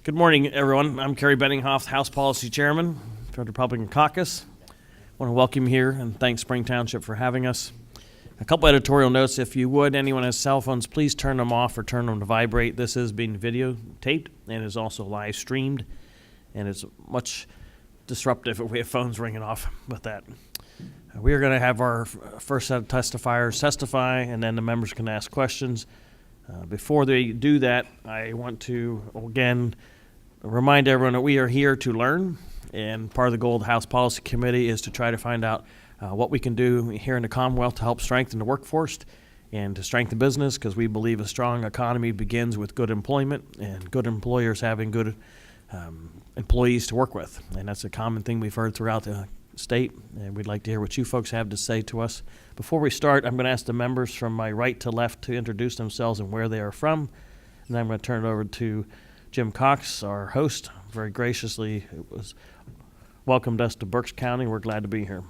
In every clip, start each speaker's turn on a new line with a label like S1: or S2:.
S1: Good morning, everyone. I'm Kerry Benninghoff, House Policy Chairman for the Republican Caucus. I want to welcome you here and thank Spring Township for having us. A couple editorial notes, if you would. Anyone has cell phones, please turn them off or turn them to vibrate. This is being videotaped and is also live streamed, and it's much disruptive if we have phones ringing off with that. We are going to have our first set of testifiers testify, and then the members can ask questions. Before they do that, I want to, again, remind everyone that we are here to learn, and part of the goal of the House Policy Committee is to try to find out what we can do here in the Commonwealth to help strengthen the workforce and to strengthen business, because we believe a strong economy begins with good employment and good employers having good employees to work with. And that's a common thing we've heard throughout the state, and we'd like to hear what you folks have to say to us. Before we start, I'm going to ask the members from my right to left to introduce themselves and where they are from, and then I'm going to turn it over to Jim Cox, our host. Very graciously welcomed us to Berks County. We're glad to be here.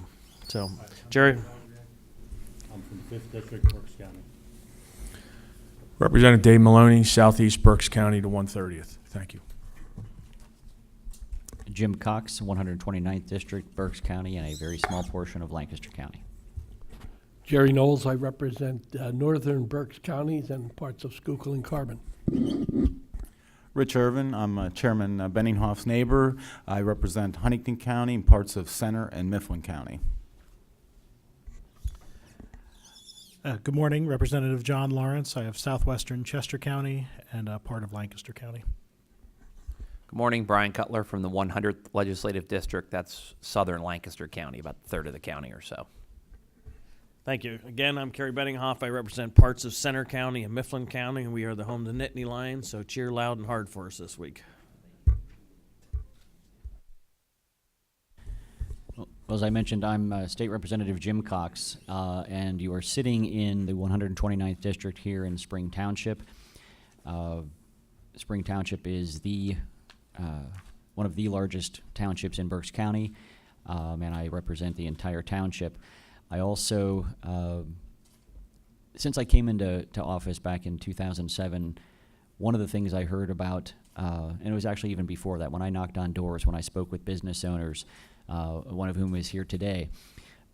S1: So, Jerry.
S2: I'm from 5th District, Berks County.
S3: Representative Dave Maloney, Southeast Berks County to 130th. Thank you.
S4: Jim Cox, 129th District, Berks County, and a very small portion of Lancaster County.
S5: Jerry Knowles, I represent northern Berks counties and parts of Schuylkill and Carbon.
S6: Rich Irvin, I'm Chairman Benninghoff's neighbor. I represent Huntington County and parts of Center and Mifflin County.
S7: Good morning, Representative John Lawrence. I have southwestern Chester County and part of Lancaster County.
S8: Good morning, Brian Cutler from the 100th Legislative District. That's southern Lancaster County, about a third of the county or so.
S1: Thank you. Again, I'm Kerry Benninghoff. I represent parts of Center County and Mifflin County, and we are the home to Nittany Lions, so cheer loud and hard for us this week.
S4: Well, as I mentioned, I'm State Representative Jim Cox, and you are sitting in the 129th District here in Spring Township. Spring Township is one of the largest townships in Berks County, and I represent the entire township. I also, since I came into office back in 2007, one of the things I heard about, and it was actually even before that, when I knocked on doors, when I spoke with business owners, one of whom is here today,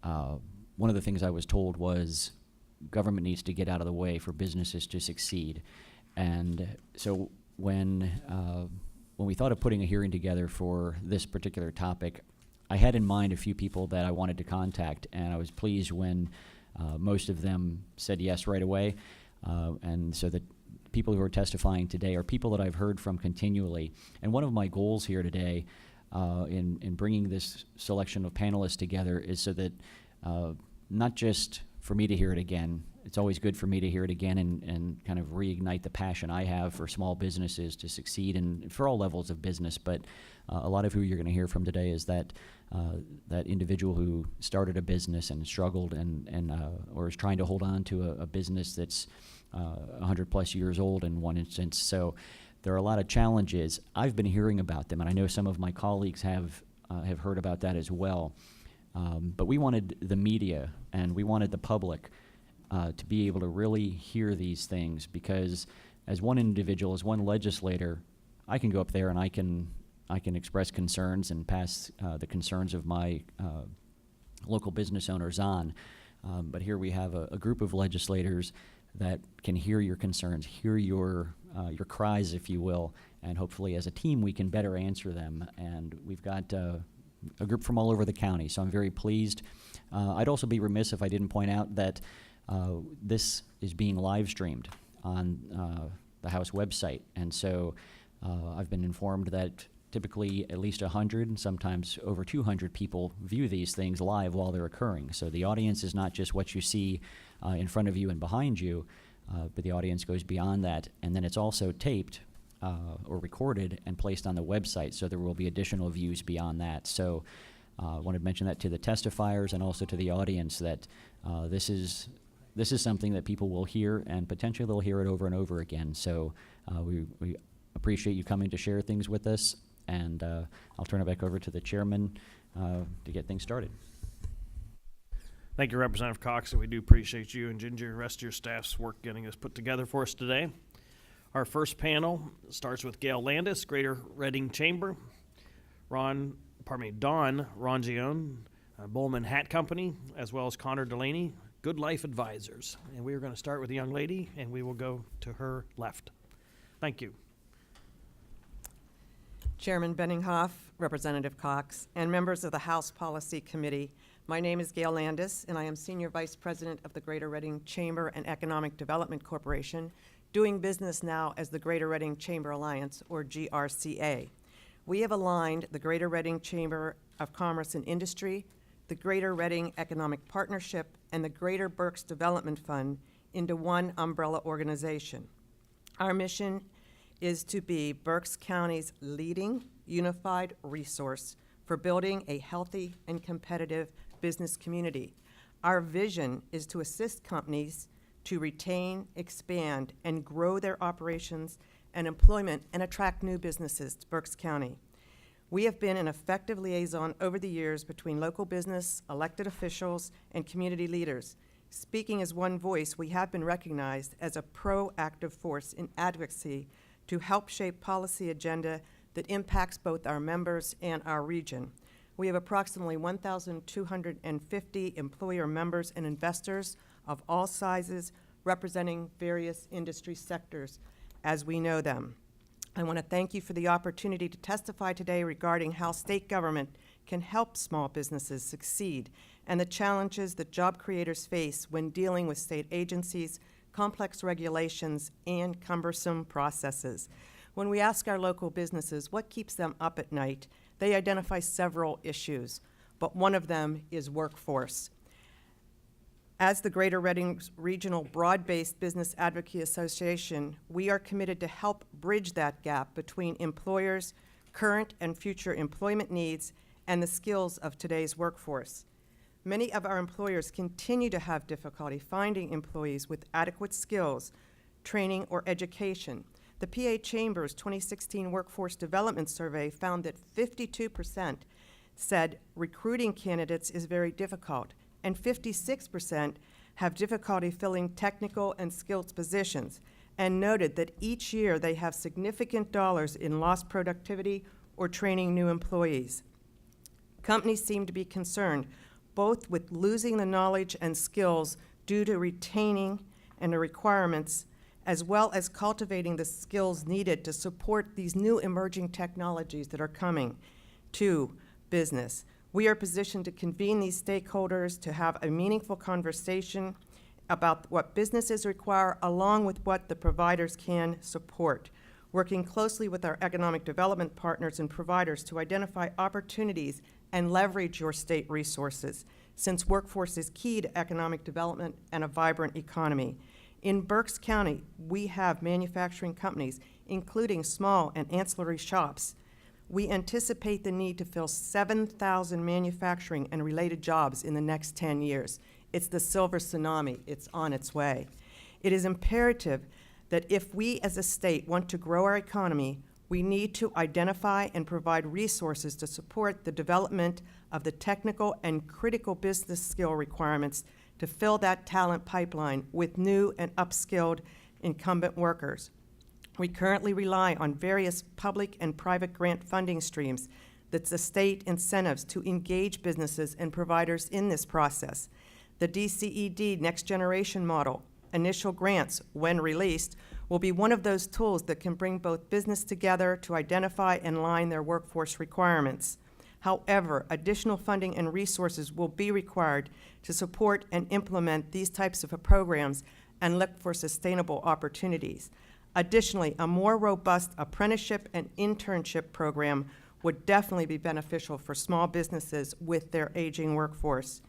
S4: one of the things I was told was government needs to get out of the way for businesses to succeed. And so when we thought of putting a hearing together for this particular topic, I had in mind a few people that I wanted to contact, and I was pleased when most of them said yes right away. And so the people who are testifying today are people that I've heard from continually. And one of my goals here today in bringing this selection of panelists together is so that not just for me to hear it again, it's always good for me to hear it again and kind of reignite the passion I have for small businesses to succeed and for all levels of business. But a lot of who you're going to hear from today is that individual who started a business and struggled or is trying to hold on to a business that's 100 plus years old in one instance. So there are a lot of challenges. I've been hearing about them, and I know some of my colleagues have heard about that as well. But we wanted the media and we wanted the public to be able to really hear these things, because as one individual, as one legislator, I can go up there and I can express concerns and pass the concerns of my local business owners on. But here we have a group of legislators that can hear your concerns, hear your cries, if you will, and hopefully as a team we can better answer them. And we've got a group from all over the county, so I'm very pleased. I'd also be remiss if I didn't point out that this is being live streamed on the House website, and so I've been informed that typically at least 100 and sometimes over 200 people view these things live while they're occurring. So the audience is not just what you see in front of you and behind you, but the audience goes beyond that, and then it's also taped or recorded and placed on the website, so there will be additional views beyond that. So I wanted to mention that to the testifiers and also to the audience that this is something that people will hear, and potentially they'll hear it over and over again. So we appreciate you coming to share things with us, and I'll turn it back over to the chairman to get things started.
S1: Thank you, Representative Cox, and we do appreciate you and Ginger and the rest of your staff's work getting this put together for us today. Our first panel starts with Gail Landis, Greater Reading Chamber, Don Rongione, Bowman Hat Company, as well as Connor Delaney, Good Life Advisors. And we are going to start with the young lady, and we will go to her left. Thank you.
S9: Chairman Benninghoff, Representative Cox, and members of the House Policy Committee, my name is Gail Landis, and I am Senior Vice President of the Greater Reading Chamber and Economic Development Corporation, doing business now as the Greater Reading Chamber Alliance, or GRCA. We have aligned the Greater Reading Chamber of Commerce and Industry, the Greater Reading Economic Partnership, and the Greater Berks Development Fund into one umbrella organization. Our mission is to be Berks County's leading unified resource for building a healthy and competitive business community. Our vision is to assist companies to retain, expand, and grow their operations and employment and attract new businesses to Berks County. We have been an effective liaison over the years between local business, elected officials, and community leaders. Speaking as one voice, we have been recognized as a proactive force in advocacy to help shape policy agenda that impacts both our members and our region. We have approximately 1,250 employer members and investors of all sizes representing various industry sectors as we know them. I want to thank you for the opportunity to testify today regarding how state government can help small businesses succeed and the challenges that job creators face when dealing with state agencies, complex regulations, and cumbersome processes. When we ask our local businesses what keeps them up at night, they identify several issues, but one of them is workforce. As the Greater Reading Regional Broad-Based Business Advocacy Association, we are committed to help bridge that gap between employers' current and future employment needs and the skills of today's workforce. Many of our employers continue to have difficulty finding employees with adequate skills, training, or education. The PA Chamber's 2016 Workforce Development Survey found that 52% said recruiting candidates is very difficult, and 56% have difficulty filling technical and skilled positions, and noted that each year they have significant dollars in lost productivity or training new employees. Companies seem to be concerned both with losing the knowledge and skills due to retaining and the requirements, as well as cultivating the skills needed to support these new emerging technologies that are coming to business. We are positioned to convene these stakeholders to have a meaningful conversation about what businesses require along with what the providers can support, working closely with our economic development partners and providers to identify opportunities and leverage your state resources, since workforce is key to economic development and a vibrant economy. In Berks County, we have manufacturing companies, including small and ancillary shops. We anticipate the need to fill 7,000 manufacturing and related jobs in the next 10 years. It's the silver tsunami. It's on its way. It is imperative that if we as a state want to grow our economy, we need to identify and provide resources to support the development of the technical and critical business skill requirements to fill that talent pipeline with new and upskilled incumbent workers. We currently rely on various public and private grant funding streams that the state incentives to engage businesses and providers in this process. The DCED Next Generation Model, initial grants, when released, will be one of those tools that can bring both business together to identify and align their workforce requirements. However, additional funding and resources will be required to support and implement these types of programs and look for sustainable opportunities. Additionally, a more robust apprenticeship and internship program would definitely be beneficial for small businesses with their aging workforce.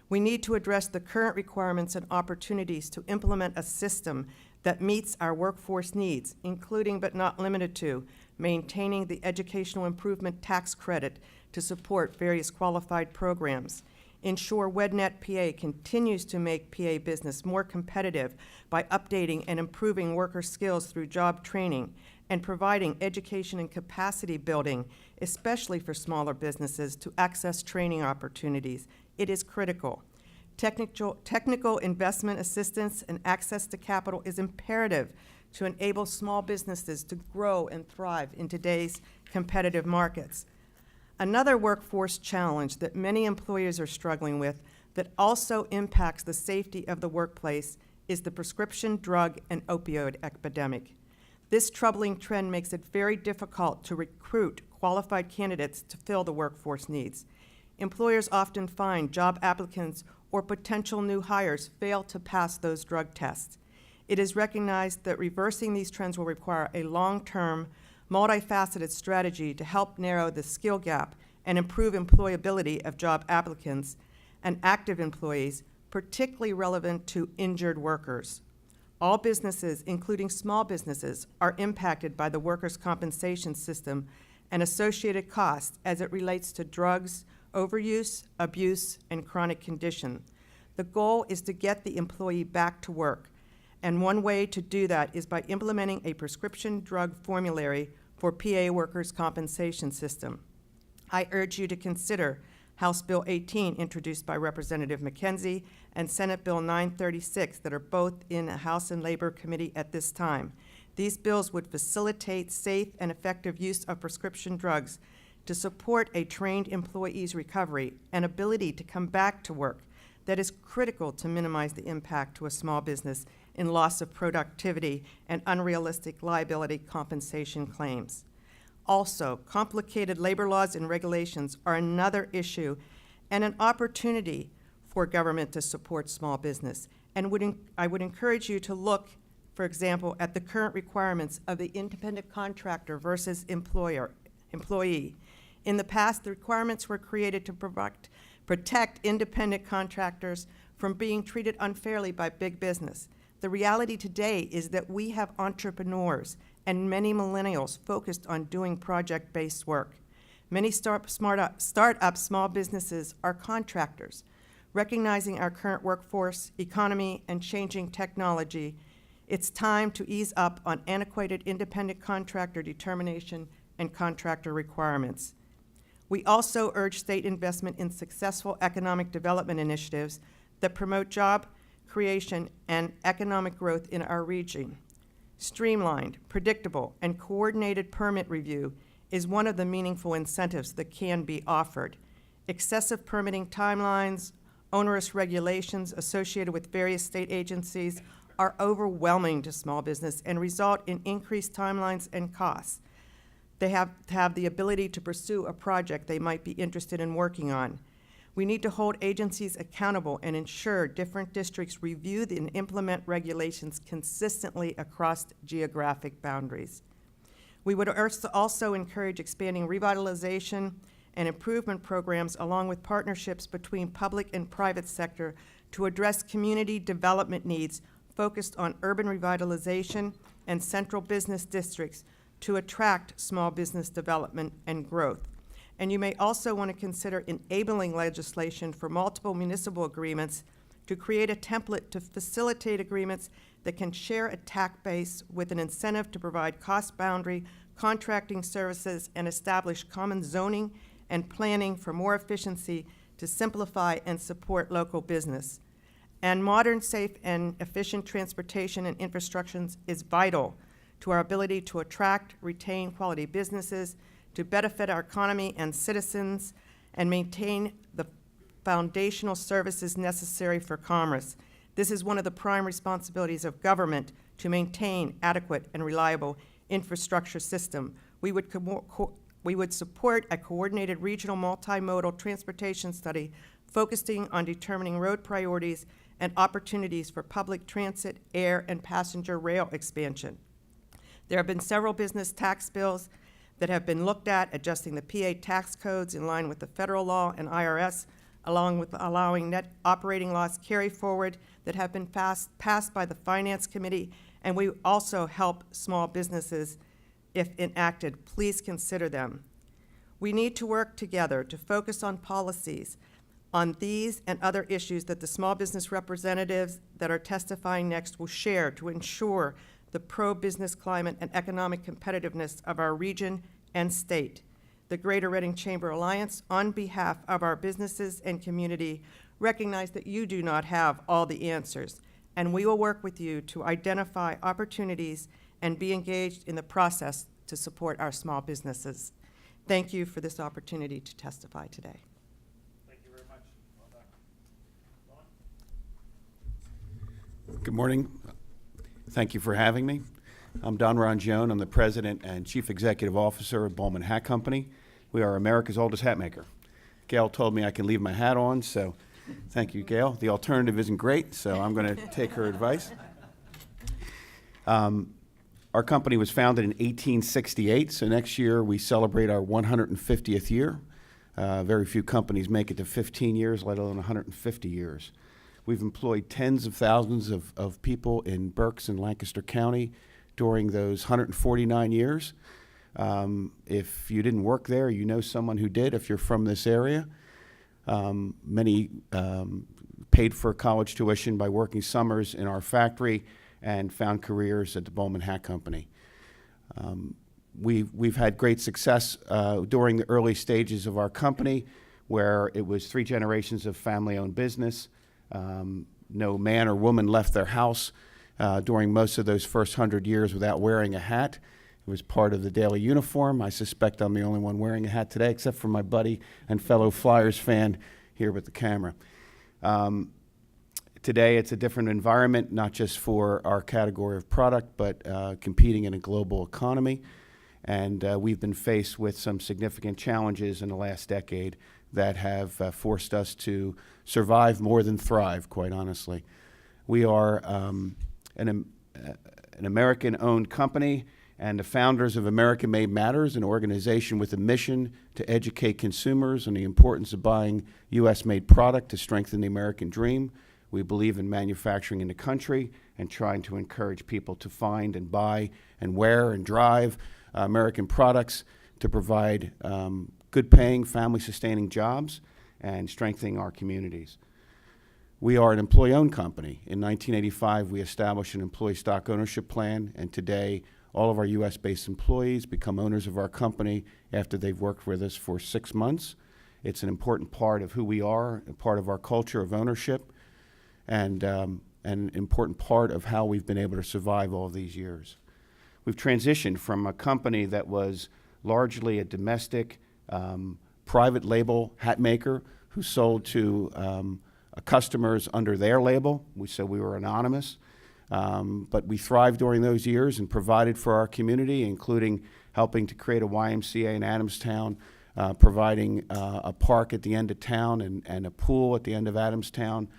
S9: We need to address the current requirements and opportunities to implement a system that meets our workforce needs, including but not limited to maintaining the educational improvement tax credit to support various qualified programs. Ensure WedNet PA continues to make PA business more competitive by updating and improving worker skills through job training and providing education and capacity building, especially for smaller businesses, to access training opportunities. It is critical. Technical investment assistance and access to capital is imperative to enable small businesses to grow and thrive in today's competitive markets. Another workforce challenge that many employers are struggling with that also impacts the safety of the workplace is the prescription drug and opioid epidemic. This troubling trend makes it very difficult to recruit qualified candidates to fill the workforce needs. Employers often find job applicants or potential new hires fail to pass those drug tests. It is recognized that reversing these trends will require a long-term, multifaceted strategy to help narrow the skill gap and improve employability of job applicants and active employees, particularly relevant to injured workers. All businesses, including small businesses, are impacted by the workers' compensation system and associated costs as it relates to drugs, overuse, abuse, and chronic condition. The goal is to get the employee back to work, and one way to do that is by implementing a prescription drug formulary for PA workers' compensation system. I urge you to consider House Bill 18, introduced by Representative McKenzie, and Senate Bill 936, that are both in the House and Labor Committee at this time. These bills would facilitate safe and effective use of prescription drugs to support a trained employee's recovery and ability to come back to work that is critical to minimize the impact to a small business in loss of productivity and unrealistic liability compensation claims. Also, complicated labor laws and regulations are another issue and an opportunity for government to support small business. And I would encourage you to look, for example, at the current requirements of the independent contractor versus employee. In the past, the requirements were created to protect independent contractors from being treated unfairly by big business. The reality today is that we have entrepreneurs and many millennials focused on doing project-based work. Many startup small businesses are contractors. Recognizing our current workforce, economy, and changing technology, it's time to ease up on antiquated independent contractor determination and contractor requirements. We also urge state investment in successful economic development initiatives that promote job creation and economic growth in our region. Streamlined, predictable, and coordinated permit review is one of the meaningful incentives that can be offered. Excessive permitting timelines, onerous regulations associated with various state agencies are overwhelming to small business and result in increased timelines and costs. They have to have the ability to pursue a project they might be interested in working on. We need to hold agencies accountable and ensure different districts review and implement regulations consistently across geographic boundaries. We would also encourage expanding revitalization and improvement programs along with partnerships between public and private sector to address community development needs focused on urban revitalization and central business districts to attract small business development and growth. And you may also want to consider enabling legislation for multiple municipal agreements to create a template to facilitate agreements that can share a tax base with an incentive to provide cost boundary contracting services and establish common zoning and planning for more efficiency to simplify and support local business. And modern, safe, and efficient transportation and infrastructure is vital to our ability to attract, retain quality businesses, to benefit our economy and citizens, and maintain the foundational services necessary for commerce. This is one of the prime responsibilities of government, to maintain adequate and reliable infrastructure system. We would support a coordinated regional multimodal transportation study focusing on determining road priorities and opportunities for public transit, air, and passenger rail expansion. There have been several business tax bills that have been looked at, adjusting the PA tax codes in line with the federal law and IRS, along with allowing net operating loss carry forward that have been passed by the Finance Committee, and we also help small businesses if enacted. Please consider them. We need to work together to focus on policies on these and other issues that the small business representatives that are testifying next will share to ensure the pro-business climate and economic competitiveness of our region and state. The Greater Reading Chamber Alliance, on behalf of our businesses and community, recognize that you do not have all the answers and we will work with you to identify opportunities and be engaged in the process to support our small businesses. Thank you for this opportunity to testify today.
S1: Thank you very much. Well done.
S10: Good morning. Thank you for having me. I'm Don Rongione. I'm the President and Chief Executive Officer of Bowman Hat Company. We are America's oldest hat maker. Gail told me I can leave my hat on, so thank you, Gail. The alternative isn't great, so I'm going to take her advice. Our company was founded in 1868, so next year we celebrate our 150th year. Very few companies make it to 15 years, let alone 150 years. We've employed tens of thousands of people in Berks and Lancaster County during those 149 years. If you didn't work there, you know someone who did if you're from this area. Many paid for college tuition by working summers in our factory and found careers at the Bowman Hat Company. We've had great success during the early stages of our company, where it was 3 generations of family-owned business. No man or woman left their house during most of those first 100 years without wearing a hat. It was part of the daily uniform. I suspect I'm the only one wearing a hat today, except for my buddy and fellow Flyers fan here with the camera. Today, it's a different environment, not just for our category of product, but competing in a global economy. And we've been faced with some significant challenges in the last decade that have forced us to survive more than thrive, quite honestly. We are an American-owned company, and the founders of America Made Matters, an organization with a mission to educate consumers on the importance of buying U.S.-made product to strengthen the American dream. We believe in manufacturing in the country and trying to encourage people to find and buy and wear and drive American products to provide good-paying, family-sustaining jobs and strengthening our communities. We are an employee-owned company. In 1985, we established an employee stock ownership plan, and today all of our U.S.-based employees become owners of our company after they've worked with us for 6 months. It's an important part of who we are, a part of our culture of ownership, and an important part of how we've been able to survive all these years. We've transitioned from a company that was largely a domestic, private label hat maker who sold to customers under their label. So we were anonymous, but we thrived during those years and provided for our community, including helping to create a YMCA in Adamstown, providing a park at the end of town and a pool at the end of Adamstown.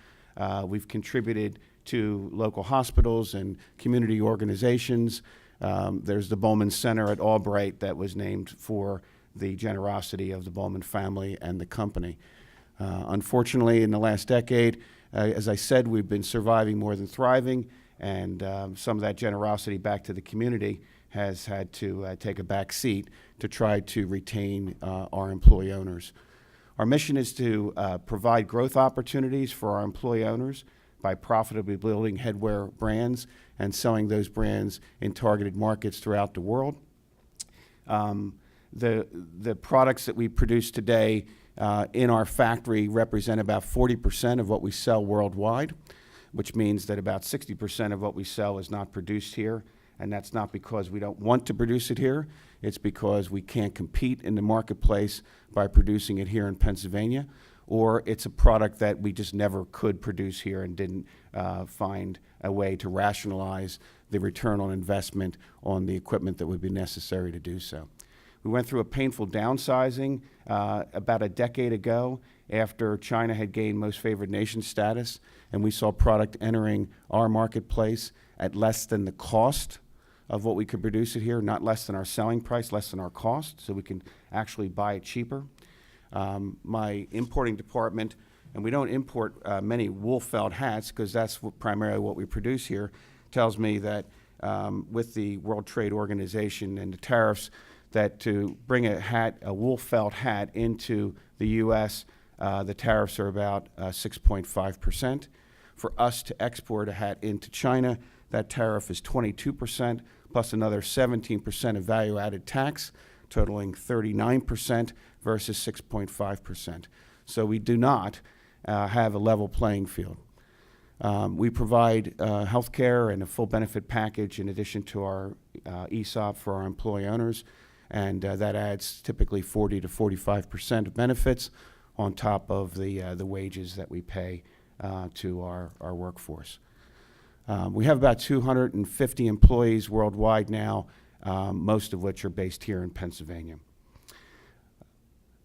S10: We've contributed to local hospitals and community organizations. There's the Bowman Center at Albright that was named for the generosity of the Bowman family and the company. Unfortunately, in the last decade, as I said, we've been surviving more than thriving, and some of that generosity back to the community has had to take a back seat to try to retain our employee owners. Our mission is to provide growth opportunities for our employee owners by profitably building headwear brands and selling those brands in targeted markets throughout the world. The products that we produce today in our factory represent about 40% of what we sell worldwide, which means that about 60% of what we sell is not produced here. And that's not because we don't want to produce it here. It's because we can't compete in the marketplace by producing it here in Pennsylvania, or it's a product that we just never could produce here and didn't find a way to rationalize the return on investment on the equipment that would be necessary to do so. We went through a painful downsizing about a decade ago after China had gained most favored nation status, and we saw product entering our marketplace at less than the cost of what we could produce it here, not less than our selling price, less than our cost, so we can actually buy it cheaper. My importing department, and we don't import many wool felt hats because that's primarily what we produce here, tells me that with the World Trade Organization and the tariffs, that to bring a wool felt hat into the U.S., the tariffs are about 6.5%. For us to export a hat into China, that tariff is 22%, plus another 17% of value-added tax, totaling 39% versus 6.5%. So we do not have a level playing field. We provide health care and a full benefit package in addition to our ESOP for our employee owners, and that adds typically 40 to 45% of benefits on top of the wages that we pay to our workforce. We have about 250 employees worldwide now, most of which are based here in Pennsylvania.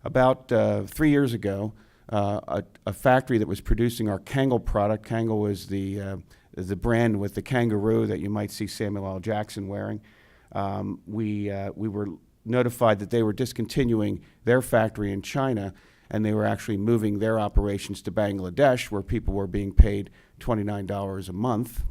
S10: About 3 years ago, a factory that was producing our Kangol product — Kangol is the brand with the kangaroo that you might see Samuel L. Jackson wearing — we were notified that they were discontinuing their factory in China, and they were actually moving their operations to Bangladesh, where people were being paid $29 a month.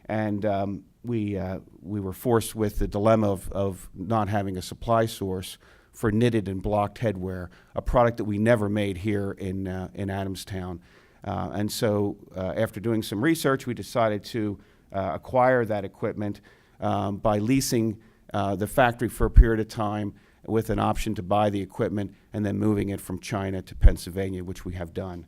S10: And we were forced with the dilemma of not having a supply source for knitted and blocked headwear, a product that we never made here in Adamstown. And so after doing some research, we decided to acquire that equipment by leasing the factory for a period of time with an option to buy the equipment and then moving it from China to Pennsylvania, which we have done.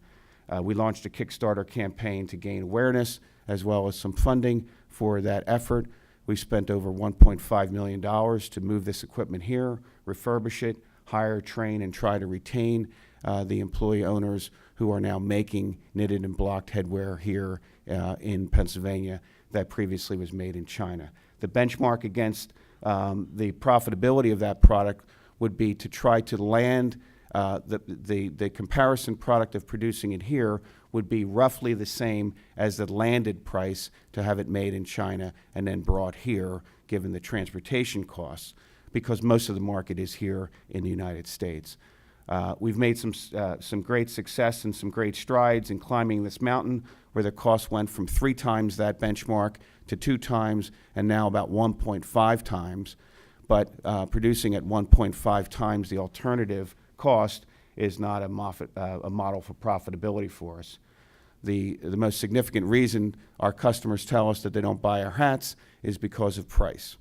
S10: We launched a Kickstarter campaign to gain awareness as well as some funding for that effort. We spent over $1.5 million to move this equipment here, refurbish it, hire, train, and try to retain the employee owners who are now making knitted and blocked headwear here in Pennsylvania that previously was made in China. The benchmark against the profitability of that product would be to try to land the comparison product of producing it here would be roughly the same as the landed price to have it made in China and then brought here, given the transportation costs, because most of the market is here in the United States. We've made some great success and some great strides in climbing this mountain, where the cost went from 3 times that benchmark to 2 times, and now about 1.5 times. But producing at 1.5 times the alternative cost is not a model for profitability for us. The most significant reason our customers tell us that they don't buy our hats is because of price.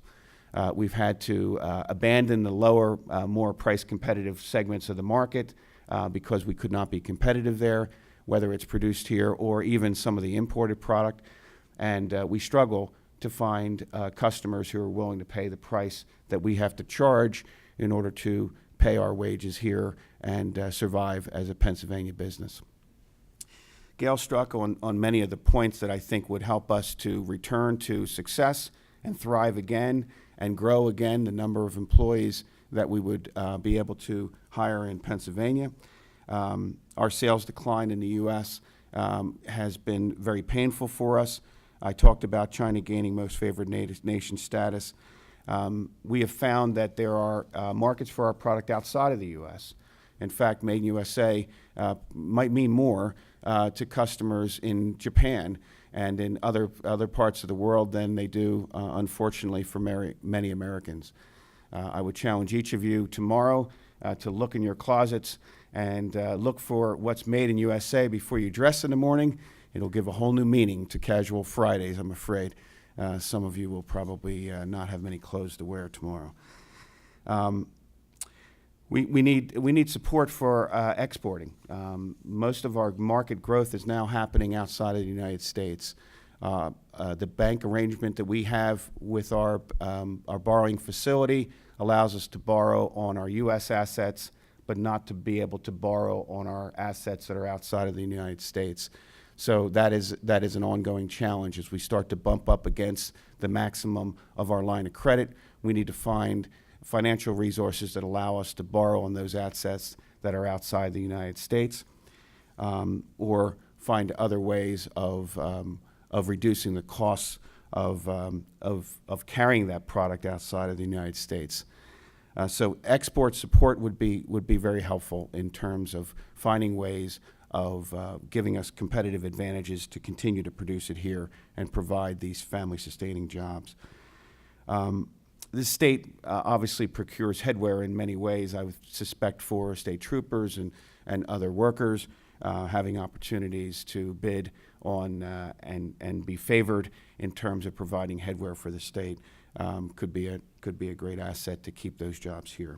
S10: We've had to abandon the lower, more price competitive segments of the market because we could not be competitive there, whether it's produced here or even some of the imported product. And we struggle to find customers who are willing to pay the price that we have to charge in order to pay our wages here and survive as a Pennsylvania business. Gail struck on many of the points that I think would help us to return to success and thrive again and grow again the number of employees that we would be able to hire in Pennsylvania. Our sales decline in the U.S. Has been very painful for us. I talked about China gaining most favored nation status. We have found that there are markets for our product outside of the U.S. In fact, Made in USA might mean more to customers in Japan and in other parts of the world than they do, unfortunately, for many Americans. I would challenge each of you tomorrow to look in your closets and look for what's made in USA before you dress in the morning. It'll give a whole new meaning to casual Fridays, I'm afraid. Some of you will probably not have many clothes to wear tomorrow. We need support for exporting. Most of our market growth is now happening outside of the United States. The bank arrangement that we have with our borrowing facility allows us to borrow on our U.S. assets, but not to be able to borrow on our assets that are outside of the United States. So that is an ongoing challenge. As we start to bump up against the maximum of our line of credit, we need to find financial resources that allow us to borrow on those assets that are outside the United States, or find other ways of reducing the costs of carrying that product outside of the United States. So export support would be very helpful in terms of finding ways of giving us competitive advantages to continue to produce it here and provide these family-sustaining jobs. The state obviously procures headwear in many ways. I would suspect for state troopers and other workers having opportunities to bid on and be favored in terms of providing headwear for the state could be a great asset to keep those jobs here.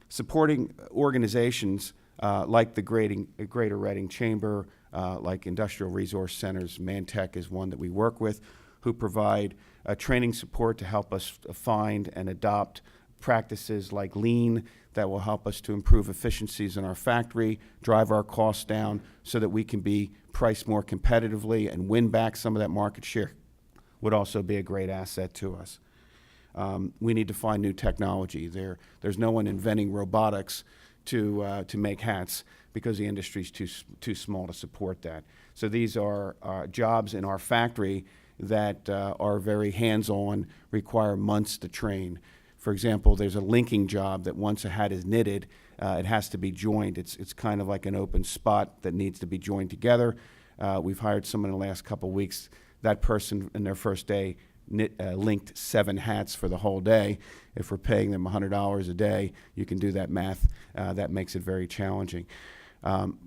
S10: Supporting organizations like the Greater Reading Chamber, like Industrial Resource Centers. Mantech is one that we work with, who provide training support to help us find and adopt practices like lean that will help us to improve efficiencies in our factory, drive our costs down so that we can be priced more competitively and win back some of that market share. Would also be a great asset to us. We need to find new technology. There's no one inventing robotics to make hats because the industry's too small to support that. So these are jobs in our factory that are very hands-on, require months to train. For example, there's a linking job that once a hat is knitted, it has to be joined. It's kind of like an open spot that needs to be joined together. We've hired someone in the last couple of weeks. That person, in their first day, linked 7 hats for the whole day. If we're paying them $100 a day, you can do that math. That makes it very challenging.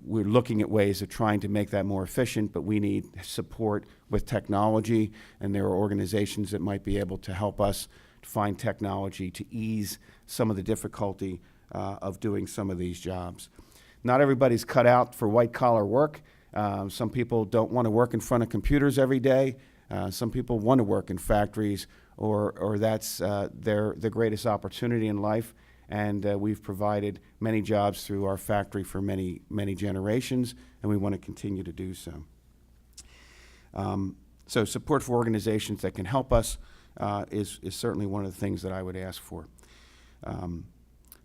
S10: We're looking at ways of trying to make that more efficient, but we need support with technology, and there are organizations that might be able to help us find technology to ease some of the difficulty of doing some of these jobs. Not everybody's cut out for white-collar work. Some people don't want to work in front of computers every day. Some people want to work in factories, or that's their greatest opportunity in life. And we've provided many jobs through our factory for many, many generations, and we want to continue to do so. So support for organizations that can help us is certainly one of the things that I would ask for.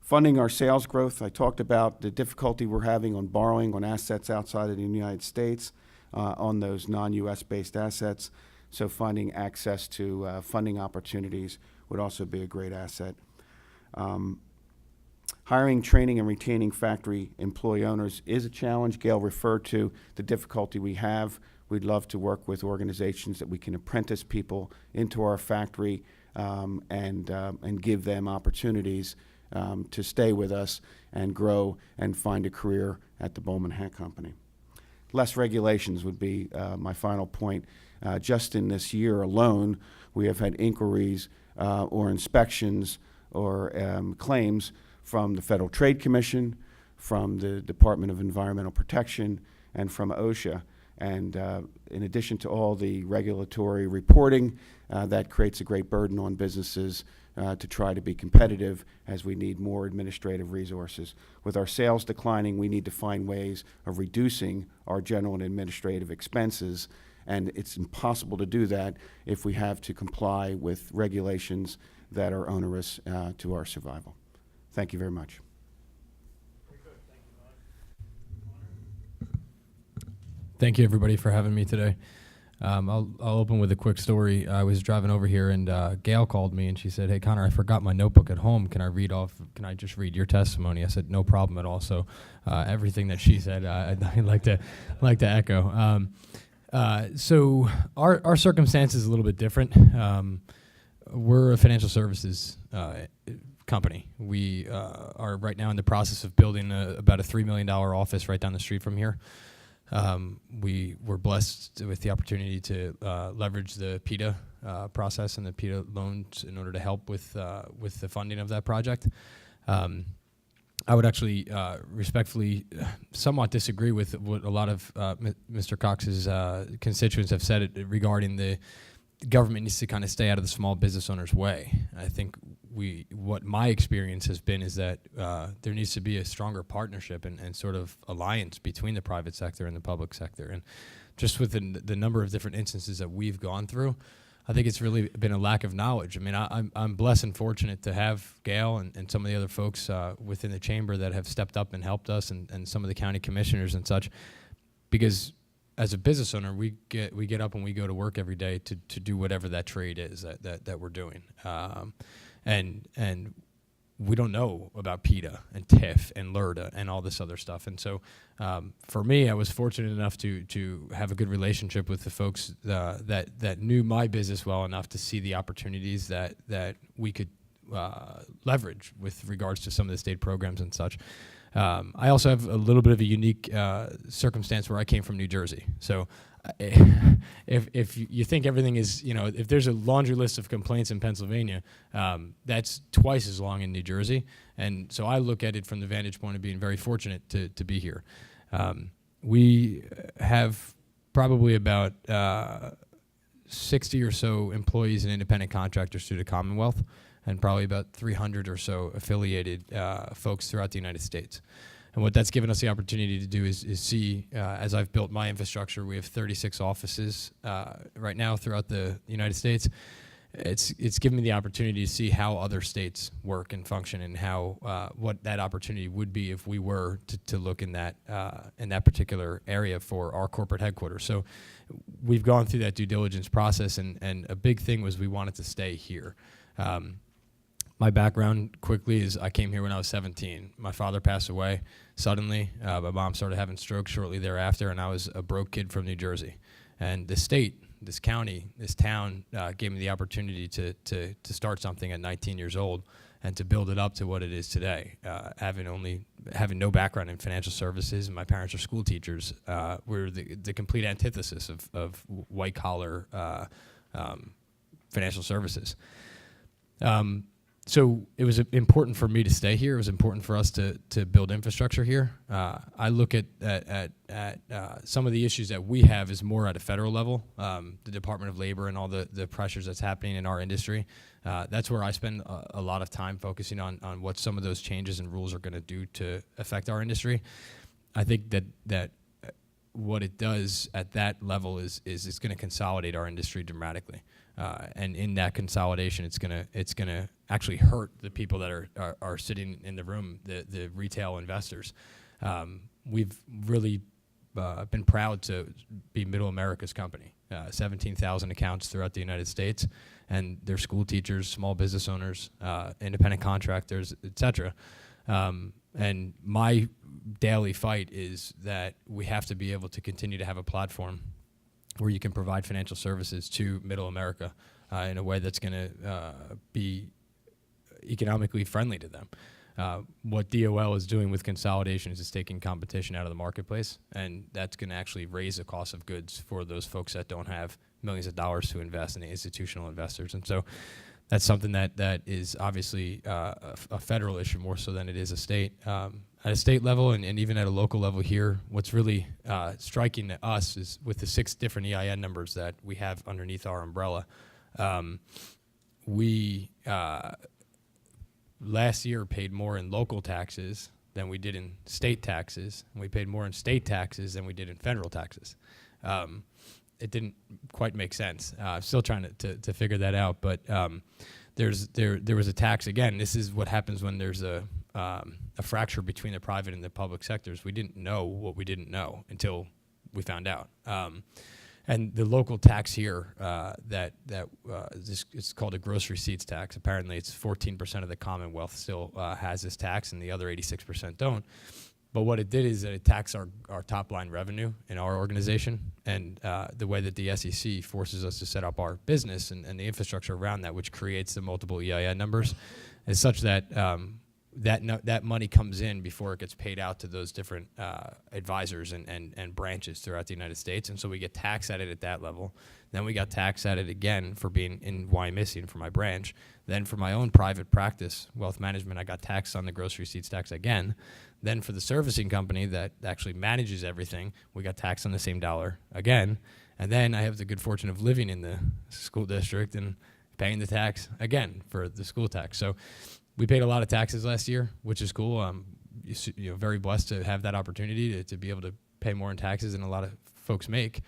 S10: Funding our sales growth, I talked about the difficulty we're having on borrowing on assets outside of the United States, on those non-U.S. based assets. So finding access to funding opportunities would also be a great asset. Hiring, training, and retaining factory employee owners is a challenge. Gail referred to the difficulty we have. We'd love to work with organizations that we can apprentice people into our factory and give them opportunities to stay with us and grow and find a career at the Bowman Hat Company. Less regulations would be my final point. Just in this year alone, we have had inquiries or inspections or claims from the Federal Trade Commission, from the Department of Environmental Protection, and from OSHA. And in addition to all the regulatory reporting, that creates a great burden on businesses to try to be competitive, as we need more administrative resources. With our sales declining, we need to find ways of reducing our general and administrative expenses, and it's impossible to do that if we have to comply with regulations that are onerous to our survival. Thank you very much.
S11: Thank you, everybody, for having me today. I'll open with a quick story. I was driving over here, and Gail called me, and she said, "Hey, Connor, I forgot my notebook at home. Can I just read your testimony?" I said, "No problem at all." So everything that she said, I'd like to echo. So our circumstance is a little bit different. We're a financial services company. We are right now in the process of building about a $3 million office right down the street from here. We were blessed with the opportunity to leverage the PETA process and the PETA loans in order to help with the funding of that project. I would actually respectfully somewhat disagree with what a lot of Mr. Cox's constituents have said regarding the government needs to kind of stay out of the small business owner's way. I think what my experience has been is that there needs to be a stronger partnership and sort of alliance between the private sector and the public sector. And just with the number of different instances that we've gone through, I think it's really been a lack of knowledge. I mean, I'm blessed and fortunate to have Gail and some of the other folks within the chamber that have stepped up and helped us, and some of the county commissioners and such, because as a business owner, we get up and we go to work every day to do whatever that trade is that we're doing. And we don't know about PETA and TIF and LERTA and all this other stuff. And so for me, I was fortunate enough to have a good relationship with the folks that knew my business well enough to see the opportunities that we could leverage with regards to some of the state programs and such. I also have a little bit of a unique circumstance where I came from New Jersey. So if you think everything is, if there's a laundry list of complaints in Pennsylvania, that's twice as long in New Jersey. And so I look at it from the vantage point of being very fortunate to be here. We have probably about 60 or so employees and independent contractors through the Commonwealth, and probably about 300 or so affiliated folks throughout the United States. And what that's given us the opportunity to do is see, as I've built my infrastructure, we have 36 offices right now throughout the United States. It's given me the opportunity to see how other states work and function, and how what that opportunity would be if we were to look in that particular area for our corporate headquarters. So we've gone through that due diligence process, and a big thing was we wanted to stay here. My background quickly is I came here when I was 17. My father passed away suddenly. My mom started having strokes shortly thereafter, and I was a broke kid from New Jersey. And the state, this county, this town gave me the opportunity to start something at 19 years old and to build it up to what it is today. Having no background in financial services, and my parents are school teachers, we're the complete antithesis of white collar financial services. So it was important for me to stay here. It was important for us to build infrastructure here. I look at some of the issues that we have is more at a federal level, the Department of Labor and all the pressures that's happening in our industry. That's where I spend a lot of time focusing on what some of those changes and rules are going to do to affect our industry. I think that what it does at that level is it's going to consolidate our industry dramatically. And in that consolidation, it's gonna actually hurt the people that are sitting in the room, the retail investors. We've really been proud to be Middle America's company. 17,000 accounts throughout the United States, and they're school teachers, small business owners, independent contractors, etc. And my daily fight is that we have to be able to continue to have a platform where you can provide financial services to Middle America in a way that's going to be economically friendly to them. What DOL is doing with consolidation is it's taking competition out of the marketplace, and that's going to actually raise the cost of goods for those folks that don't have millions of dollars to invest in the institutional investors. And so that's something that is obviously a federal issue more so than it is a state. At a state level and even at a local level here, what's really striking to us is with the 6 different EIN numbers that we have underneath our umbrella, we last year paid more in local taxes than we did in state taxes, and we paid more in state taxes than we did in federal taxes. It didn't quite make sense. Still trying to figure that out, but there was a tax. Again, this is what happens when there's a fracture between the private and the public sectors. We didn't know what we didn't know until we found out. And the local tax here, it's called a gross receipts tax. Apparently, it's 14% of the Commonwealth still has this tax, and the other 86% don't. But what it did is that it taxed our top line revenue in our organization, and the way that the SEC forces us to set up our business and the infrastructure around that, which creates the multiple EIN numbers, is such that that money comes in before it gets paid out to those different advisors and branches throughout the United States. And so we get taxed at it at that level. Then we got taxed at it again for being in Wyomissing for my branch. Then for my own private practice, wealth management, I got taxed on the gross receipts tax again. Then for the servicing company that actually manages everything, we got taxed on the same dollar again. And then I have the good fortune of living in the school district and paying the tax again for the school tax. So we paid a lot of taxes last year, which is cool. I'm very blessed to have that opportunity to be able to pay more in taxes than a lot of folks make.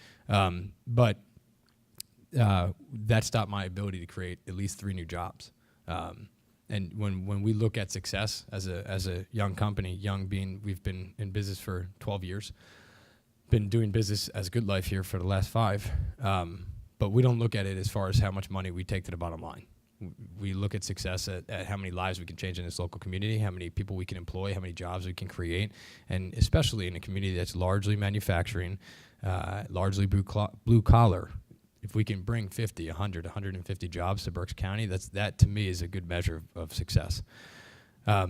S11: But that stopped my ability to create at least 3 new jobs. And when we look at success as a young company, young being we've been in business for 12 years, been doing business as Good Life here for the last 5, but we don't look at it as far as how much money we take to the bottom line. We look at success at how many lives we can change in this local community, how many people we can employ, how many jobs we can create, and especially in a community that's largely manufacturing, largely blue collar. If we can bring 50, 100, 150 jobs to Berks County, that to me is a good measure of success. I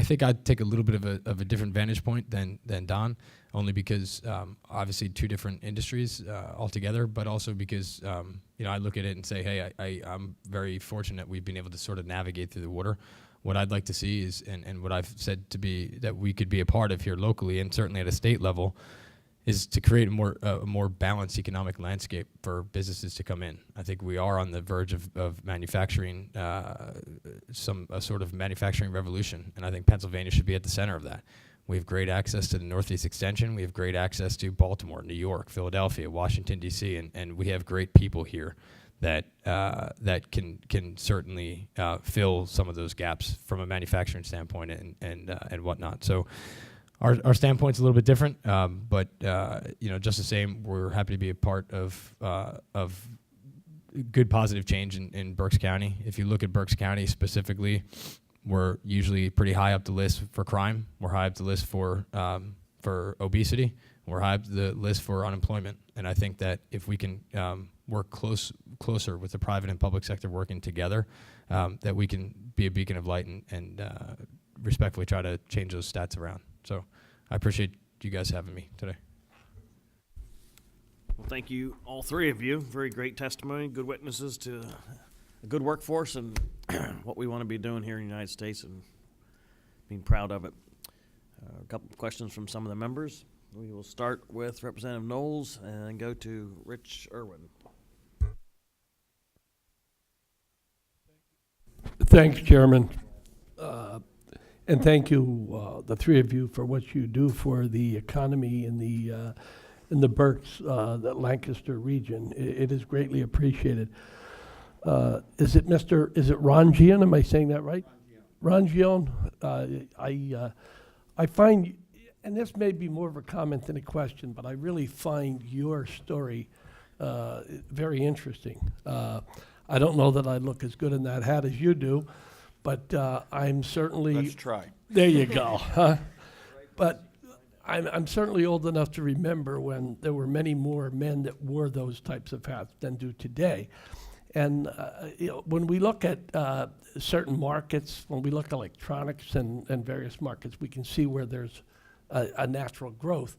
S11: think I'd take a little bit of a different vantage point than Don. only because obviously two different industries altogether, but also because I look at it and say, hey, I'm very fortunate we've been able to sort of navigate through the water. What I'd like to see is, and what I've said to be that we could be a part of here locally and certainly at a state level, is to create a more balanced economic landscape for businesses to come in. I think we are on the verge of manufacturing, a sort of manufacturing revolution, and I think Pennsylvania should be at the center of that. We have great access to the Northeast Extension. We have great access to Baltimore, New York, Philadelphia, Washington, D.C., and we have great people here that can certainly fill some of those gaps from a manufacturing standpoint and whatnot. So our standpoint's a little bit different, but just the same, we're happy to be a part of good positive change in Berks County. If you look at Berks County specifically, we're usually pretty high up the list for crime. We're high up the list for obesity. We're high up the list for unemployment. And I think that if we can work closer with the private and public sector working together, that we can be a beacon of light and respectfully try to change those stats around. So I appreciate you guys having me today.
S1: Well, thank you, all three of you. Very great testimony, good witnesses to a good workforce and what we want to be doing here in the United States and being proud of it. A couple of questions from some of the members. We will start with Representative Knowles and go to Rich Irwin.
S5: Thanks, Chairman. And thank you, the three of you, for what you do for the economy in the Berks, the Lancaster region. It is greatly appreciated. Is it Ron Gian? Am I saying that right? Ron Gian. I find, and this may be more of a comment than a question, but I really find your story very interesting. I don't know that I look as good in that hat as you do, but I'm certainly...
S10: Let's try.
S5: There you go. But I'm certainly old enough to remember when there were many more men that wore those types of hats than do today. And when we look at certain markets, when we look at electronics and various markets, we can see where there's a natural growth.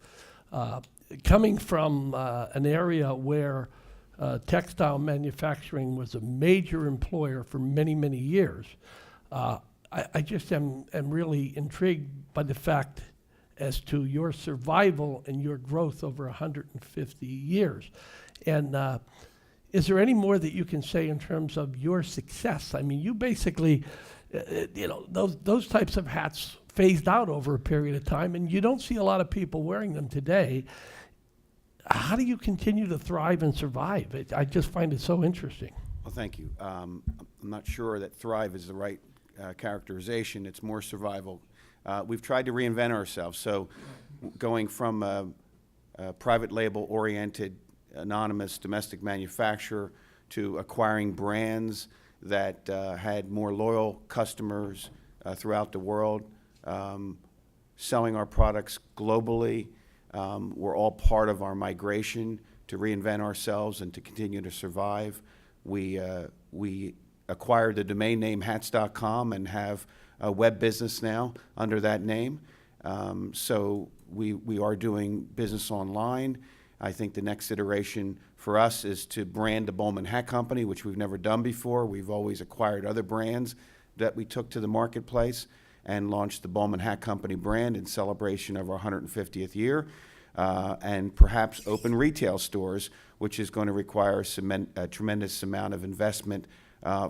S5: Coming from an area where textile manufacturing was a major employer for many, many years, I just am really intrigued by the fact as to your survival and your growth over 150 years. And is there any more that you can say in terms of your success? I mean, you basically, those types of hats phased out over a period of time, and you don't see a lot of people wearing them today. How do you continue to thrive and survive? I just find it so interesting.
S10: Well, thank you. I'm not sure that thrive is the right characterization. It's more survival. We've tried to reinvent ourselves. So going from a private label-oriented, anonymous domestic manufacturer to acquiring brands that had more loyal customers throughout the world, selling our products globally, were all part of our migration to reinvent ourselves and to continue to survive. We acquired the domain name hats.com and have a web business now under that name. So we are doing business online. I think the next iteration for us is to brand the Bowman Hat Company, which we've never done before. We've always acquired other brands that we took to the marketplace and launched the Bowman Hat Company brand in celebration of our 150th year, and perhaps open retail stores, which is going to require a tremendous amount of investment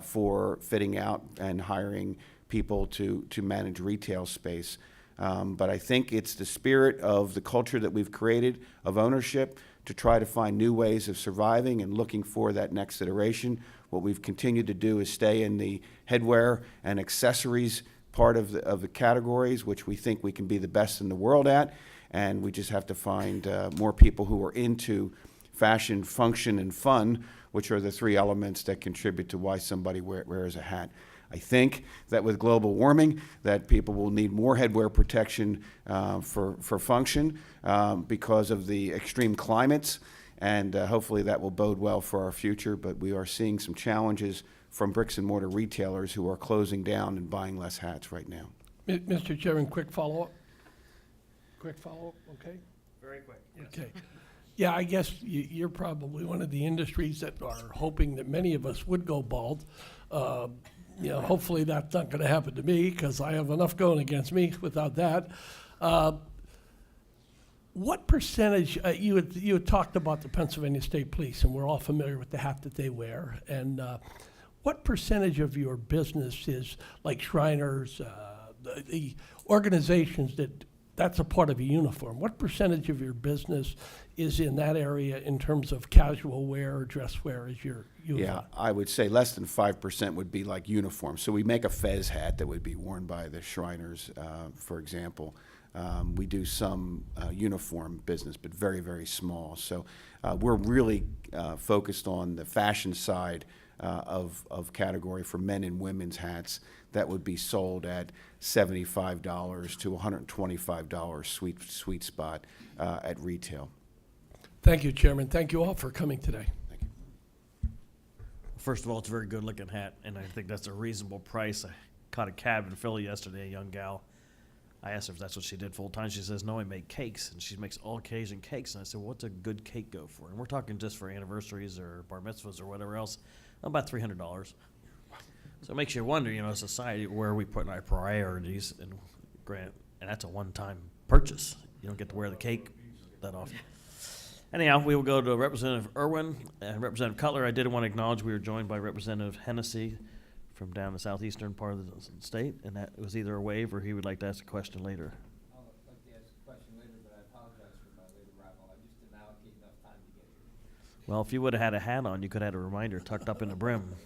S10: for fitting out and hiring people to manage retail space. But I think it's the spirit of the culture that we've created of ownership to try to find new ways of surviving and looking for that next iteration. What we've continued to do is stay in the headwear and accessories part of the categories, which we think we can be the best in the world at, and we just have to find more people who are into fashion, function, and fun, which are the three elements that contribute to why somebody wears a hat. I think that with global warming, that people will need more headwear protection for function because of the extreme climates, and hopefully that will bode well for our future. But we are seeing some challenges from bricks and mortar retailers who are closing down and buying less hats right now.
S5: Mr. Chairman, quick follow-up? Quick follow-up, okay?
S1: Very quick.
S5: Okay. Yeah, I guess you're probably one of the industries that are hoping that many of us would go bald. Hopefully that's not going to happen to me because I have enough going against me without that. What percentage, you had talked about the Pennsylvania State Police, and we're all familiar with the hat that they wear. And what percentage of your business is like Shriners, the organizations that's a part of a uniform? What percentage of your business is in that area in terms of casual wear or dress wear as your uniform?
S10: Yeah, I would say less than 5% would be like uniform. So we make a fez hat that would be worn by the Shriners, for example. We do some uniform business, but very, very small. So we're really focused on the fashion side of category for men and women's hats that would be sold at $75 to $125 sweet spot at retail.
S5: Thank you, Chairman. Thank you all for coming today.
S10: Thank you.
S1: First of all, it's a very good-looking hat, and I think that's a reasonable price. I caught a cab in Philly yesterday, a young gal. I asked her if that's what she did full-time. She says, no, I make cakes, and she makes all-occasion cakes. And I said, well, what's a good cake go for? And we're talking just for anniversaries or bar mitzvahs or whatever else, about $300. So it makes you wonder, society, where are we putting our priorities? And that's a one-time purchase. You don't get to wear the cake that often. Anyhow, we will go to Representative Irwin and Representative Cutler. I did want to acknowledge we were joined by Representative Hennessy from down the southeastern part of the state, and that was either a wave or he would like to ask a question later.
S12: I'd like to ask a question later, but I apologize for my late arrival. I just didn't allocate enough time to get here.
S1: Well, if you would have had a hat on, you could have had a reminder tucked up in the brim.
S12: I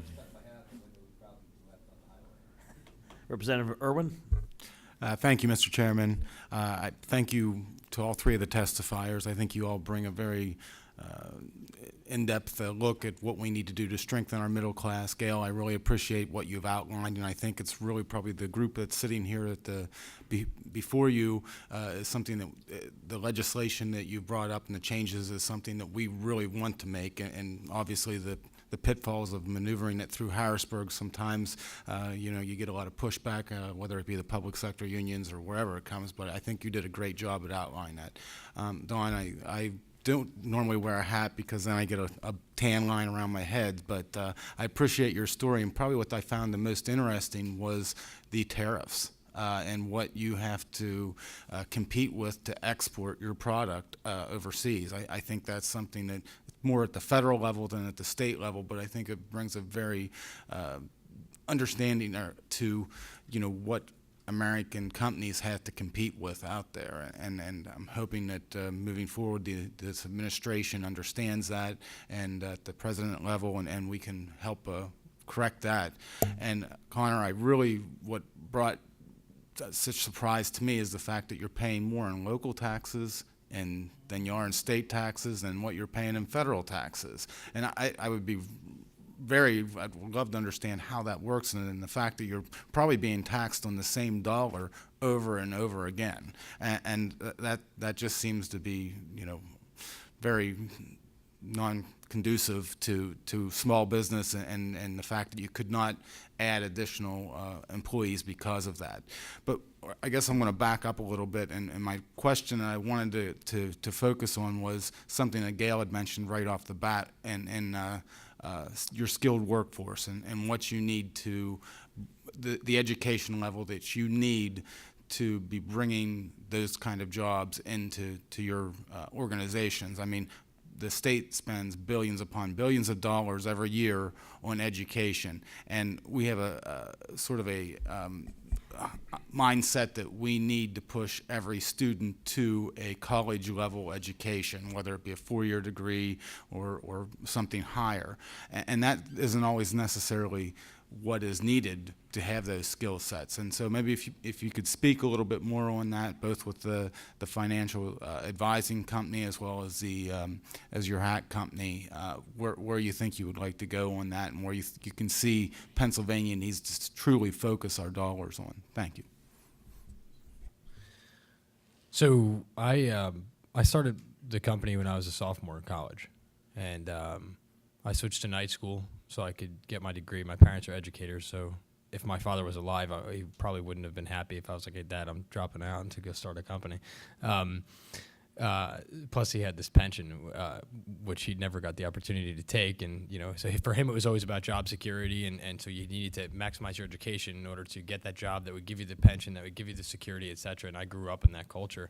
S12: stuck my hat out the window, would probably be left on the highway.
S1: Representative Irwin?
S6: Thank you, Mr. Chairman. I thank you to all three of the testifiers. I think you all bring a very in-depth look at what we need to do to strengthen our middle class. Gail, I really appreciate what you've outlined, and I think it's really probably the group that's sitting here at before you is something that the legislation that you brought up and the changes is something that we really want to make, and obviously the pitfalls of maneuvering it through Harrisburg, sometimes you get a lot of pushback, whether it be the public sector unions or wherever it comes, but I think you did a great job at outlining that. Dawn, I don't normally wear a hat because then I get a tan line around my head, but I appreciate your story, and probably what I found the most interesting was the tariffs. And what you have to compete with to export your product overseas. I think that's something that more at the federal level than at the state level, but I think it brings a very understanding to what American companies have to compete with out there, and I'm hoping that moving forward this administration understands that, and at the president level, and we can help correct that. And Connor, what brought such surprise to me is the fact that you're paying more in local taxes than you are in state taxes and what you're paying in federal taxes. And I would be I'd love to understand how that works, and the fact that you're probably being taxed on the same dollar over and over again. And that just seems to be, very non-conducive to small business and the fact that you could not add additional employees because of that. But I guess I'm going to back up a little bit, and my question I wanted to focus on was something that Gail had mentioned right off the bat, and your skilled workforce and what you need the education level that you need to be bringing those kind of jobs into your organizations. I mean, the state spends billions upon billions of dollars every year on education, and we have a sort of a mindset that we need to push every student to a college level education, whether it be a 4-year degree or something higher, and that isn't always necessarily what is needed to have those skill sets. And so maybe if you could speak a little bit more on that, both with the financial advising company as well as as your hat company, where you think you would like to go on that, and where you can see Pennsylvania needs to truly focus our dollars on. Thank you.
S11: So I started the company when I was a sophomore in college, and I switched to night school so I could get my degree. My parents are educators, so if my father was alive, he probably wouldn't have been happy if I was like, hey, Dad, I'm dropping out to go start a company. plus he had this pension, which he never got the opportunity to take. And, so for him, it was always about job security. And so you needed to maximize your education in order to get that job that would give you the pension, that would give you the security, et cetera. And I grew up in that culture.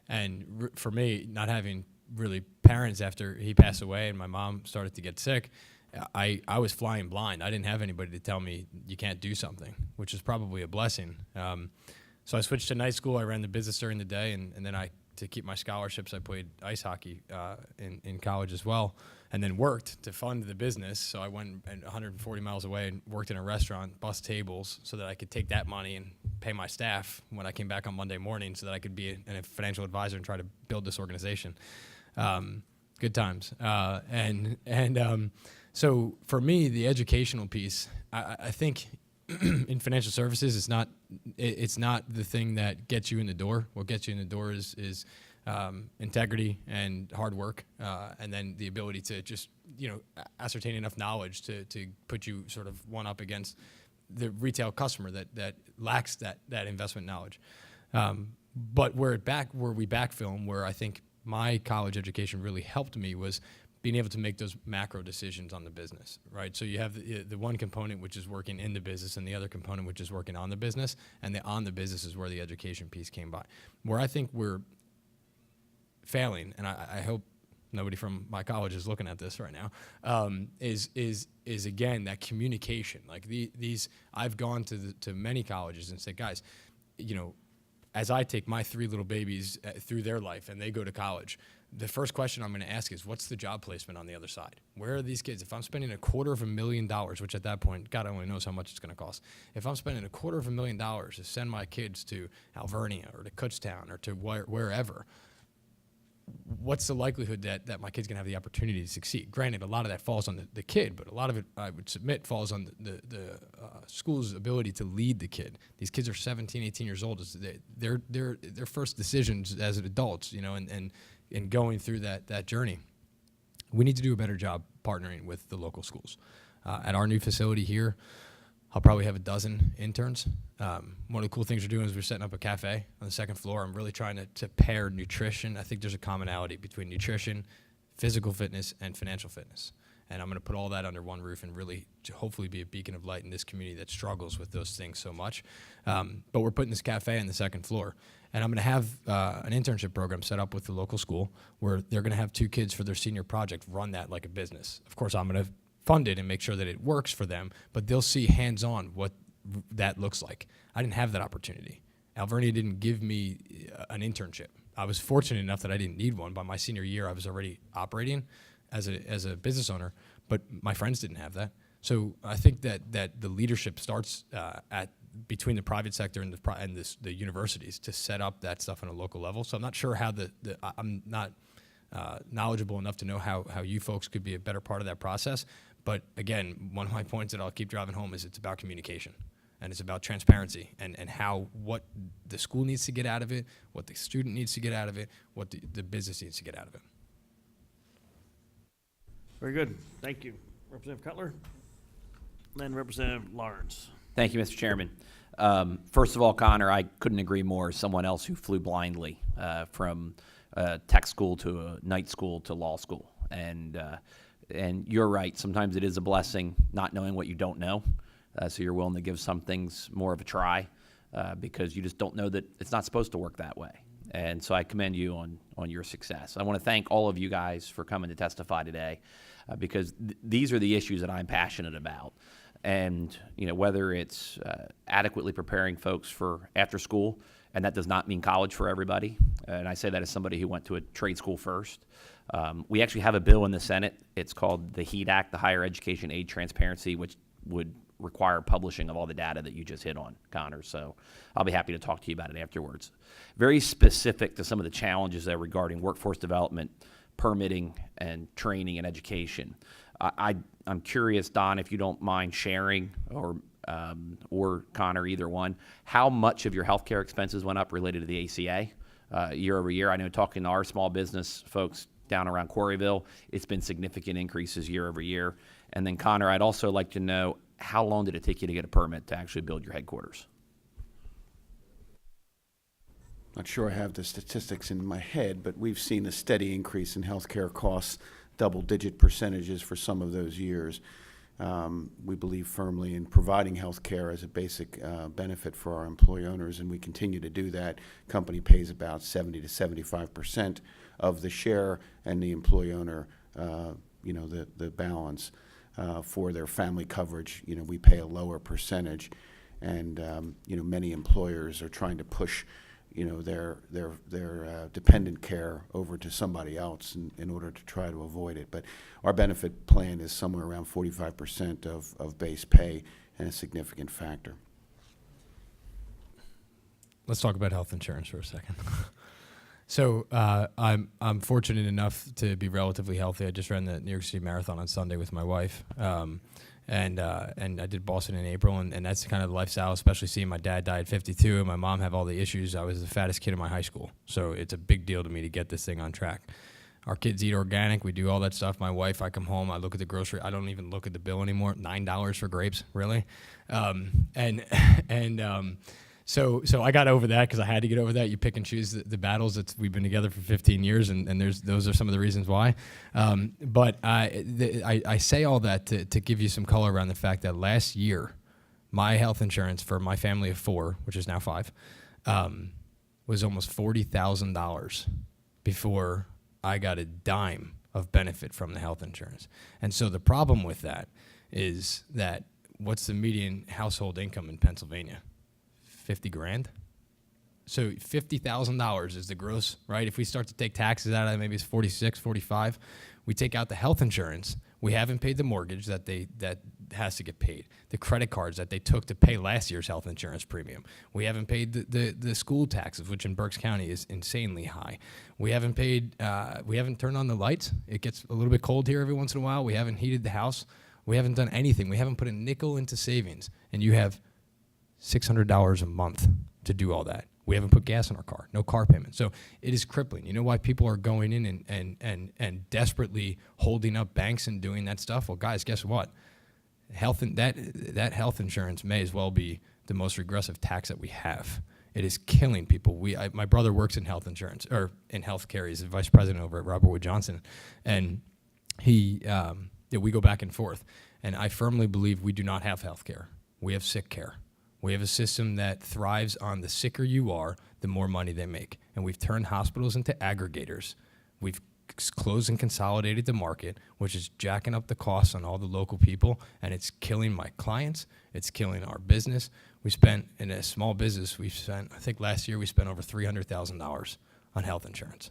S11: And for me, not having really parents after he passed away and my mom started to get sick, I was flying blind. I didn't have anybody to tell me you can't do something, which is probably a blessing. So I switched to night school. I ran the business during the day, and then to keep my scholarships, I played ice hockey in college as well, and then worked to fund the business. So I went 140 miles away and worked in a restaurant, bussed tables, so that I could take that money and pay my staff when I came back on Monday morning, so that I could be a financial advisor and try to build this organization. Good times. So for me, the educational piece, I think in financial services, it's not the thing that gets you in the door. What gets you in the door is integrity and hard work, and then the ability to just ascertain enough knowledge to put you sort of one up against the retail customer that lacks that investment knowledge. But where we backfilm, where I think my college education really helped me was being able to make those macro decisions on the business, right? So you have the one component which is working in the business and the other component which is working on the business, and the on the business is where the education piece came by. Where I think we're failing, and I hope nobody from my college is looking at this right now, is again that communication. Like I've gone to many colleges and said, guys, as I take my 3 little babies through their life and they go to college, the first question I'm going to ask is, what's the job placement on the other side? Where are these kids? If I'm spending $250,000, which at that point, God only knows how much it's going to cost. If I'm spending $250,000 to send my kids to Alvernia or to Kutztown or to wherever, what's the likelihood that my kid's going to have the opportunity to succeed? Granted, a lot of that falls on the kid, but a lot of it, I would submit, falls on the school's ability to lead the kid. These kids are 17, 18 years old. Their first decisions as adults, and going through that journey. We need to do a better job partnering with the local schools. At our new facility here, I'll probably have 12 interns. One of the cool things we're doing is we're setting up a cafe on the second floor. I'm really trying to pair nutrition. I think there's a commonality between nutrition, physical fitness, and financial fitness. And I'm going to put all that under one roof and really hopefully be a beacon of light in this community that struggles with those things so much. But we're putting this cafe on the second floor. And I'm going to have an internship program set up with the local school where they're going to have 2 kids for their senior project run that like a business. Of course, I'm going to fund it and make sure that it works for them, but they'll see hands-on what that looks like. I didn't have that opportunity. Alvernia didn't give me an internship. I was fortunate enough that I didn't need one. By my senior year, I was already operating as a business owner, but my friends didn't have that. So I think that the leadership starts between the private sector and the universities to set up that stuff on a local level. So I'm not sure how I'm not knowledgeable enough to know how you folks could be a better part of that process. But again, one of my points that I'll keep driving home is it's about communication. And it's about transparency and what the school needs to get out of it, what the student needs to get out of it, what the business needs to get out of it.
S1: Very good. Thank you. Representative Cutler. Then Representative Lawrence.
S8: Thank you, Mr. Chairman. First of all, Connor, I couldn't agree more. Someone else who flew blindly from tech school to a night school to law school. And you're right. Sometimes it is a blessing not knowing what you don't know. So you're willing to give some things more of a try because you just don't know that it's not supposed to work that way. And so I commend you on your success. I want to thank all of you guys for coming to testify today because these are the issues that I'm passionate about. And whether it's adequately preparing folks for after school, and that does not mean college for everybody. And I say that as somebody who went to a trade school first. We actually have a bill in the Senate. It's called the HEAT Act, the Higher Education Aid Transparency, which would require publishing of all the data that you just hit on, Connor. So I'll be happy to talk to you about it afterwards. Very specific to some of the challenges that are regarding workforce development, permitting, and training and education. I'm curious, Don, if you don't mind sharing, or Connor, either one, how much of your healthcare expenses went up related to the ACA year over year? I know talking to our small business folks down around Quarryville, it's been significant increases year over year. And then, Connor, I'd also like to know, how long did it take you to get a permit to actually build your headquarters?
S10: not sure I have the statistics in my head, but we've seen a steady increase in healthcare costs, double-digit percentages for some of those years. We believe firmly in providing health care as a basic benefit for our employee owners, and we continue to do that. Company pays about 70 to 75% of the share, and the employee owner, the balance for their family coverage. We pay a lower percentage, and many employers are trying to push their dependent care over to somebody else in order to try to avoid it. But our benefit plan is somewhere around 45% of base pay, and a significant factor.
S11: Let's talk about health insurance for a second. So I'm fortunate enough to be relatively healthy. I just ran the New York City Marathon on Sunday with my wife. And I did Boston in April, and that's kind of the lifestyle, especially seeing my dad die at 52 and my mom have all the issues. I was the fattest kid in my high school, so it's a big deal to me to get this thing on track. Our kids eat organic. We do all that stuff. My wife, I come home, I look at the grocery. I don't even look at the bill anymore. $9 for grapes, really? So I got over that because I had to get over that. You pick and choose the battles. We've been together for 15 years, and those are some of the reasons why. But I say all that to give you some color around the fact that last year, my health insurance for my family of 4, which is now 5, was almost $40,000 before I got a dime of benefit from the health insurance. And so the problem with that is that what's the median household income in Pennsylvania? 50 grand. So $50,000 is the gross, right? If we start to take taxes out of that, maybe it's 46, 45. We take out the health insurance. We haven't paid the mortgage that has to get paid. The credit cards that they took to pay last year's health insurance premium. We haven't paid the school taxes, which in Berks County is insanely high. We haven't paid, we haven't turned on the lights. It gets a little bit cold here every once in a while. We haven't heated the house. We haven't done anything. We haven't put a nickel into savings. And you have $600 a month to do all that. We haven't put gas in our car, no car payment. So it is crippling. You know why people are going in and desperately holding up banks and doing that stuff? Well, guys, guess what? That health insurance may as well be the most regressive tax that we have. It is killing people. My brother works in health insurance, or in healthcare. He's the vice president over at Robert Wood Johnson. And we go back and forth. And I firmly believe we do not have health care. We have sick care. We have a system that thrives on the sicker you are, the more money they make. And we've turned hospitals into aggregators. We've closed and consolidated the market, which is jacking up the costs on all the local people, and it's killing my clients. It's killing our business. We spent, in a small business, I think last year we spent over $300,000 on health insurance.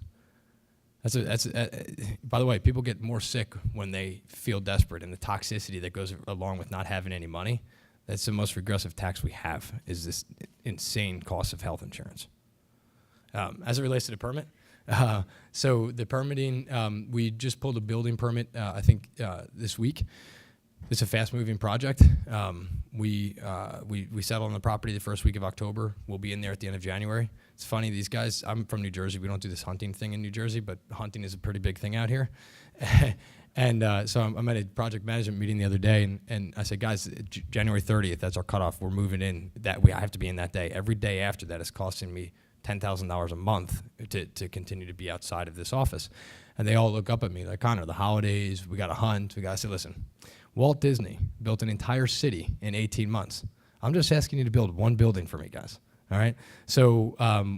S11: By the way, people get more sick when they feel desperate, and the toxicity that goes along with not having any money. That's the most regressive tax we have, is this insane cost of health insurance. As it relates to the permit, so the permitting, we just pulled a building permit, I think, this week. It's a fast-moving project. We settled on the property the first week of October. We'll be in there at the end of January. It's funny, these guys, I'm from New Jersey. We don't do this hunting thing in New Jersey, but hunting is a pretty big thing out here. And so I'm at a project management meeting the other day, and I said, guys, January 30th, that's our cutoff. We're moving in. I have to be in that day. Every day after that is costing me $10,000 a month to continue to be outside of this office. And they all look up at me like, Connor, the holidays, we got to hunt. I said, listen, Walt Disney built an entire city in 18 months. I'm just asking you to build one building for me, guys. All right, so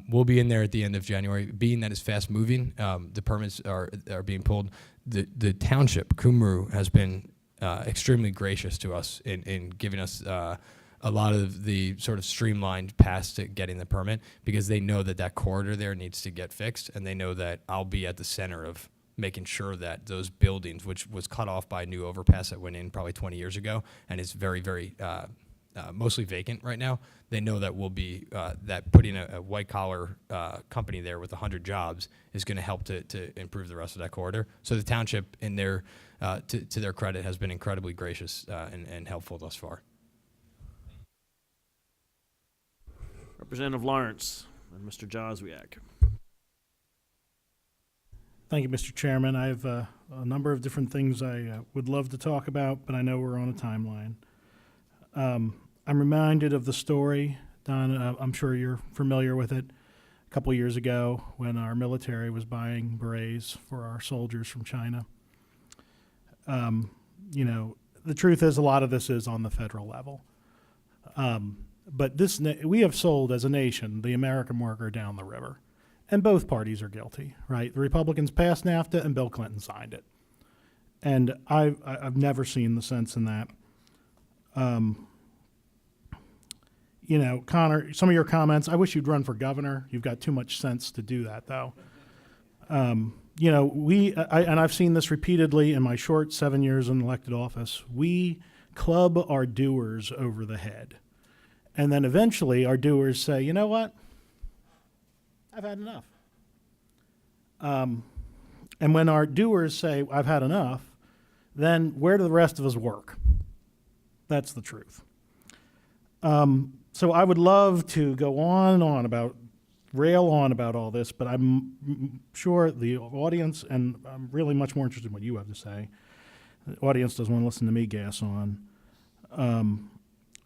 S11: we'll be in there at the end of January. Being that it's fast moving, the permits are being pulled. The township, Cumbersome, has been extremely gracious to us in giving us a lot of the sort of streamlined paths to getting the permit, because they know that corridor there needs to get fixed, and they know that I'll be at the center of making sure that those buildings, which was cut off by a new overpass that went in probably 20 years ago, and it's very, very mostly vacant right now. They know that we'll be that putting a white collar company there with 100 jobs is going to help to improve the rest of that corridor. So the township, in their to their credit, has been incredibly gracious and helpful thus far.
S1: Representative Lawrence and Mr. Joswiak.
S7: Thank you, Mr. Chairman. I have a number of different things I would love to talk about, but I know we're on a timeline. I'm reminded of the story, Don, I'm sure you're familiar with it. A couple years ago when our military was buying berets for our soldiers from China. You know, the truth is a lot of this is on the federal level. But we have sold as a nation the American worker down the river. And both parties are guilty, right? The Republicans passed NAFTA and Bill Clinton signed it. And I've never seen the sense in that. You know, Connor, some of your comments, I wish you'd run for governor. You've got too much sense to do that, though. You know, and I've seen this repeatedly in my short 7 years in elected office. We club our doers over the head. And then eventually our doers say, you know what? I've had enough. And when our doers say, I've had enough, then where do the rest of us work? That's the truth. So I would love to go on and on about, rail on about all this, but I'm sure the audience, and I'm really much more interested in what you have to say. The audience doesn't want to listen to me gas on.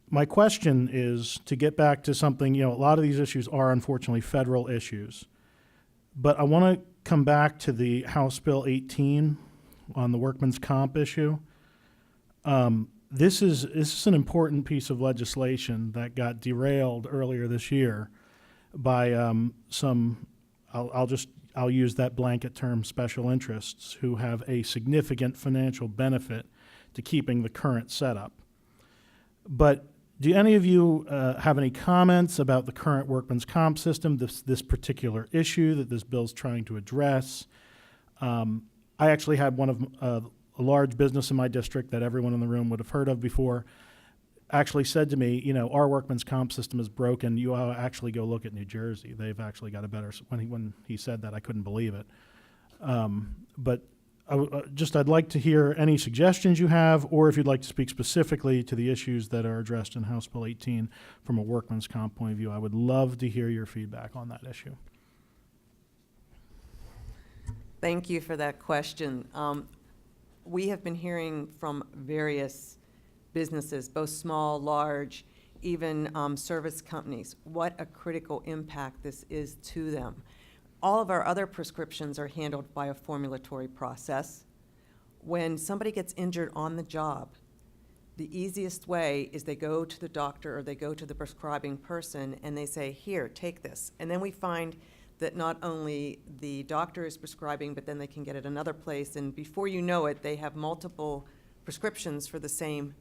S7: My question is to get back to something, you know, a lot of these issues are unfortunately federal issues, but I want to come back to the House Bill 18 on the workman's comp issue. This is an important piece of legislation that got derailed earlier this year by I'll use that blanket term, special interests, who have a significant financial benefit to keeping the current setup. But do any of you have any comments about the current workman's comp system, this particular issue that this bill's trying to address? I actually had one of a large business in my district that everyone in the room would have heard of before actually said to me, you know, our workman's comp system is broken. You actually go look at New Jersey. They've actually got a better, when he said that, I couldn't believe it. But I'd like to hear any suggestions you have, or if you'd like to speak specifically to the issues that are addressed in House Bill 18 from a workman's comp point of view. I would love to hear your feedback on that issue.
S9: Thank you for that question. We have been hearing from various businesses, both small, large, even service companies, what a critical impact this is to them. All of our other prescriptions are handled by a formulatory process. When somebody gets injured on the job, the easiest way is they go to the doctor or they go to the prescribing person and they say, here, take this. And then we find that not only the doctor is prescribing, but then they can get it another place. And before you know it, they have multiple prescriptions for the same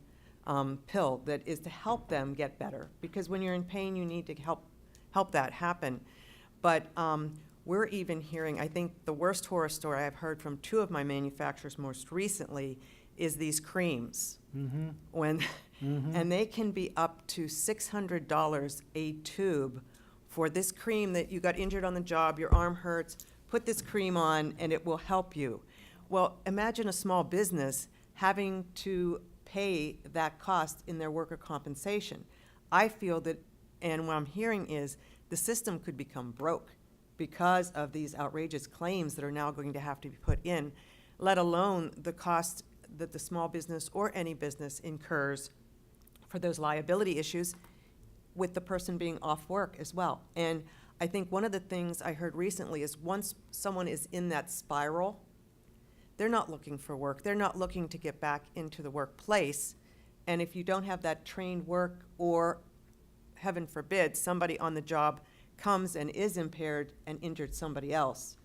S9: pill that is to help them get better. Because when you're in pain, you need to help that happen. But we're even hearing, I think the worst horror story I've heard from two of my manufacturers most recently is these creams. And they can be up to $600 a tube for this cream that you got injured on the job, your arm hurts, put this cream on and it will help you. Well, imagine a small business having to pay that cost in their worker compensation. I feel that, and what I'm hearing is, the system could become broke because of these outrageous claims that are now going to have to be put in, let alone the cost that the small business or any business incurs for those liability issues with the person being off work as well. And I think one of the things I heard recently is once someone is in that spiral, they're not looking for work. They're not looking to get back into the workplace. And if you don't have that trained work, or heaven forbid, somebody on the job comes and is impaired and injured somebody else.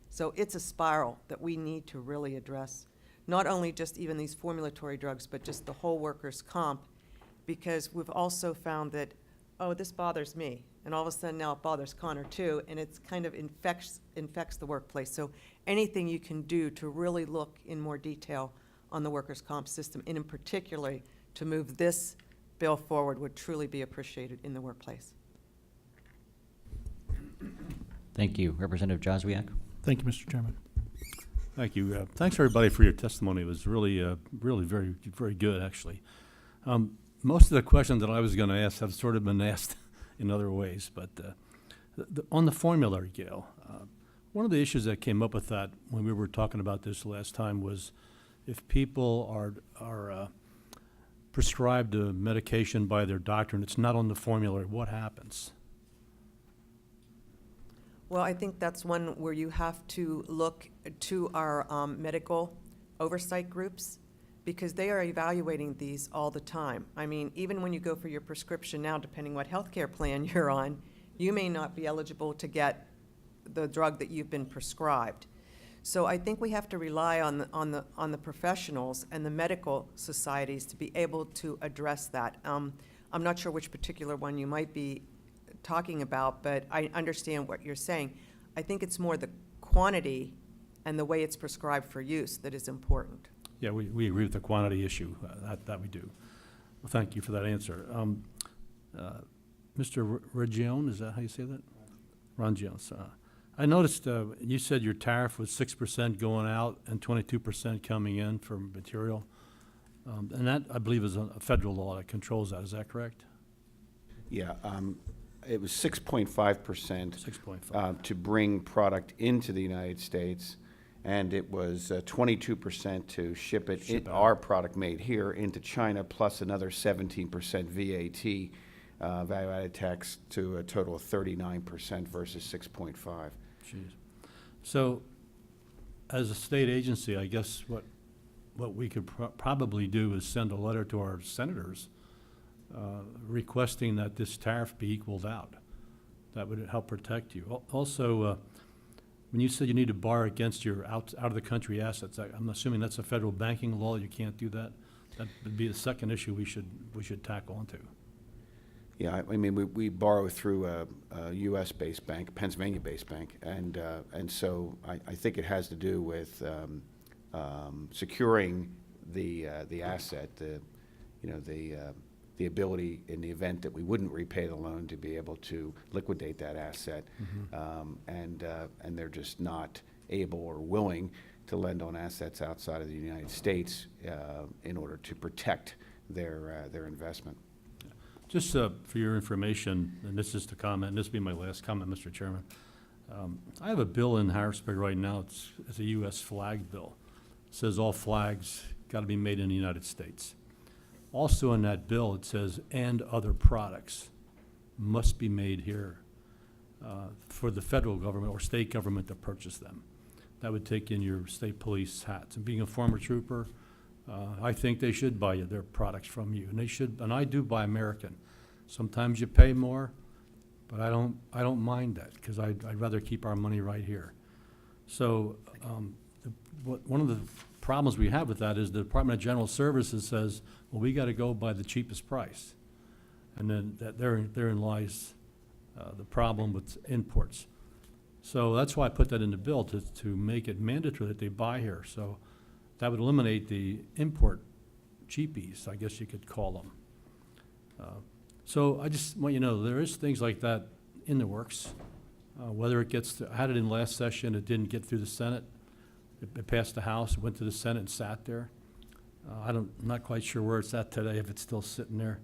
S9: So it's a spiral that we need to really address. Not only just even these formulatory drugs, but just the whole workers' comp, because we've also found that, oh, this bothers me, and all of a sudden now it bothers Connor too, and it's kind of infects the workplace. So anything you can do to really look in more detail on the workers' comp system, and in particular to move this bill forward, would truly be appreciated in the workplace.
S4: Thank you. Representative Joswiak.
S7: Thank you, Mr. Chairman.
S2: Thank you. Thanks, everybody, for your testimony. It was really, really very, very good, actually. Most of the questions that I was going to ask have sort of been asked in other ways, but on the formulary, Gail, one of the issues that came up with that when we were talking about this last time was if people are prescribed a medication by their doctor and it's not on the formulary, what happens?
S9: Well, I think that's one where you have to look to our medical oversight groups, because they are evaluating these all the time. I mean, even when you go for your prescription now, depending what healthcare plan you're on, you may not be eligible to get the drug that you've been prescribed. So I think we have to rely on the professionals and the medical societies to be able to address that. I'm not sure which particular one you might be talking about, but I understand what you're saying. I think it's more the quantity and the way it's prescribed for use that is important.
S2: Yeah, we agree with the quantity issue, that we do. Well, thank you for that answer. Mr. Region, is that how you say that? Rangios. I noticed you said your tariff was 6% going out and 22% coming in for material. And that, I believe, is a federal law that controls that. Is that correct?
S10: Yeah, it was 6.5%
S2: 6.5.
S10: to bring product into the United States, and it was 22% to ship it, our product made here, into China, plus another 17% VAT, value-added tax, to a total of 39% versus 6.5.
S2: Jeez. So, as a state agency, I guess what we could probably do is send a letter to our senators requesting that this tariff be equaled out. That would help protect you. Also, when you said you need to borrow against your out of the country assets, I'm assuming that's a federal banking law. You can't do that. That would be the second issue we should tackle onto.
S10: Yeah, I mean, we borrow through a U.S.-based bank, Pennsylvania-based bank, and so I think it has to do with securing the asset, the ability in the event that we wouldn't repay the loan to be able to liquidate that asset, and they're just not able or willing to lend on assets outside of the United States in order to protect their investment.
S2: Just for your information, and this is the comment, and this will be my last comment, Mr. Chairman. I have a bill in Harrisburg right now. It's a U.S. flag bill. It says all flags got to be made in the United States. Also in that bill, it says, and other products must be made here for the federal government or state government to purchase them. That would take in your state police hats. And being a former trooper, I think they should buy their products from you, and they should. And I do buy American. Sometimes you pay more, but I don't mind that, because I'd rather keep our money right here. So one of the problems we have with that is the Department of General Services says, well, we got to go by the cheapest price, and then therein lies the problem with imports. So that's why I put that in the bill, to make it mandatory that they buy here. So that would eliminate the import cheapies, I guess you could call them. So I just want you to know there is things like that in the works. Whether it gets I had it in last session, it didn't get through the Senate. It passed the House, went to the Senate, and sat there. I'm not quite sure where it's at today, if it's still sitting there.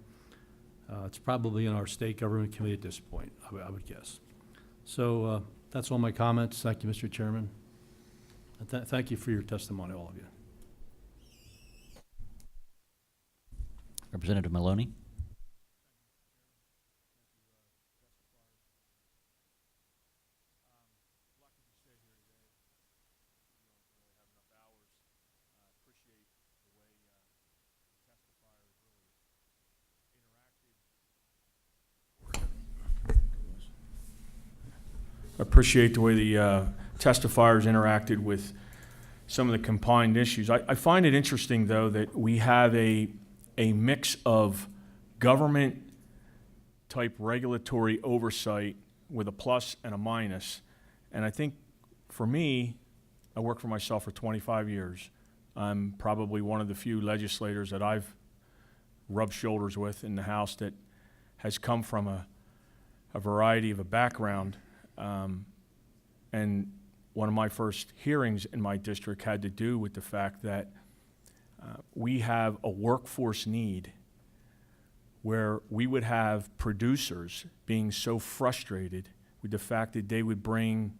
S2: It's probably in our state government committee at this point, I would guess. So that's all my comments. Thank you, Mr. Chairman. And thank you for your testimony, all of you.
S4: Representative Maloney.
S3: Appreciate the way the testifiers interacted with some of the combined issues. I find it interesting, though, that we have a mix of government-type regulatory oversight with a plus and a minus. And I think, for me, I worked for myself for 25 years. I'm probably one of the few legislators that I've rubbed shoulders with in the House that has come from a variety of a background. And one of my first hearings in my district had to do with the fact that we have a workforce need where we would have producers being so frustrated with the fact that they would bring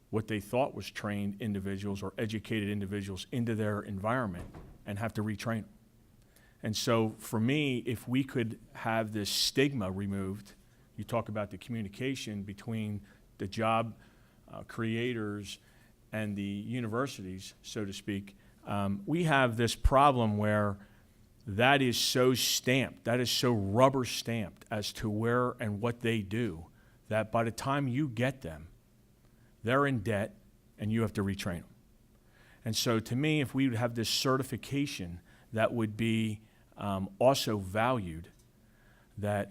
S3: what they thought was trained individuals or educated individuals into their environment and have to retrain them. And so for me, if we could have this stigma removed, you talk about the communication between the job creators and the universities, so to speak, we have this problem where that is so stamped, that is so rubber stamped as to where and what they do, that by the time you get them, they're in debt and you have to retrain them. And so to me, if we would have this certification that would be also valued, that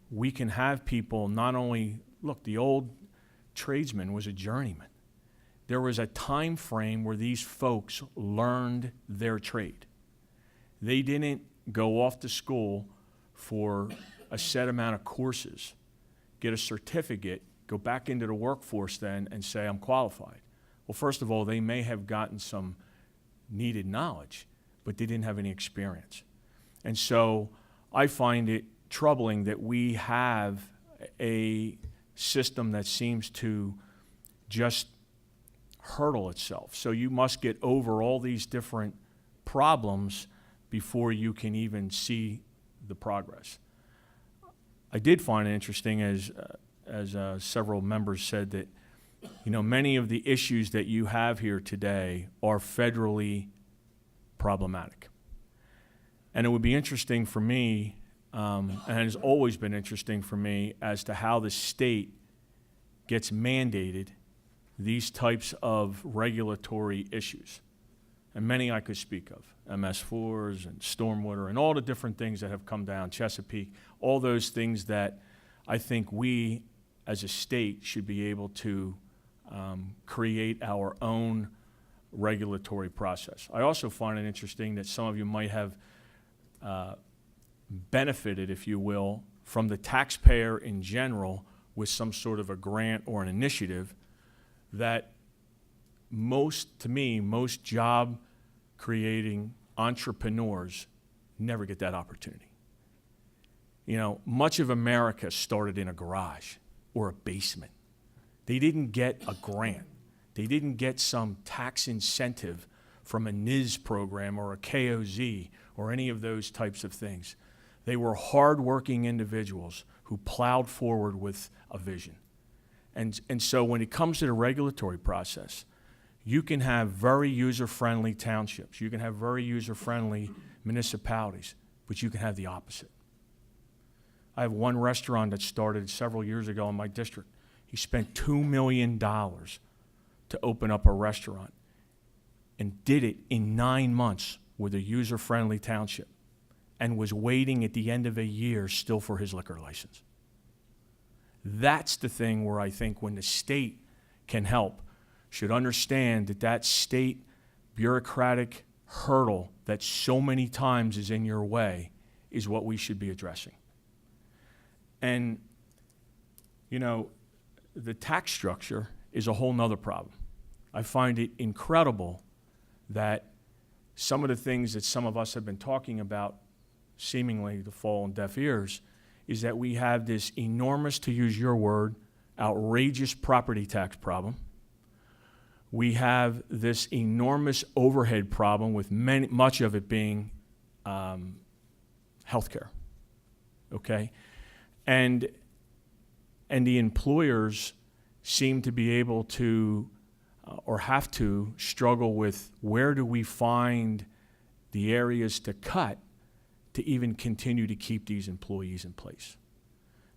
S3: we can have people not only, look, the old tradesman was a journeyman. There was a time frame where these folks learned their trade. They didn't go off to school for a set amount of courses, get a certificate, go back into the workforce then and say, I'm qualified. Well, first of all, they may have gotten some needed knowledge, but they didn't have any experience. And so I find it troubling that we have a system that seems to just hurdle itself. So you must get over all these different problems before you can even see the progress. I did find it interesting, as several members said, that many of the issues that you have here today are federally problematic. And it would be interesting for me, and it has always been interesting for me, as to how the state gets mandated these types of regulatory issues. And many I could speak of, MS4s and stormwater and all the different things that have come down, Chesapeake, all those things that I think we as a state should be able to create our own regulatory process. I also find it interesting that some of you might have benefited, if you will, from the taxpayer in general with some sort of a grant or an initiative that most job creating entrepreneurs never get that opportunity. Much of America started in a garage or a basement. They didn't get a grant. They didn't get some tax incentive from a NIS program or a KOZ or any of those types of things. They were hardworking individuals who plowed forward with a vision. And so when it comes to the regulatory process, you can have very user-friendly townships. You can have very user-friendly municipalities, but you can have the opposite. I have one restaurant that started several years ago in my district. He spent $2 million to open up a restaurant and did it in 9 months with a user-friendly township and was waiting at the end of a year still for his liquor license. That's the thing where I think when the state can help, should understand that that state bureaucratic hurdle that so many times is in your way is what we should be addressing. And, the tax structure is a whole nother problem. I find it incredible that some of the things that some of us have been talking about seemingly to fall on deaf ears is that we have this enormous, to use your word, outrageous property tax problem. We have this enormous overhead problem with much of it being healthcare, okay? And the employers seem to be able to or have to struggle with where do we find the areas to cut to even continue to keep these employees in place.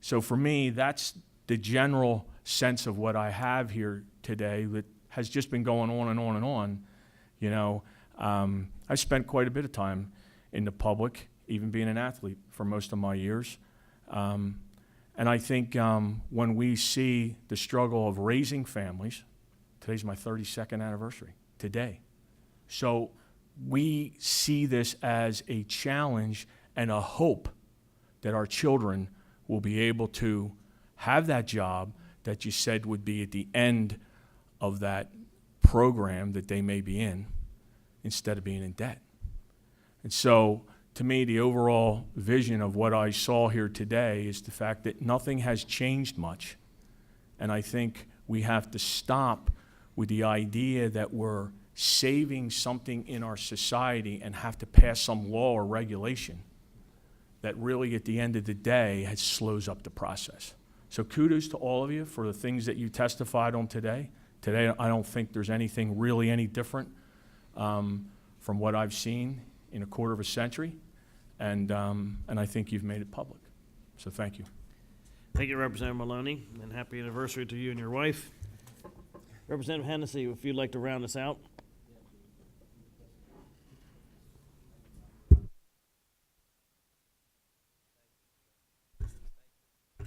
S3: So for me, that's the general sense of what I have here today that has just been going on and on and on. I've spent quite a bit of time in the public, even being an athlete for most of my years. And I think when we see the struggle of raising families, today's my 32nd anniversary, today. So we see this as a challenge and a hope that our children will be able to have that job that you said would be at the end of that program that they may be in instead of being in debt. And so to me, the overall vision of what I saw here today is the fact that nothing has changed much. And I think we have to stop with the idea that we're saving something in our society and have to pass some law or regulation that really at the end of the day slows up the process. So kudos to all of you for the things that you testified on today. Today, I don't think there's anything really any different from what I've seen in a quarter of a century, and I think you've made it public. So thank you.
S1: Thank you, Representative Maloney, and happy anniversary to you and your wife. Representative Hennessy, if you'd like to round us out.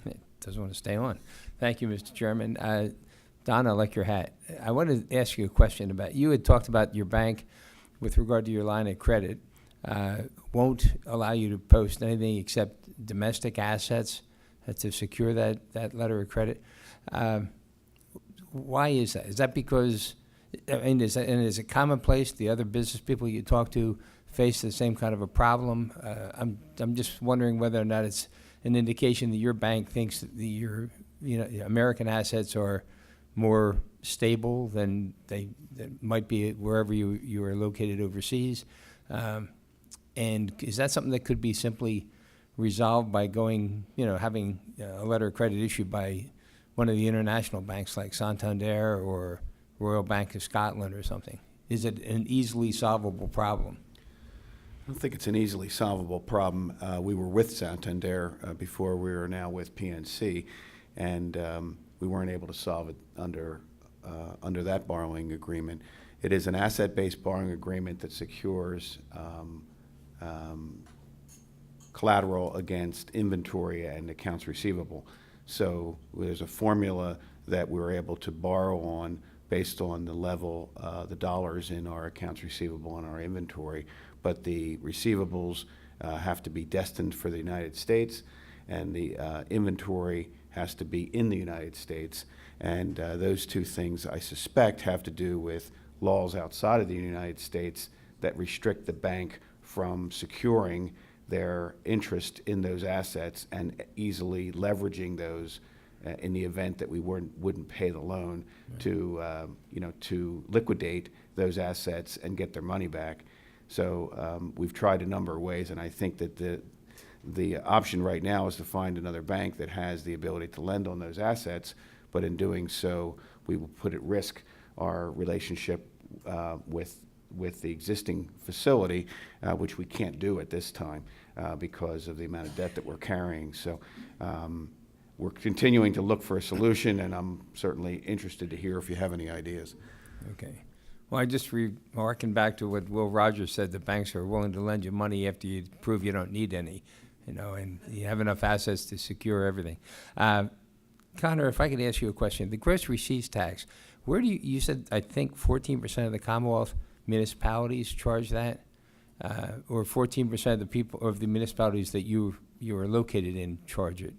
S12: It doesn't want to stay on. Thank you, Mr. Chairman. Don, I like your hat. I wanted to ask you a question about, you had talked about your bank with regard to your line of credit won't allow you to post anything except domestic assets to secure that letter of credit. Why is that? Is that because, I mean, is it commonplace? The other business people you talk to face the same kind of a problem? I'm just wondering whether or not it's an indication that your bank thinks that your American assets are more stable than they might be wherever you are located overseas. And is that something that could be simply resolved by going, having a letter of credit issued by one of the international banks like Santander or Royal Bank of Scotland or something? Is it an easily solvable problem?
S10: I don't think it's an easily solvable problem. We were with Santander before we are now with PNC, and we weren't able to solve it under that borrowing agreement. It is an asset-based borrowing agreement that secures collateral against inventory and accounts receivable. So there's a formula that we're able to borrow on based on the level, the dollars in our accounts receivable and our inventory. But the receivables have to be destined for the United States, and the inventory has to be in the United States. And those two things, I suspect, have to do with laws outside of the United States that restrict the bank from securing their interest in those assets and easily leveraging those in the event that we wouldn't pay the loan, right, to liquidate those assets and get their money back. So we've tried a number of ways, and I think that the option right now is to find another bank that has the ability to lend on those assets, but in doing so, we will put at risk our relationship with the existing facility, which we can't do at this time because of the amount of debt that we're carrying. So we're continuing to look for a solution, and I'm certainly interested to hear if you have any ideas.
S12: Okay. Well, I just harken back to what Will Rogers said, the banks are willing to lend you money after you prove you don't need any, and you have enough assets to secure everything. Connor, if I could ask you a question. The gross receipts tax, where do you said, I think 14% of the Commonwealth municipalities charge that, or 14% of the people of the municipalities that you are located in charge it?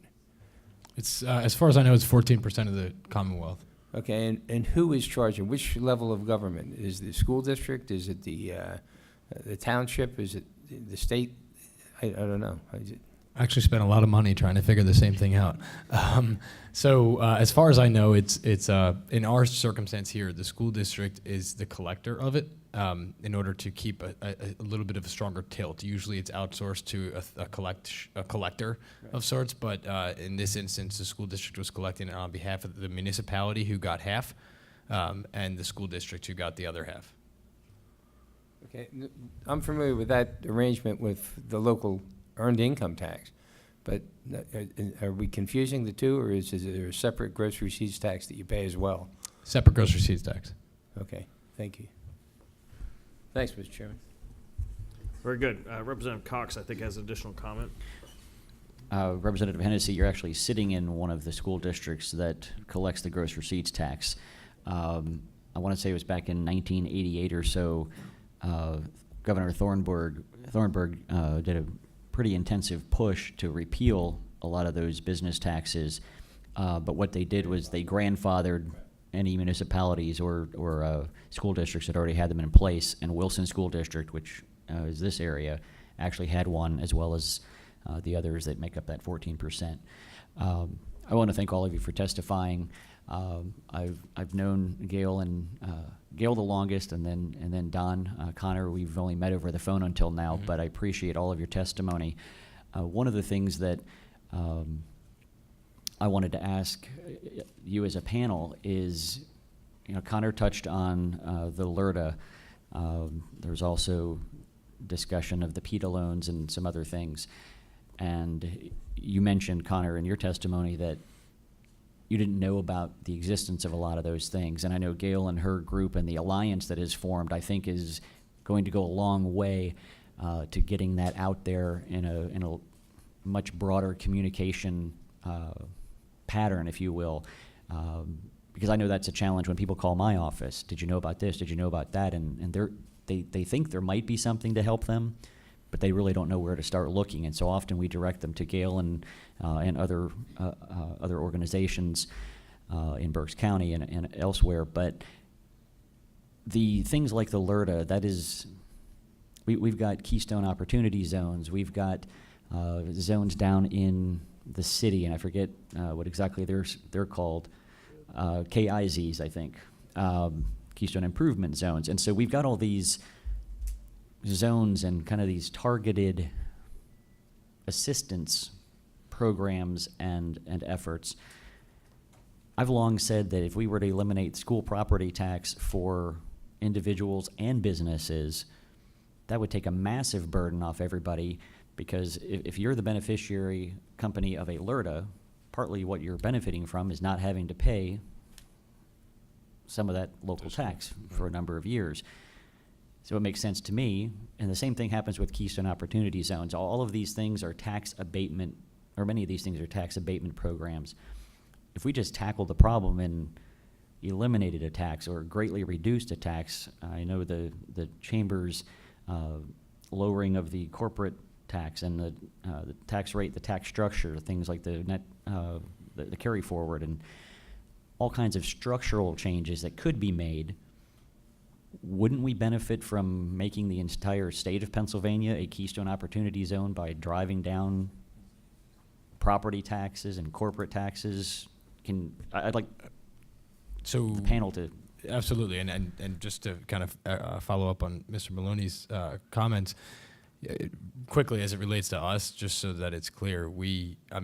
S11: It's as far as I know, it's 14% of the Commonwealth.
S12: Okay, and who is charging? Which level of government? Is it the school district? Is it the township? Is it the state? I don't know.
S11: I actually spent a lot of money trying to figure the same thing out. So as far as I know, it's in our circumstance here, the school district is the collector of it in order to keep a little bit of a stronger tilt. Usually it's outsourced to a collector of sorts, but in this instance, the school district was collecting it on behalf of the municipality who got half and the school district who got the other half.
S12: Okay, I'm familiar with that arrangement with the local earned income tax, but are we confusing the two, or is there a separate gross receipts tax that you pay as well?
S11: Separate gross receipts tax.
S12: Okay, thank you. Thanks, Mr. Chairman.
S1: Very good. Representative Cox, I think, has an additional comment.
S4: Representative Hennessy, you're actually sitting in one of the school districts that collects the gross receipts tax. I want to say it was back in 1988 or so. Governor Thornburg did a pretty intensive push to repeal a lot of those business taxes, but what they did was they grandfathered any municipalities or school districts that already had them in place, and Wilson School District, which is this area, actually had one, as well as the others that make up that 14%. I want to thank all of you for testifying. I've known Gail the longest, and then Don Connor. We've only met over the phone until now, but I appreciate all of your testimony. One of the things that I wanted to ask you as a panel is, Connor touched on the LERTA. There's also discussion of the PETA loans and some other things. And you mentioned, Connor, in your testimony that you didn't know about the existence of a lot of those things. And I know Gail and her group and the alliance that is formed, I think, is going to go a long way to getting that out there in a much broader communication pattern, if you will. Because I know that's a challenge when people call my office. Did you know about this? Did you know about that? And they think there might be something to help them, but they really don't know where to start looking. And so often we direct them to Gail and other organizations in Berks County and elsewhere. But the things like the LERTA, that is, we've got Keystone Opportunity Zones. We've got zones down in the city, and I forget what exactly they're called. KIZs, I think, Keystone Improvement Zones. And so we've got all these zones and kind of these targeted assistance programs and efforts. I've long said that if we were to eliminate school property tax for individuals and businesses, that would take a massive burden off everybody, because if you're the beneficiary company of a LERTA, partly what you're benefiting from is not having to pay some of that local tax for a number of years. So it makes sense to me, and the same thing happens with Keystone Opportunity Zones. All of these things are tax abatement, or many of these things are tax abatement programs. If we just tackled the problem and eliminated a tax or greatly reduced a tax, I know the Chamber's lowering of the corporate tax and the tax rate, the tax structure, things like the net, the carry forward, and all kinds of structural changes that could be made. Wouldn't we benefit from making the entire state of Pennsylvania a Keystone Opportunity Zone by driving down property taxes and corporate taxes? I'd like the panel to.
S11: Absolutely, and just to kind of follow up on Mr. Maloney's comments, quickly as it relates to us, just so that it's clear,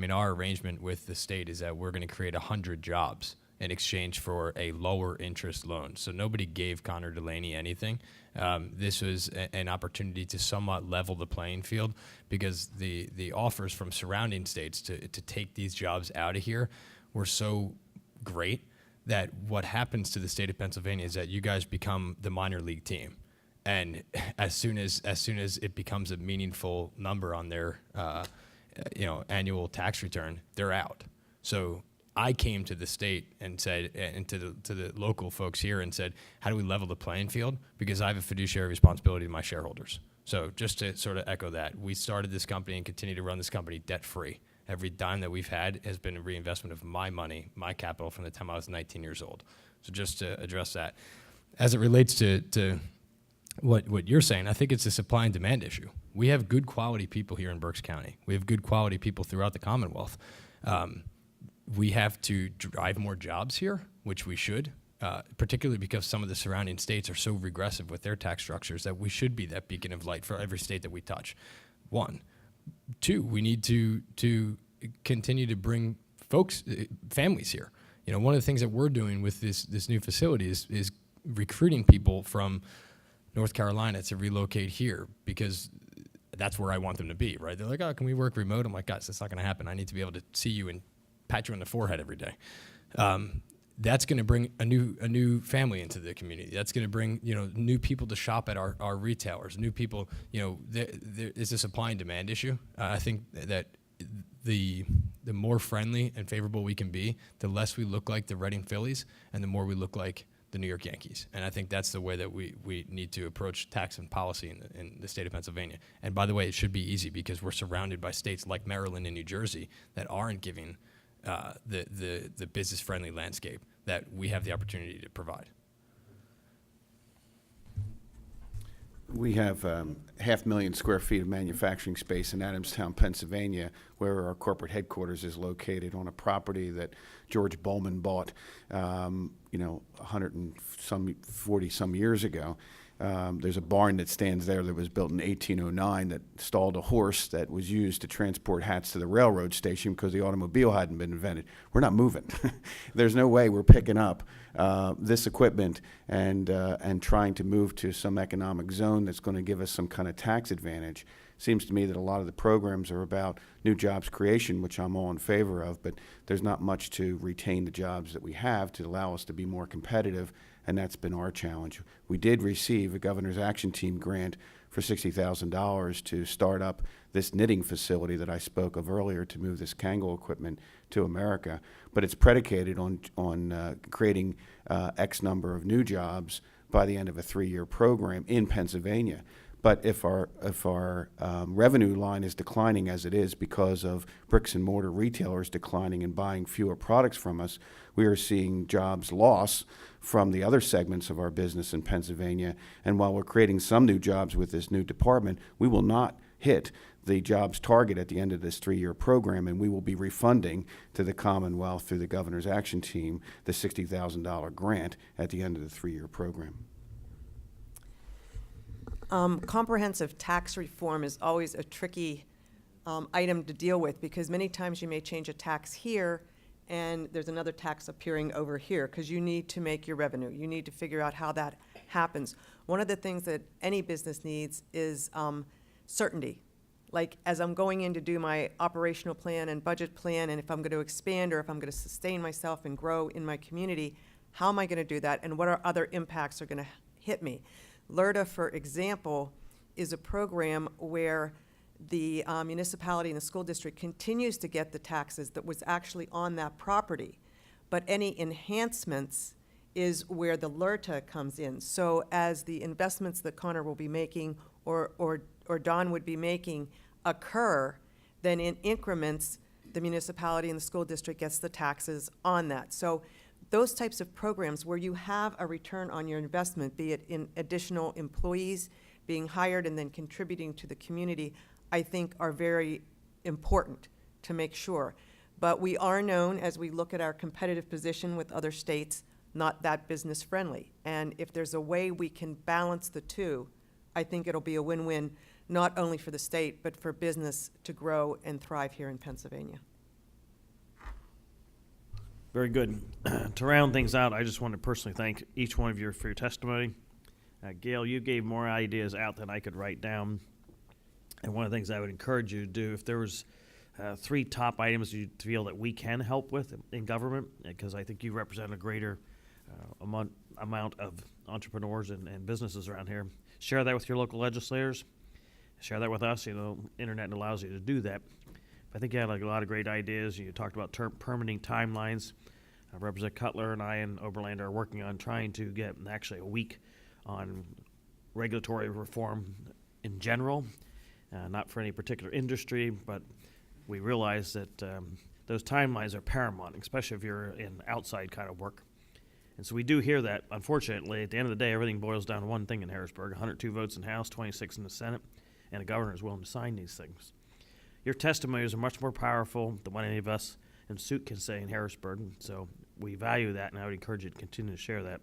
S11: our arrangement with the state is that we're going to create 100 jobs in exchange for a lower interest loan. So nobody gave Connor Delaney anything. This was an opportunity to somewhat level the playing field, because the offers from surrounding states to take these jobs out of here were so great that what happens to the state of Pennsylvania is that you guys become the minor league team. And as soon as it becomes a meaningful number on their annual tax return, they're out. So I came to the state and said, and to the local folks here and said, how do we level the playing field? Because I have a fiduciary responsibility to my shareholders. So just to sort of echo that, we started this company and continue to run this company debt-free. Every dime that we've had has been a reinvestment of my money, my capital, from the time I was 19 years old. So just to address that. As it relates to what you're saying, I think it's a supply and demand issue. We have good quality people here in Berks County. We have good quality people throughout the Commonwealth. We have to drive more jobs here, which we should, particularly because some of the surrounding states are so regressive with their tax structures that we should be that beacon of light for every state that we touch. One. Two, we need to continue to bring folks, families here. One of the things that we're doing with this new facility is recruiting people from North Carolina to relocate here, because that's where I want them to be, right? They're like, oh, can we work remote? I'm like, guys, that's not going to happen. I need to be able to see you and pat you on the forehead every day. That's going to bring a new family into the community. That's going to bring new people to shop at our retailers. New people, there is a supply and demand issue. I think that the more friendly and favorable we can be, the less we look like the Reading Phillies, and the more we look like the New York Yankees. And I think that's the way that we need to approach tax and policy in the state of Pennsylvania. And by the way, it should be easy, because we're surrounded by states like Maryland and New Jersey that aren't giving the business-friendly landscape that we have the opportunity to provide.
S10: We have 500,000 square feet of manufacturing space in Adamstown, Pennsylvania, where our corporate headquarters is located, on a property that George Bowman bought, 140 some years ago. There's a barn that stands there that was built in 1809 that stalled a horse that was used to transport hats to the railroad station because the automobile hadn't been invented. We're not moving. There's no way we're picking up this equipment and trying to move to some economic zone that's going to give us some kind of tax advantage. Seems to me that a lot of the programs are about new jobs creation, which I'm all in favor of, but there's not much to retain the jobs that we have to allow us to be more competitive, and that's been our challenge. We did receive a Governor's Action Team grant for $60,000 to start up this knitting facility that I spoke of earlier to move this Kangol equipment to America, but it's predicated on creating X number of new jobs by the end of a 3-year program in Pennsylvania. But if our revenue line is declining as it is because of bricks and mortar retailers declining and buying fewer products from us, we are seeing jobs loss from the other segments of our business in Pennsylvania. And while we're creating some new jobs with this new department, we will not hit the jobs target at the end of this 3-year program, and we will be refunding to the Commonwealth through the Governor's Action Team the $60,000 grant at the end of the 3-year program.
S9: Comprehensive tax reform is always a tricky item to deal with, because many times you may change a tax here and there's another tax appearing over here, because you need to make your revenue. You need to figure out how that happens. One of the things that any business needs is certainty. Like, as I'm going in to do my operational plan and budget plan, and if I'm going to expand or if I'm going to sustain myself and grow in my community, how am I going to do that, and what are other impacts are going to hit me? LRTA, for example, is a program where the municipality and the school district continues to get the taxes that was actually on that property, but any enhancements is where the LRTA comes in. So as the investments that Connor will be making or Don would be making occur, then in increments, the municipality and the school district gets the taxes on that. So those types of programs where you have a return on your investment, be it in additional employees being hired and then contributing to the community, I think are very important to make sure. But we are known, as we look at our competitive position with other states, not that business friendly. And if there's a way we can balance the two, I think it'll be a win-win, not only for the state, but for business to grow and thrive here in Pennsylvania.
S1: Very good. To round things out, I just want to personally thank each one of you for your testimony. Gail, you gave more ideas out than I could write down. And one of the things I would encourage you to do, if there was 3 top items you feel that we can help with in government, because I think you represent a greater amount of entrepreneurs and businesses around here, share that with your local legislators. Share that with us. You know, internet allows you to do that. I think you had like a lot of great ideas. You talked about permitting timelines. Representative Cutler and I and Oberlander are working on trying to get actually a week on regulatory reform in general, not for any particular industry, but we realize that those timelines are paramount, especially if you're in outside kind of work. And so we do hear that. Unfortunately, at the end of the day, everything boils down to one thing in Harrisburg: 102 votes in the House, 26 in the Senate, and the governor is willing to sign these things. Your testimonies are much more powerful than what any of us in suit can say in Harrisburg, so we value that, and I would encourage you to continue to share that.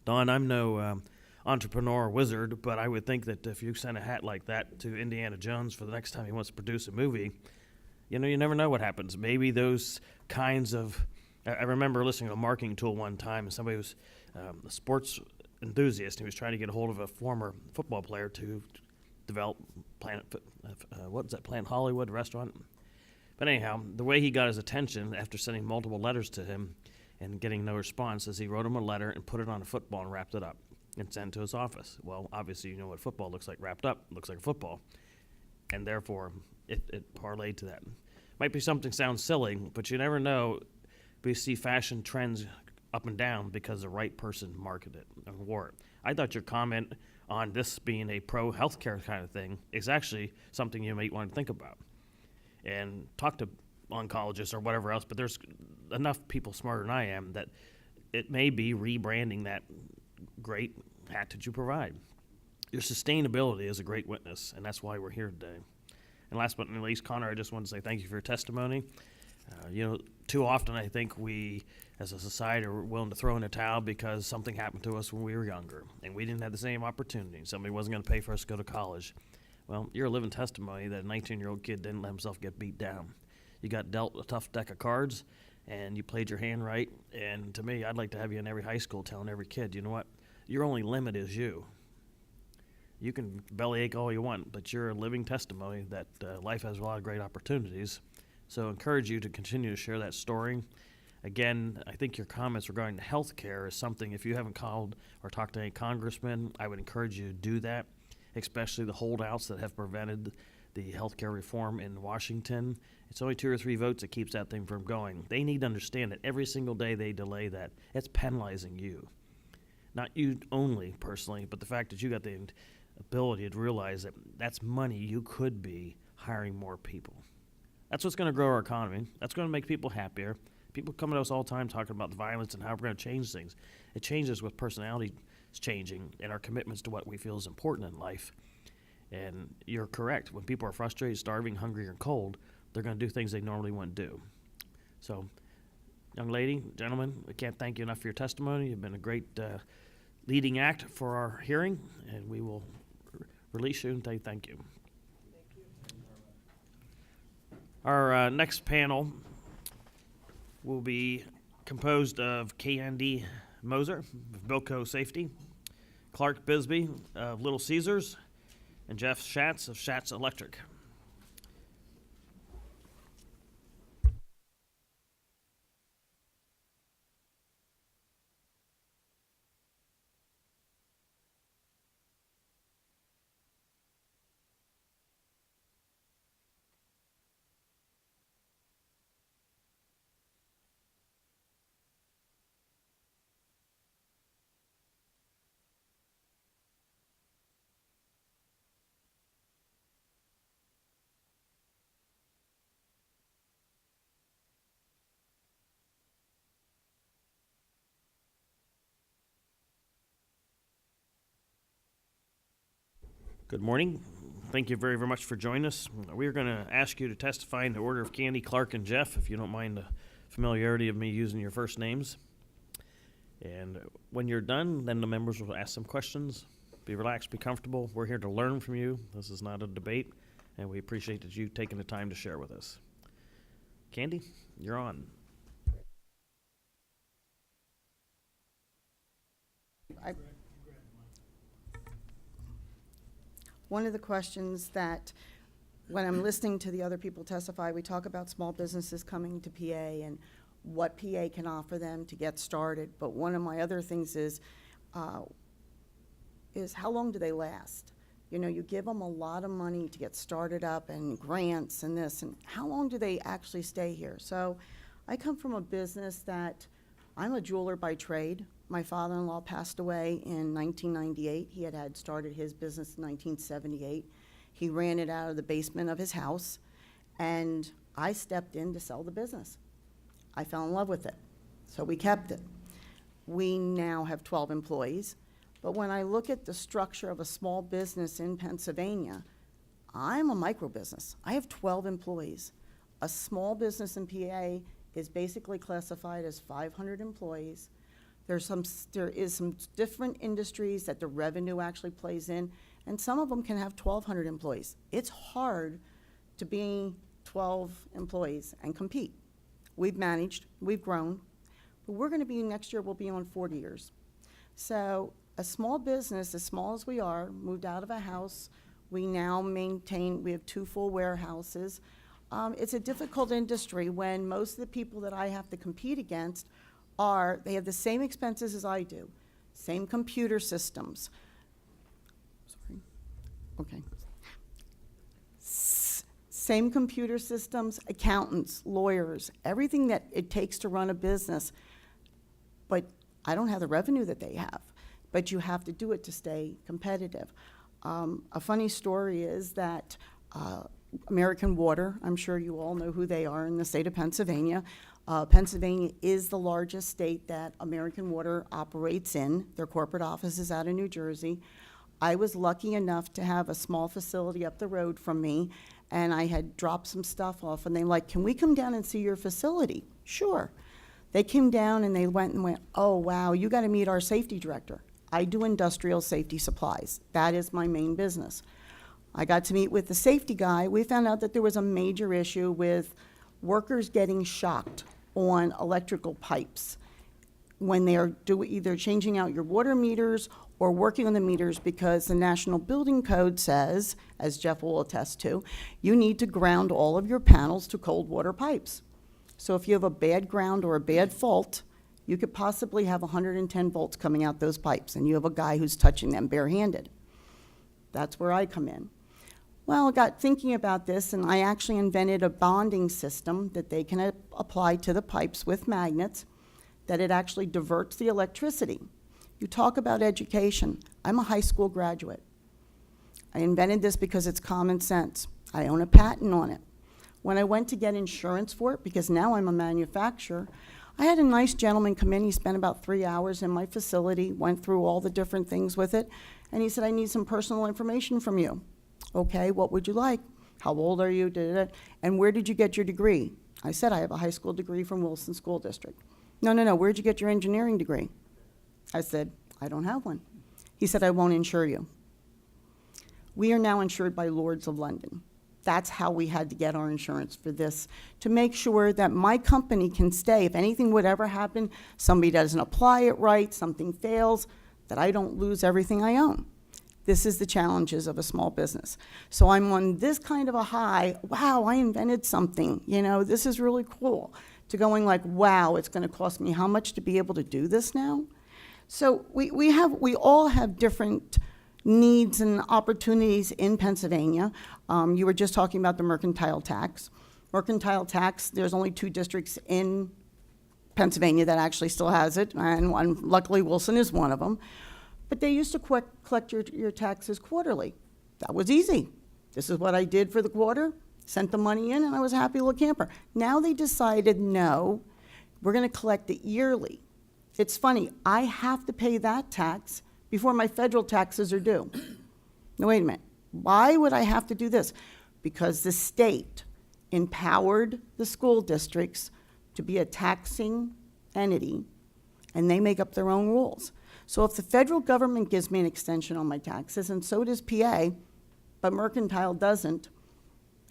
S1: Don, I'm no entrepreneur wizard, but I would think that if you send a hat like that to Indiana Jones for the next time he wants to produce a movie, you know, you never know what happens. Maybe those kinds of, I remember listening to a marketing tool one time, and somebody was a sports enthusiast, and he was trying to get a hold of a former football player to develop Planet Hollywood restaurant. But anyhow, the way he got his attention after sending multiple letters to him and getting no response is he wrote him a letter and put it on a football and wrapped it up and sent it to his office. Well, obviously you know what football looks like wrapped up. It looks like a football. And therefore, it parlayed to that. Might be something sounds silly, but you never know. We see fashion trends up and down because the right person marketed it and wore it. I thought your comment on this being a pro-healthcare kind of thing is actually something you might want to think about. And talk to oncologists or whatever else, but there's enough people smarter than I am that it may be rebranding that great hat that you provide. Your sustainability is a great witness, and that's why we're here today. And last but not least, Connor, I just want to say thank you for your testimony. You know, too often, I think we, as a society, are willing to throw in a towel because something happened to us when we were younger and we didn't have the same opportunity. Somebody wasn't going to pay for us to go to college. Well, you're a living testimony that a 19-year-old kid didn't let himself get beat down. You got dealt a tough deck of cards, and you played your hand right. And to me, I'd like to have you in every high school telling every kid, you know what? Your only limit is you. You can bellyache all you want, but you're a living testimony that life has a lot of great opportunities. So I encourage you to continue to share that story. Again, I think your comments regarding the health care is something, if you haven't called or talked to any congressman, I would encourage you to do that, especially the holdouts that have prevented the health care reform in Washington. It's only 2 or 3 votes that keeps that thing from going. They need to understand that every single day they delay that, it's penalizing you. Not you only personally, but the fact that you got the ability to realize that that's money you could be hiring more people. That's what's going to grow our economy. That's going to make people happier. People come to us all the time talking about the violence and how we're going to change things. It changes with personalities changing and our commitments to what we feel is important in life. And you're correct. When people are frustrated, starving, hungry, and cold, they're going to do things they normally wouldn't do. So, young lady, gentlemen, I can't thank you enough for your testimony. You've been a great leading act for our hearing, and we will release you and say thank you. Our next panel will be composed of Candy Moser of Bilco Safety, Clark Bisbee of Little Caesars, and Jeff Schatz of Schatz Electric. Good morning. Thank you very, very much for joining us. We are going to ask you to testify in the order of Candy, Clark, and Jeff, if you don't mind the familiarity of me using your first names. And when you're done, then the members will ask some questions. Be relaxed, be comfortable. We're here to learn from you. This is not a debate, and we appreciate that you taking the time to share with us. Candy, you're on.
S13: One of the questions that, when I'm listening to the other people testify, we talk about small businesses coming to PA and what PA can offer them to get started. But one of my other things is how long do they last? You know, you give them a lot of money to get started up and grants and this, and how long do they actually stay here? So I come from a business that, I'm a jeweler by trade. My father-in-law passed away in 1998. He had started his business in 1978. He ran it out of the basement of his house, and I stepped in to sell the business. I fell in love with it, so we kept it. We now have 12 employees, but when I look at the structure of a small business in Pennsylvania, I'm a micro business. I have 12 employees. A small business in PA is basically classified as 500 employees. There is some different industries that the revenue actually plays in, and some of them can have 1,200 employees. It's hard to be 12 employees and compete. We've managed, we've grown, but we're gonna be, next year we'll be on 40 years. So a small business, as small as we are, moved out of a house. We now we have 2 full warehouses. It's a difficult industry when most of the people that I have to compete against they have the same expenses as I do, same computer systems. Sorry, okay. Same computer systems, accountants, lawyers, everything that it takes to run a business. But I don't have the revenue that they have, but you have to do it to stay competitive. A funny story is that American Water, I'm sure you all know who they are in the state of Pennsylvania. Pennsylvania is the largest state that American Water operates in. Their corporate office is out of New Jersey. I was lucky enough to have a small facility up the road from me, and I had dropped some stuff off, and they were like, can we come down and see your facility? Sure. They came down and they went, oh, wow, you got to meet our safety director. I do industrial safety supplies. That is my main business. I got to meet with the safety guy. We found out that there was a major issue with workers getting shocked on electrical pipes when they are either changing out your water meters or working on the meters, because the National Building Code says, as Jeff will attest to, you need to ground all of your panels to cold water pipes. So if you have a bad ground or a bad fault, you could possibly have 110 volts coming out those pipes, and you have a guy who's touching them barehanded. That's where I come in. Well, I got thinking about this, and I actually invented a bonding system that they can apply to the pipes with magnets, that it actually diverts the electricity. You talk about education. I'm a high school graduate. I invented this because it's common sense. I own a patent on it. When I went to get insurance for it, because now I'm a manufacturer, I had a nice gentleman come in. He spent about 3 hours in my facility, went through all the different things with it, and he said, I need some personal information from you. Okay, what would you like? How old are you? And where did you get your degree? I said, I have a high school degree from Wilson School District. No, where'd you get your engineering degree? I said, I don't have one. He said, I won't insure you. We are now insured by Lords of London. That's how we had to get our insurance for this, to make sure that my company can stay. If anything would ever happen, somebody doesn't apply it right, something fails, that I don't lose everything I own. This is the challenges of a small business. So I'm on this kind of a high, wow, I invented something, this is really cool, to going like, wow, it's gonna cost me how much to be able to do this now? So we all have different needs and opportunities in Pennsylvania. You were just talking about the mercantile tax. Mercantile tax, there's only 2 districts in Pennsylvania that actually still has it, and luckily Wilson is one of them. But they used to collect your taxes quarterly. That was easy. This is what I did for the quarter, sent the money in, and I was a happy little camper. Now they decided, no, we're gonna collect it yearly. It's funny, I have to pay that tax before my federal taxes are due. No, wait a minute. Why would I have to do this? Because the state empowered the school districts to be a taxing entity, and they make up their own rules. So if the federal government gives me an extension on my taxes, and so does PA, but mercantile doesn't,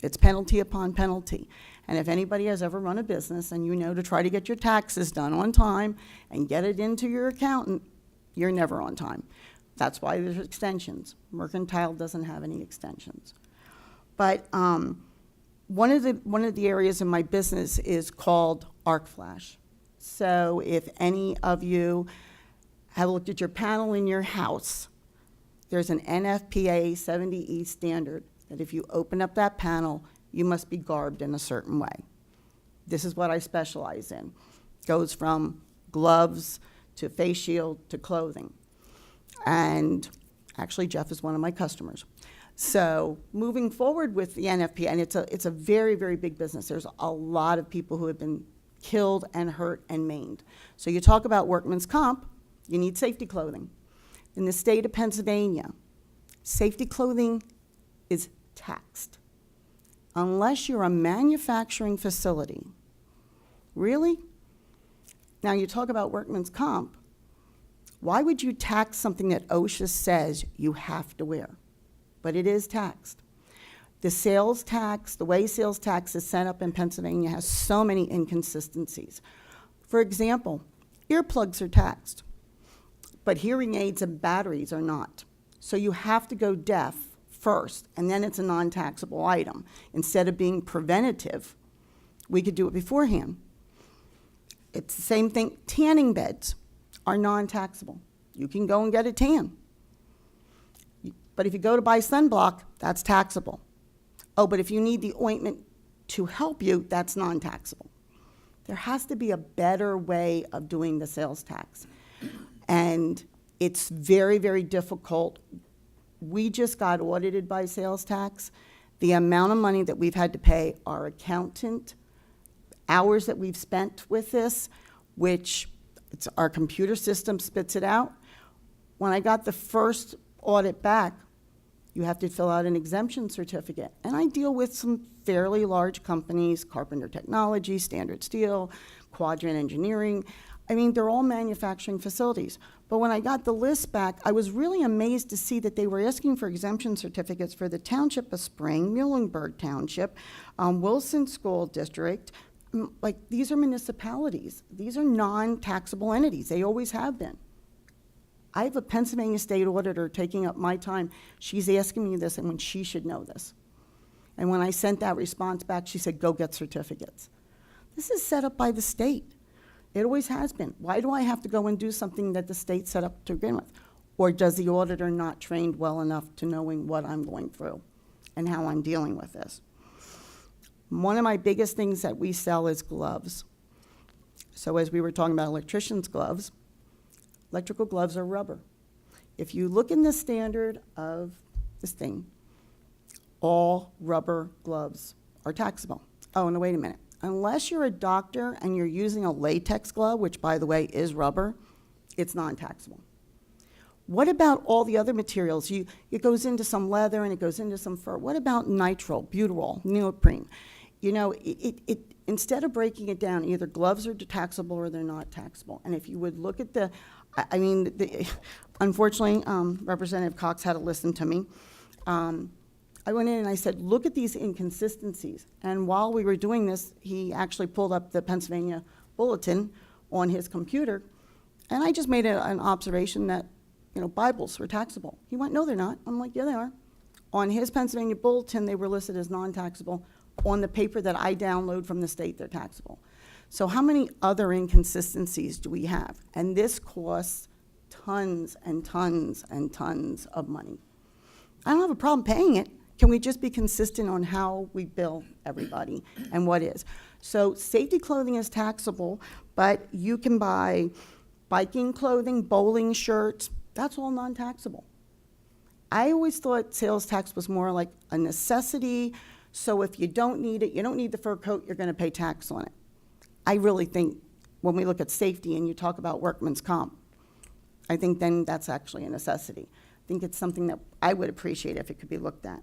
S13: it's penalty upon penalty. And if anybody has ever run a business and to try to get your taxes done on time and get it into your accountant, you're never on time. That's why there's extensions. Mercantile doesn't have any extensions. But one of the areas in my business is called arc flash. So if any of you have looked at your panel in your house, there's an NFPA 70E standard that if you open up that panel, you must be garbed in a certain way. This is what I specialize in. Goes from gloves to face shield to clothing. And actually, Jeff is one of my customers. So moving forward with the NFPA, and it's a very, very big business. There's a lot of people who have been killed and hurt and maimed. So you talk about workman's comp, you need safety clothing. In the state of Pennsylvania, safety clothing is taxed. Unless you're a manufacturing facility. Really? Now you talk about workman's comp. Why would you tax something that OSHA says you have to wear? But it is taxed. The sales tax, the way sales tax is set up in Pennsylvania has so many inconsistencies. For example, earplugs are taxed, but hearing aids and batteries are not. So you have to go deaf first, and then it's a non-taxable item. Instead of being preventative, we could do it beforehand. It's the same thing. Tanning beds are non-taxable. You can go and get a tan. But if you go to buy sunblock, that's taxable. Oh, but if you need the ointment to help you, that's non-taxable. There has to be a better way of doing the sales tax. And it's very, very difficult. We just got audited by sales tax. The amount of money that we've had to pay our accountant, hours that we've spent with this, which our computer system spits it out. When I got the first audit back, You have to fill out an exemption certificate. And I deal with some fairly large companies, Carpenter Technology, Standard Steel, Quadrant Engineering. I mean, they're all manufacturing facilities. But when I got the list back, I was really amazed to see that they were asking for exemption certificates for the Township of Spring, Muhlenberg Township, Wilson School District. Like, these are municipalities. These are non-taxable entities. They always have been. I have a Pennsylvania state auditor taking up my time. She's asking me this, and when she should know this. And when I sent that response back, she said, go get certificates. This is set up by the state. It always has been. Why do I have to go and do something that the state set up to begin with? Or does the auditor not trained well enough to knowing what I'm going through and how I'm dealing with this? One of my biggest things that we sell is gloves. So as we were talking about electrician's gloves, electrical gloves are rubber. If you look in the standard of this thing, all rubber gloves are taxable. Oh, no, wait a minute. Unless you're a doctor and you're using a latex glove, which, by the way, is rubber, it's non-taxable. What about all the other materials? It goes into some leather and it goes into some fur. What about nitrile, butyrol, neoprene? You know, instead of breaking it down, either gloves are taxable or they're not taxable. And if you would look at unfortunately, Representative Cox had to listen to me. I went in and I said, look at these inconsistencies. And while we were doing this, he actually pulled up the Pennsylvania Bulletin on his computer. And I just made an observation that, Bibles were taxable. He went, no, they're not. I'm like, yeah, they are. On his Pennsylvania Bulletin, they were listed as non-taxable. On the paper that I download from the state, they're taxable. So how many other inconsistencies do we have? And this costs tons and tons and tons of money. I don't have a problem paying it. Can we just be consistent on how we bill everybody and what is? So safety clothing is taxable, but you can buy biking clothing, bowling shirts. That's all non-taxable. I always thought sales tax was more like a necessity. So if you don't need it, you don't need the fur coat, you're going to pay tax on it. I really think when we look at safety and you talk about workman's comp, I think then that's actually a necessity. I think it's something that I would appreciate if it could be looked at.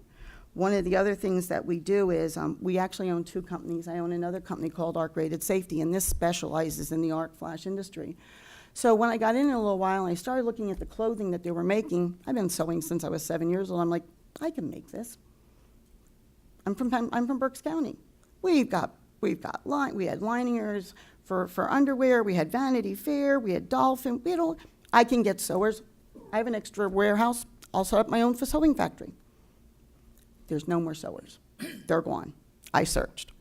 S13: One of the other things that we do is we actually own two companies. I own another company called Arc Rated Safety, and this specializes in the arc flash industry. So when I got in a little while and I started looking at the clothing that they were making, I've been sewing since I was 7 years old. I'm like, I can make this. I'm from Berks County. We had liningers for underwear. We had Vanity Fair. We had Dolphin. I can get sewers. I have an extra warehouse. I'll set up my own sewing factory. There's no more sewers. They're gone. I searched.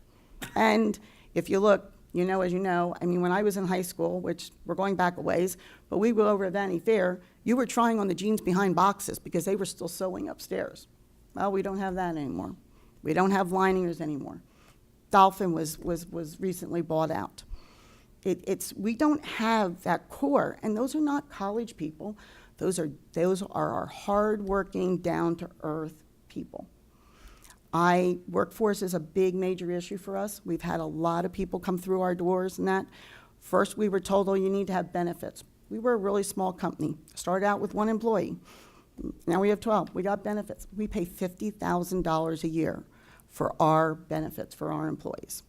S13: And if you look, as you know, when I was in high school, which we're going back a ways, but we were over at Vanity Fair, you were trying on the jeans behind boxes because they were still sewing upstairs. Well, we don't have that anymore. We don't have liningers anymore. Dolphin was recently bought out. We don't have that core, and those are not college people. Those are our hardworking, down-to-earth people. Workforce is a big, major issue for us. We've had a lot of people come through our doors and that. First, we were told, you need to have benefits. We were a really small company. Started out with 1 employee. Now we have 12. We got benefits. We pay $50,000 a year for our benefits for our employees.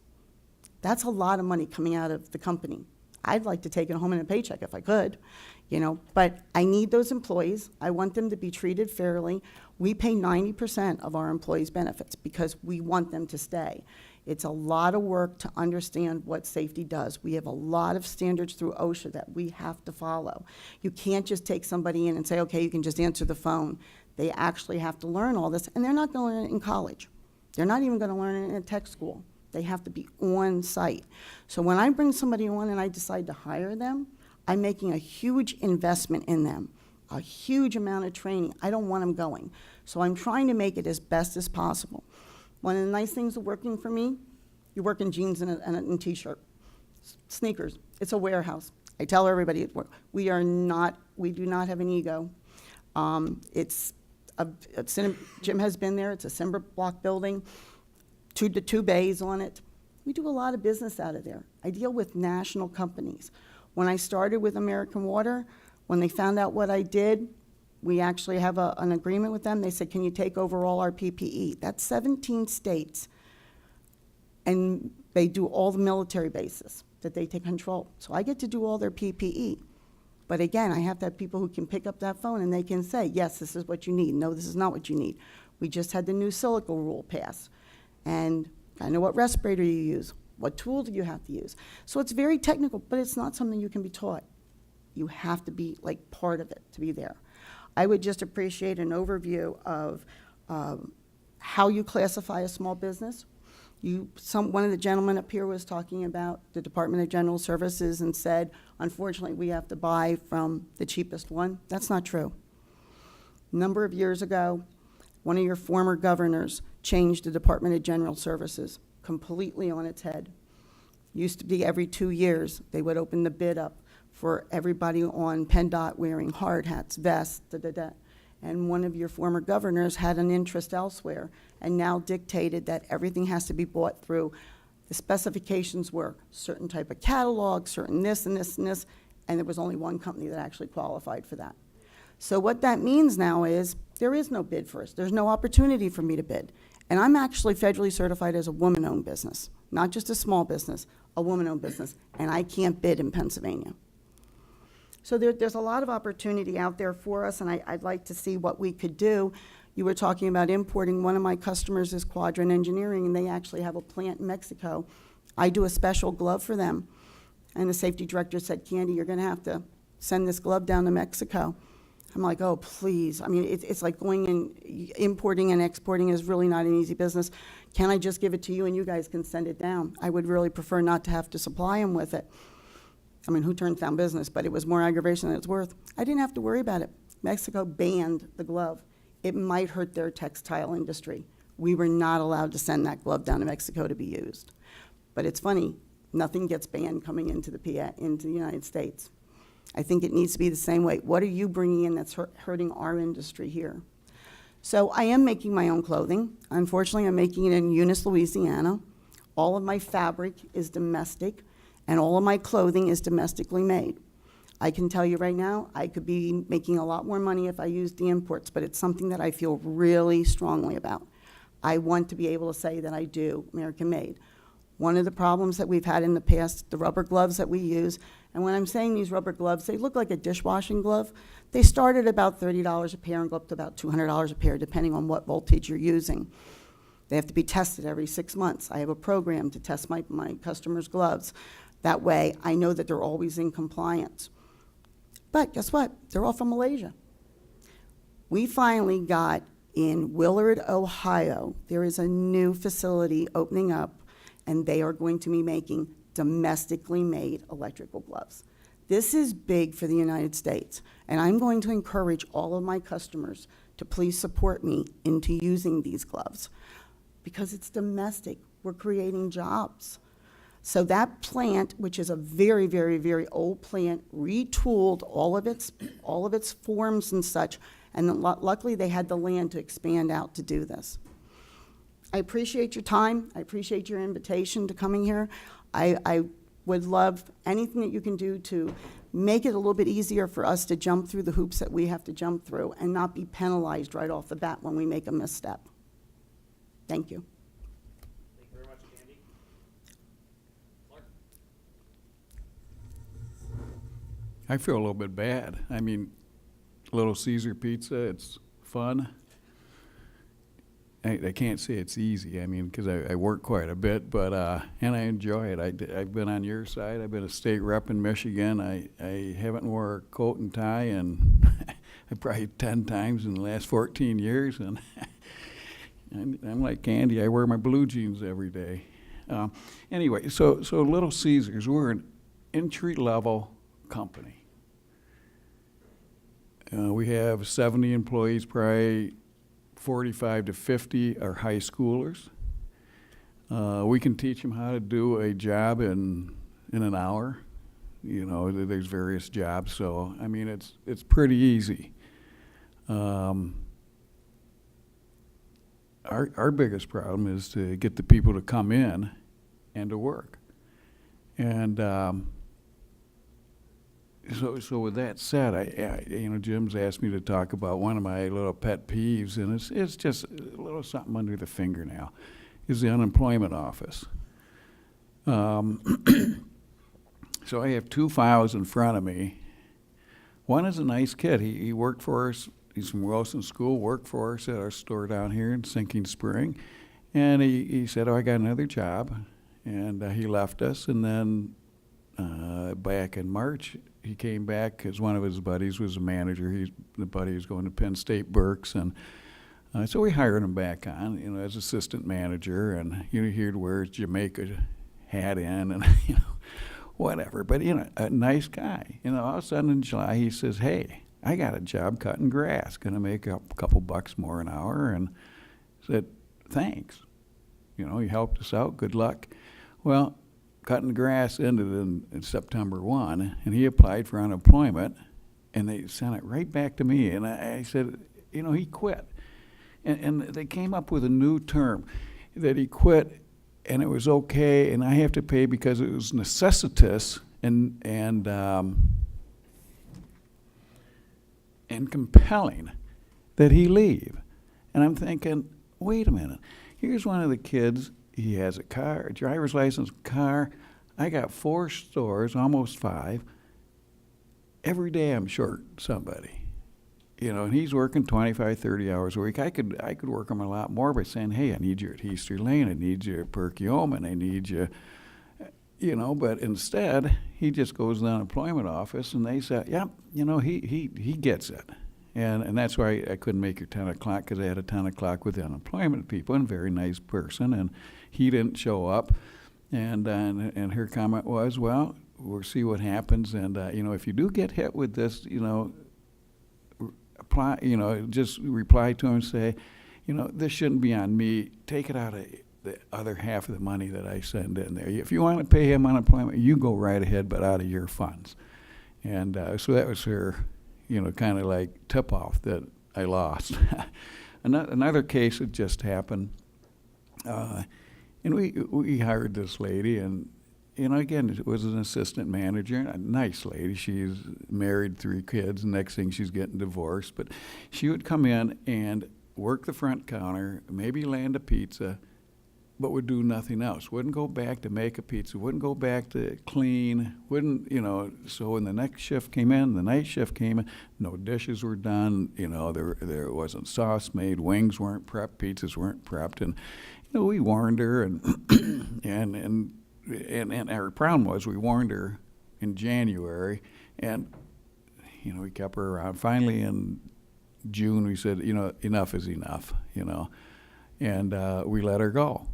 S13: That's a lot of money coming out of the company. I'd like to take it home in a paycheck if I could, but I need those employees. I want them to be treated fairly. We pay 90% of our employees' benefits because we want them to stay. It's a lot of work to understand what safety does. We have a lot of standards through OSHA that we have to follow. You can't just take somebody in and say, okay, you can just answer the phone. They actually have to learn all this, and they're not going to learn it in college. They're not even going to learn it in a tech school. They have to be on site. So when I bring somebody on and I decide to hire them, I'm making a huge investment in them, a huge amount of training. I don't want them going. So I'm trying to make it as best as possible. One of the nice things of working for me, you work in jeans and a t-shirt, sneakers. It's a warehouse. I tell everybody, we do not have an ego. Jim has been there. It's a cinder block building, two bays on it. We do a lot of business out of there. I deal with national companies. When I started with American Water, when they found out what I did, We actually have an agreement with them. They said, can you take over all our PPE? That's 17 states. And they do all the military bases that they take control. So I get to do all their PPE. But again, I have to have people who can pick up that phone and they can say, yes, this is what you need. No, this is not what you need. We just had the new silica rule pass. And I know what respirator you use, what tool do you have to use. So it's very technical, but it's not something you can be taught. You have to be like part of it to be there. I would just appreciate an overview of how you classify a small business. One of the gentlemen up here was talking about the Department of General Services and said, unfortunately, we have to buy from the cheapest one. That's not true. A number of years ago, one of your former governors changed the Department of General Services completely on its head. Used to be every 2 years, they would open the bid up for everybody on PennDOT wearing hard hats, vests, And one of your former governors had an interest elsewhere and now dictated that everything has to be bought through. The specifications were certain type of catalog, certain this and this and this, and there was only one company that actually qualified for that. So what that means now is there is no bid first. There's no opportunity for me to bid. And I'm actually federally certified as a woman-owned business, not just a small business, a woman-owned business, and I can't bid in Pennsylvania. So there's a lot of opportunity out there for us, and I'd like to see what we could do. You were talking about importing. One of my customers is Quadrant Engineering, and they actually have a plant in Mexico. I do a special glove for them. And the safety director said, Candy, you're going to have to send this glove down to Mexico. I'm like, oh, please. I mean, it's like going in, importing and exporting is really not an easy business. Can I just give it to you and you guys can send it down? I would really prefer not to have to supply them with it. I mean, who turns down business? But it was more aggravation than it's worth. I didn't have to worry about it. Mexico banned the glove. It might hurt their textile industry. We were not allowed to send that glove down to Mexico to be used. But it's funny, nothing gets banned coming into the United States. I think it needs to be the same way. What are you bringing in that's hurting our industry here? So I am making my own clothing. Unfortunately, I'm making it in Eunice, Louisiana. All of my fabric is domestic, and all of my clothing is domestically made. I can tell you right now, I could be making a lot more money if I used the imports, but it's something that I feel really strongly about. I want to be able to say that I do American-made. One of the problems that we've had in the past, the rubber gloves that we use, and when I'm saying these rubber gloves, they look like a dishwashing glove. They start at about $30 a pair and go up to about $200 a pair, depending on what voltage you're using. They have to be tested every 6 months. I have a program to test my customers' gloves. That way, I know that they're always in compliance. But guess what? They're all from Malaysia. We finally got in Willard, Ohio, there is a new facility opening up, and they are going to be making domestically made electrical gloves. This is big for the United States, and I'm going to encourage all of my customers to please support me into using these gloves because it's domestic. We're creating jobs. So that plant, which is a very, very, very old plant, retooled all of its forms and such, and luckily they had the land to expand out to do this. I appreciate your time. I appreciate your invitation to coming here. I would love anything that you can do to make it a little bit easier for us to jump through the hoops that we have to jump through and not be penalized right off the bat when we make a misstep. Thank you.
S1: Thank you very much, Candy. Clark?
S14: I feel a little bit bad. I mean, Little Caesar pizza, it's fun. I can't say it's easy, I mean, because I work quite a bit, but, and I enjoy it. I've been on your side. I've been a state rep in Michigan. I haven't wore a coat and tie in probably 10 times in the last 14 years, and I'm like Candy. I wear my blue jeans every day. Anyway, so Little Caesars, we're an entry-level company. We have 70 employees, probably 45 to 50 are high schoolers. We can teach them how to do a job in an hour. You know, there's various jobs, so I mean it's pretty easy. Our biggest problem is to get the people to come in and to work. And So with that said, Jim's asked me to talk about one of my little pet peeves, and it's just a little something under the fingernail, is the unemployment office. So I have two files in front of me. One is a nice kid. He worked for us. He's from Wilson School, worked for us at our store down here in Sinking Spring. And he said, I got another job. And he left us. And then back in March, he came back because one of his buddies was a manager. The buddy was going to Penn State Berks. And so we hired him back on, as assistant manager. And he'd wear his Jamaica hat in and, whatever. But, a nice guy. All of a sudden in July, he says, hey, I got a job cutting grass, going to make up a couple bucks more an hour. And said, thanks. He helped us out. Good luck. Well, cutting the grass ended in September 1, and he applied for unemployment, and they sent it right back to me. And I said, he quit. And they came up with a new term, that he quit, and it was okay, and I have to pay because it was necessitous and compelling that he leave. And I'm thinking, wait a minute. Here's one of the kids. He has a car, a driver's license, car. I got 4 stores, almost 5. Every day I'm short somebody. And he's working 25, 30 hours a week. I could work him a lot more by saying, hey, I need you at Easter Lane, I need you at Perkiomen, I need you, but instead, he just goes to the unemployment office and they say, yeah, he gets it. And that's why I couldn't make your 10 o'clock, because I had a 10 o'clock with the unemployment people, and a very nice person, and he didn't show up. And her comment was, well, we'll see what happens, and if you do get hit with this, apply, just reply to him and say, this shouldn't be on me. Take it out of the other half of the money that I send in there. If you want to pay him unemployment, you go right ahead, but out of your funds. And so that was her, kind of like tip-off that I lost. Another case that just happened, and we hired this lady, and again, it was an assistant manager, a nice lady. She's married, 3 kids. Next thing, she's getting divorced. But she would come in and work the front counter, maybe land a pizza, but would do nothing else. Wouldn't go back to make a pizza, wouldn't go back to clean, wouldn't, so when the next shift came in, the night shift came in, no dishes were done, there wasn't sauce made, wings weren't prepped, pizzas weren't prepped. And, we warned her, and our problem was we warned her in January, and we kept her around. Finally, in June, we said, enough is enough, and we let her go.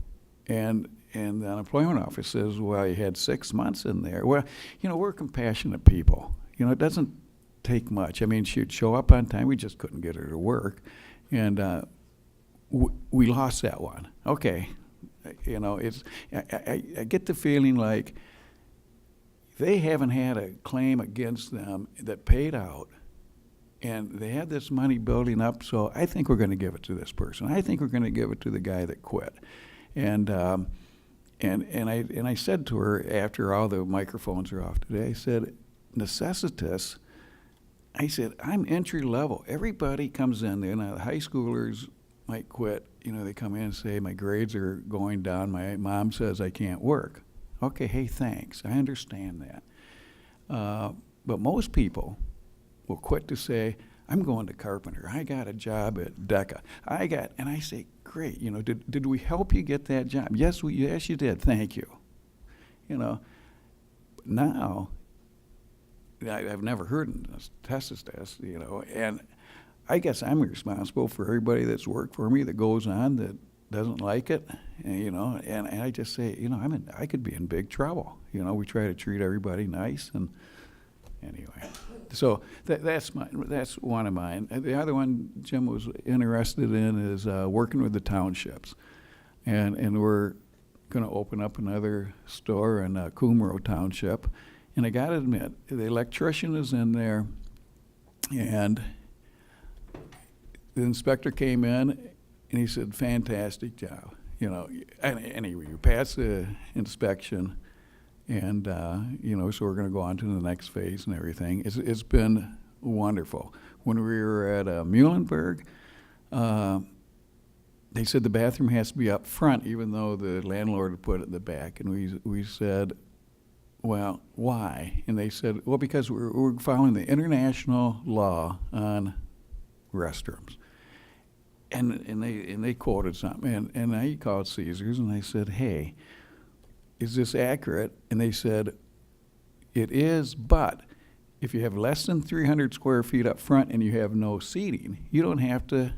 S14: And the unemployment office says, well, you had 6 months in there. Well, we're compassionate people. It doesn't take much. I mean, she'd show up on time. We just couldn't get her to work, and we lost that one. Okay. It's I get the feeling like they haven't had a claim against them that paid out, and they had this money building up, so I think we're going to give it to this person. I think we're going to give it to the guy that quit. And I said to her after all the microphones are off today, I said, necessitous, I said, I'm entry level. Everybody comes in there. Now, the high schoolers might quit. They come in and say, my grades are going down. My mom says I can't work. Okay, hey, thanks. I understand that. But most people will quit to say, I'm going to Carpenter. I got a job at DECA. And I say, great. Did we help you get that job? Yes, you did. Thank you. Now, I've never heard of testis test, and I guess I'm responsible for everybody that's worked for me that goes on that doesn't like it, and I just say, I could be in big trouble. We try to treat everybody nice, and anyway. So that's one of mine. And the other one Jim was interested in is working with the townships, and we're going to open up another store in Cumbersome Township. And I got to admit, the electrician is in there, and the inspector came in, and he said, fantastic job. And anyway, you pass the inspection, And, so we're going to go on to the next phase and everything. It's been wonderful. When we were at Muhlenberg, they said the bathroom has to be up front, even though the landlord had put it in the back. And we said, well, why? And they said, well, because we're following the international law on restrooms. And they quoted something, and I called Caesars, and I said, hey, is this accurate? And they said, it is, but if you have less than 300 square feet up front and you have no seating, you don't have to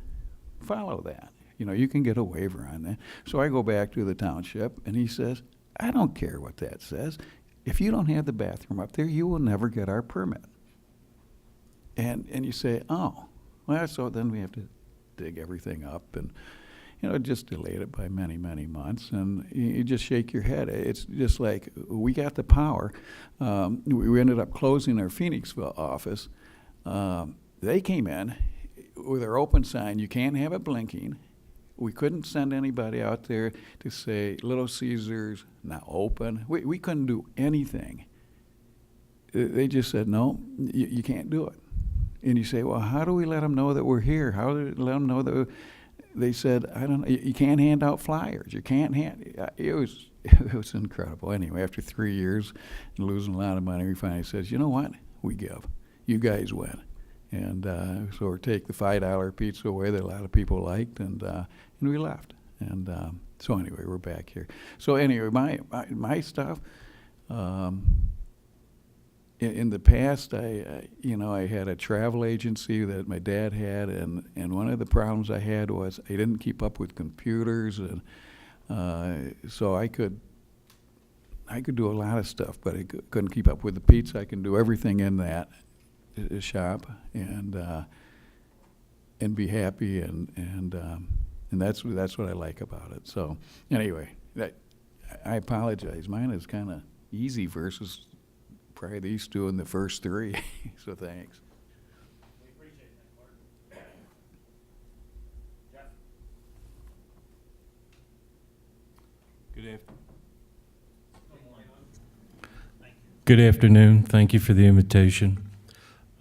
S14: follow that. You can get a waiver on that. So I go back to the township, and he says, I don't care what that says. If you don't have the bathroom up there, you will never get our permit. And you say, oh, well, so then we have to dig everything up, and it just delayed it by many, many months, and you just shake your head. It's just like, we got the power. We ended up closing our Phoenixville office. They came in with our open sign, you can't have it blinking. We couldn't send anybody out there to say, Little Caesars, now open. We couldn't do anything. They just said, no, you can't do it. And you say, well, how do we let them know that we're here? How do we let them know that they said, I don't know, you can't hand out flyers. You can't it was incredible. Anyway, after 3 years and losing a lot of money, we finally said, you know what? We give. You guys win. And so we take the $5 pizza away that a lot of people liked, and we left. And so anyway, we're back here. So anyway, my stuff, in the past, I had a travel agency that my dad had, and one of the problems I had was I didn't keep up with computers, and so I could do a lot of stuff, but I couldn't keep up with the pizza. I can do everything in that shop and be happy, and that's what I like about it. So anyway, I apologize. Mine is kind of easy versus probably these two in the first three. So thanks.
S1: We appreciate that, Clark. Jeff?
S15: Good afternoon. Thank you for the invitation.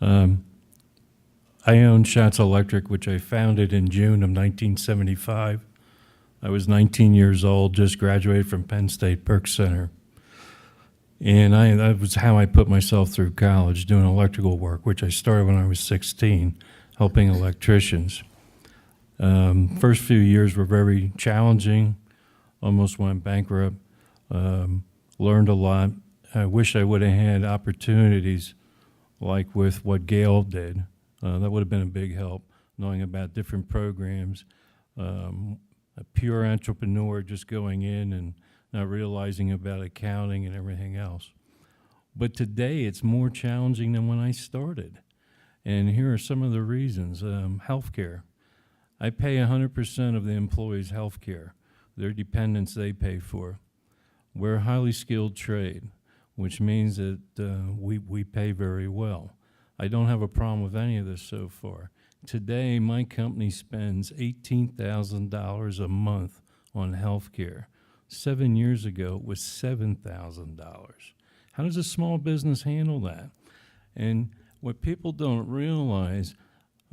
S15: I own Schatz Electric, which I founded in June of 1975. I was 19 years old, just graduated from Penn State Burke Center. And that was how I put myself through college, doing electrical work, which I started when I was 16, helping electricians. First few years were very challenging, almost went bankrupt, learned a lot. I wish I would have had opportunities like with what Gail did. That would have been a big help, knowing about different programs. A pure entrepreneur just going in and not realizing about accounting and everything else. But today it's more challenging than when I started. And here are some of the reasons. Healthcare. I pay 100% of the employees' healthcare. Their dependents they pay for. We're a highly skilled trade, which means that we pay very well. I don't have a problem with any of this so far. Today, my company spends $18,000 a month on health care. 7 years ago, it was $7,000. How does a small business handle that? And what people don't realize,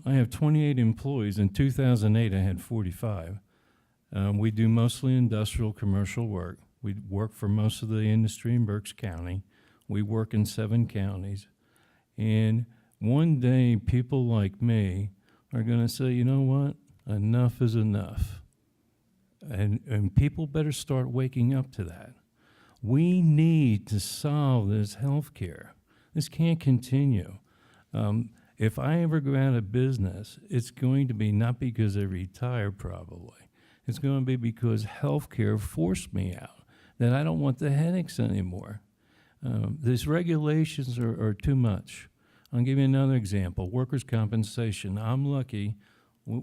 S15: I have 28 employees. In 2008, I had 45. We do mostly industrial commercial work. We work for most of the industry in Berks County. We work in 7 counties. And one day, people like me are going to say, you know what? Enough is enough. And people better start waking up to that. We need to solve this health care. This can't continue. If I ever go out of business, it's going to be not because I retire probably. It's going to be because health care forced me out, that I don't want the headaches anymore. These regulations are too much. I'll give you another example, workers' compensation. I'm lucky,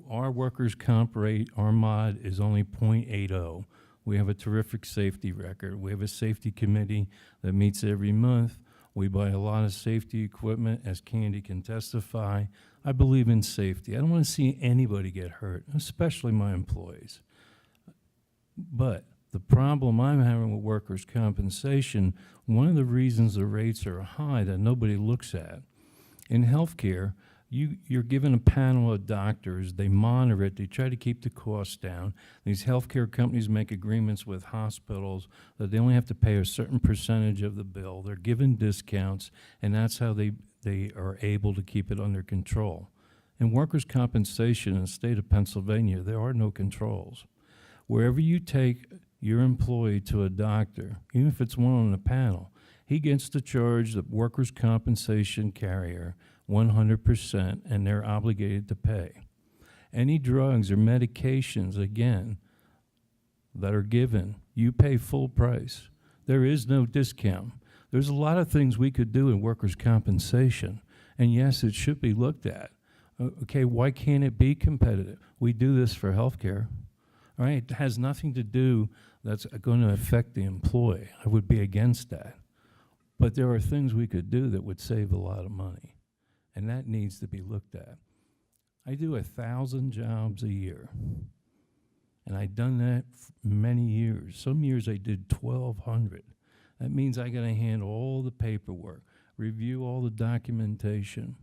S15: our workers' comp rate, our mod is only 0.80. We have a terrific safety record. We have a safety committee that meets every month. We buy a lot of safety equipment, as Candy can testify. I believe in safety. I don't want to see anybody get hurt, especially my employees. But The problem I'm having with workers' compensation, one of the reasons the rates are high that nobody looks at, in healthcare, you're given a panel of doctors, they monitor it, they try to keep the costs down. These healthcare companies make agreements with hospitals that they only have to pay a certain percentage of the bill. They're given discounts, and that's how they are able to keep it under control. In workers' compensation in the state of Pennsylvania, there are no controls. Wherever you take your employee to a doctor, even if it's one on the panel, he gets to charge the workers' compensation carrier 100%, and they're obligated to pay. Any drugs or medications, again, that are given, you pay full price. There is no discount. There's a lot of things we could do in workers' compensation, and yes, it should be looked at. Okay, why can't it be competitive? We do this for healthcare. All right, it has nothing to do that's going to affect the employee. I would be against that. But there are things we could do that would save a lot of money, and that needs to be looked at. I do 1,000 jobs a year, and I've done that for many years. Some years I did 1,200. That means I got to handle all the paperwork, review all the documentation,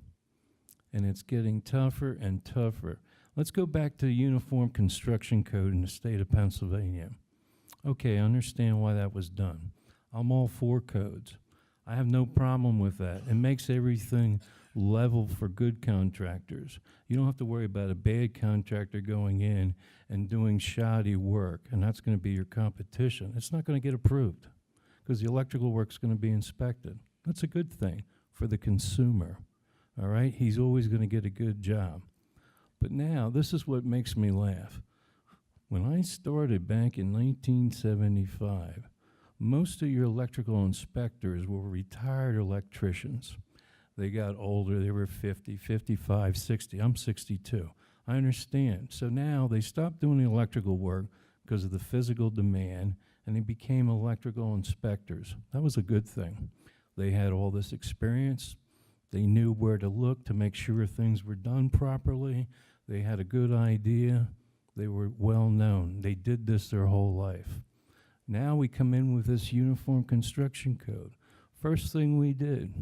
S15: and it's getting tougher and tougher. Let's go back to the Uniform Construction Code in the state of Pennsylvania. Okay, I understand why that was done. I'm all for codes. I have no problem with that. It makes everything level for good contractors. You don't have to worry about a bad contractor going in and doing shoddy work, and that's going to be your competition. It's not going to get approved because the electrical work's going to be inspected. That's a good thing for the consumer, all right? He's always going to get a good job. But now, this is what makes me laugh. When I started back in 1975, most of your electrical inspectors were retired electricians. They got older, they were 50, 55, 60. I'm 62. I understand. So now they stopped doing the electrical work because of the physical demand, and they became electrical inspectors. That was a good thing. They had all this experience. They knew where to look to make sure things were done properly. They had a good idea. They were well known. They did this their whole life. Now we come in with this Uniform Construction Code. First thing we did,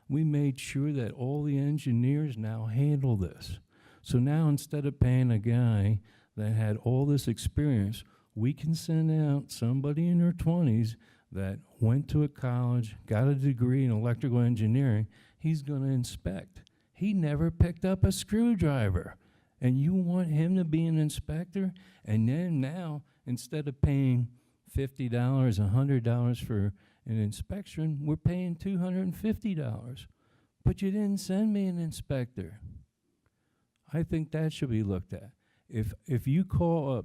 S15: we made sure that all the engineers now handle this. So now instead of paying a guy that had all this experience, we can send out somebody in their 20s that went to a college, got a degree in electrical engineering. He's going to inspect. He never picked up a screwdriver. And you want him to be an inspector? And then now, instead of paying $50, $100 for an inspection, we're paying $250. But you didn't send me an inspector. I think that should be looked at. If you call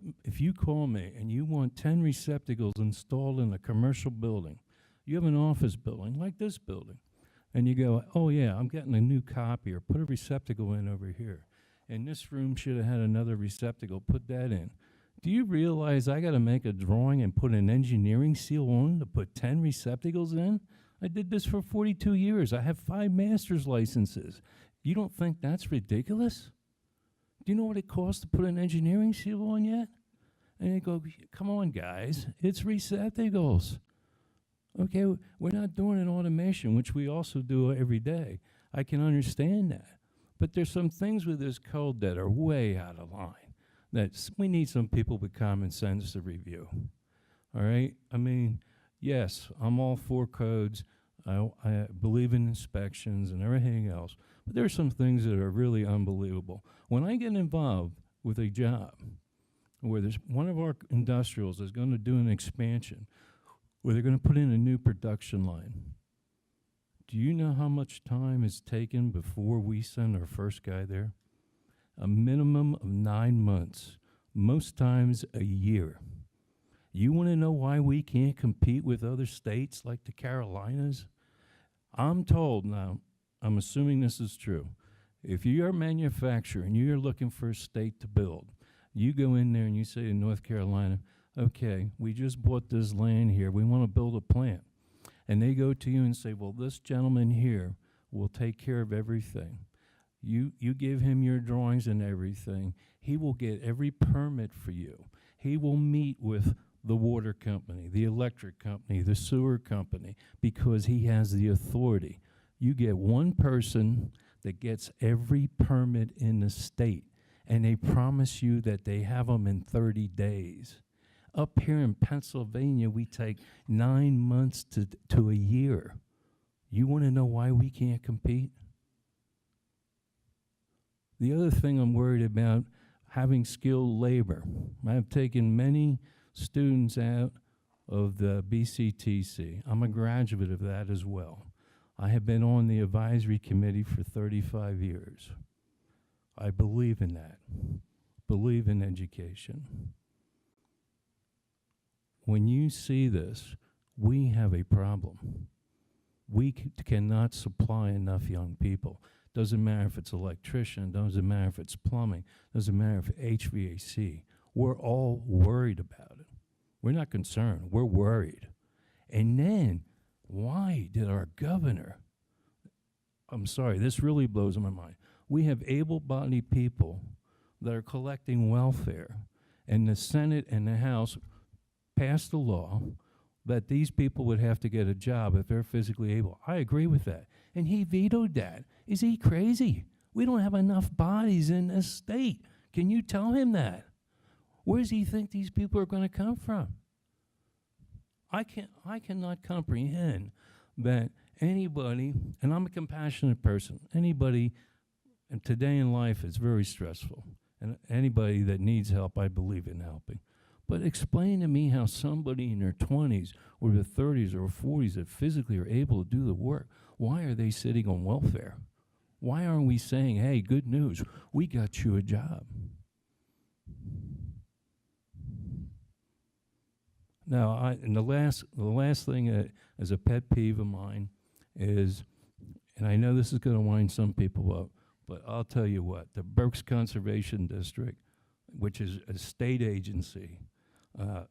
S15: me and you want 10 receptacles installed in a commercial building, you have an office building like this building, and you go, oh yeah, I'm getting a new copier, put a receptacle in over here. And this room should have had another receptacle, put that in. Do you realize I got to make a drawing and put an engineering seal on to put 10 receptacles in? I did this for 42 years. I have 5 master's licenses. You don't think that's ridiculous? Do you know what it costs to put an engineering seal on yet? And they go, come on, guys, it's receptacles. Okay, we're not doing an automation, which we also do every day. I can understand that. But there's some things with this code that are way out of line that we need some people with common sense to review. All right? I mean, yes, I'm all for codes. I believe in inspections and everything else. But there are some things that are really unbelievable. When I get involved with a job where there's one of our industrials is going to do an expansion, where they're going to put in a new production line, do you know how much time is taken before we send our first guy there? A minimum of 9 months, most times a year. You want to know why we can't compete with other states like the Carolinas? I'm told now, I'm assuming this is true, if you're a manufacturer and you're looking for a state to build, you go in there and you say in North Carolina, okay, we just bought this land here, we want to build a plant. And they go to you and say, well, this gentleman here will take care of everything. You give him your drawings and everything. He will get every permit for you. He will meet with the water company, the electric company, the sewer company, because he has the authority. You get one person that gets every permit in the state, and they promise you that they have them in 30 days. Up here in Pennsylvania, we take 9 months to a year. You want to know why we can't compete? The other thing I'm worried about, having skilled labor. I've taken many students out of the BCTC. I'm a graduate of that as well. I have been on the advisory committee for 35 years. I believe in that. Believe in education. When you see this, we have a problem. We cannot supply enough young people. Doesn't matter if it's electrician, doesn't matter if it's plumbing, doesn't matter if HVAC. We're all worried about it. We're not concerned, we're worried. And then, why did our governor, I'm sorry, this really blows my mind. We have able-bodied people that are collecting welfare, and the Senate and the House passed a law that these people would have to get a job if they're physically able. I agree with that. And he vetoed that. Is he crazy? We don't have enough bodies in this state. Can you tell him that? Where does he think these people are going to come from? I cannot comprehend that anybody, and I'm a compassionate person, anybody, and today in life is very stressful, and anybody that needs help, I believe in helping. But explain to me how somebody in their 20s or their 30s or 40s that physically are able to do the work, why are they sitting on welfare? Why aren't we saying, hey, good news, we got you a job? Now, and the last thing that is a pet peeve of mine is, and I know this is going to wind some people up, but I'll tell you what, the Berks Conservation District, which is a state agency,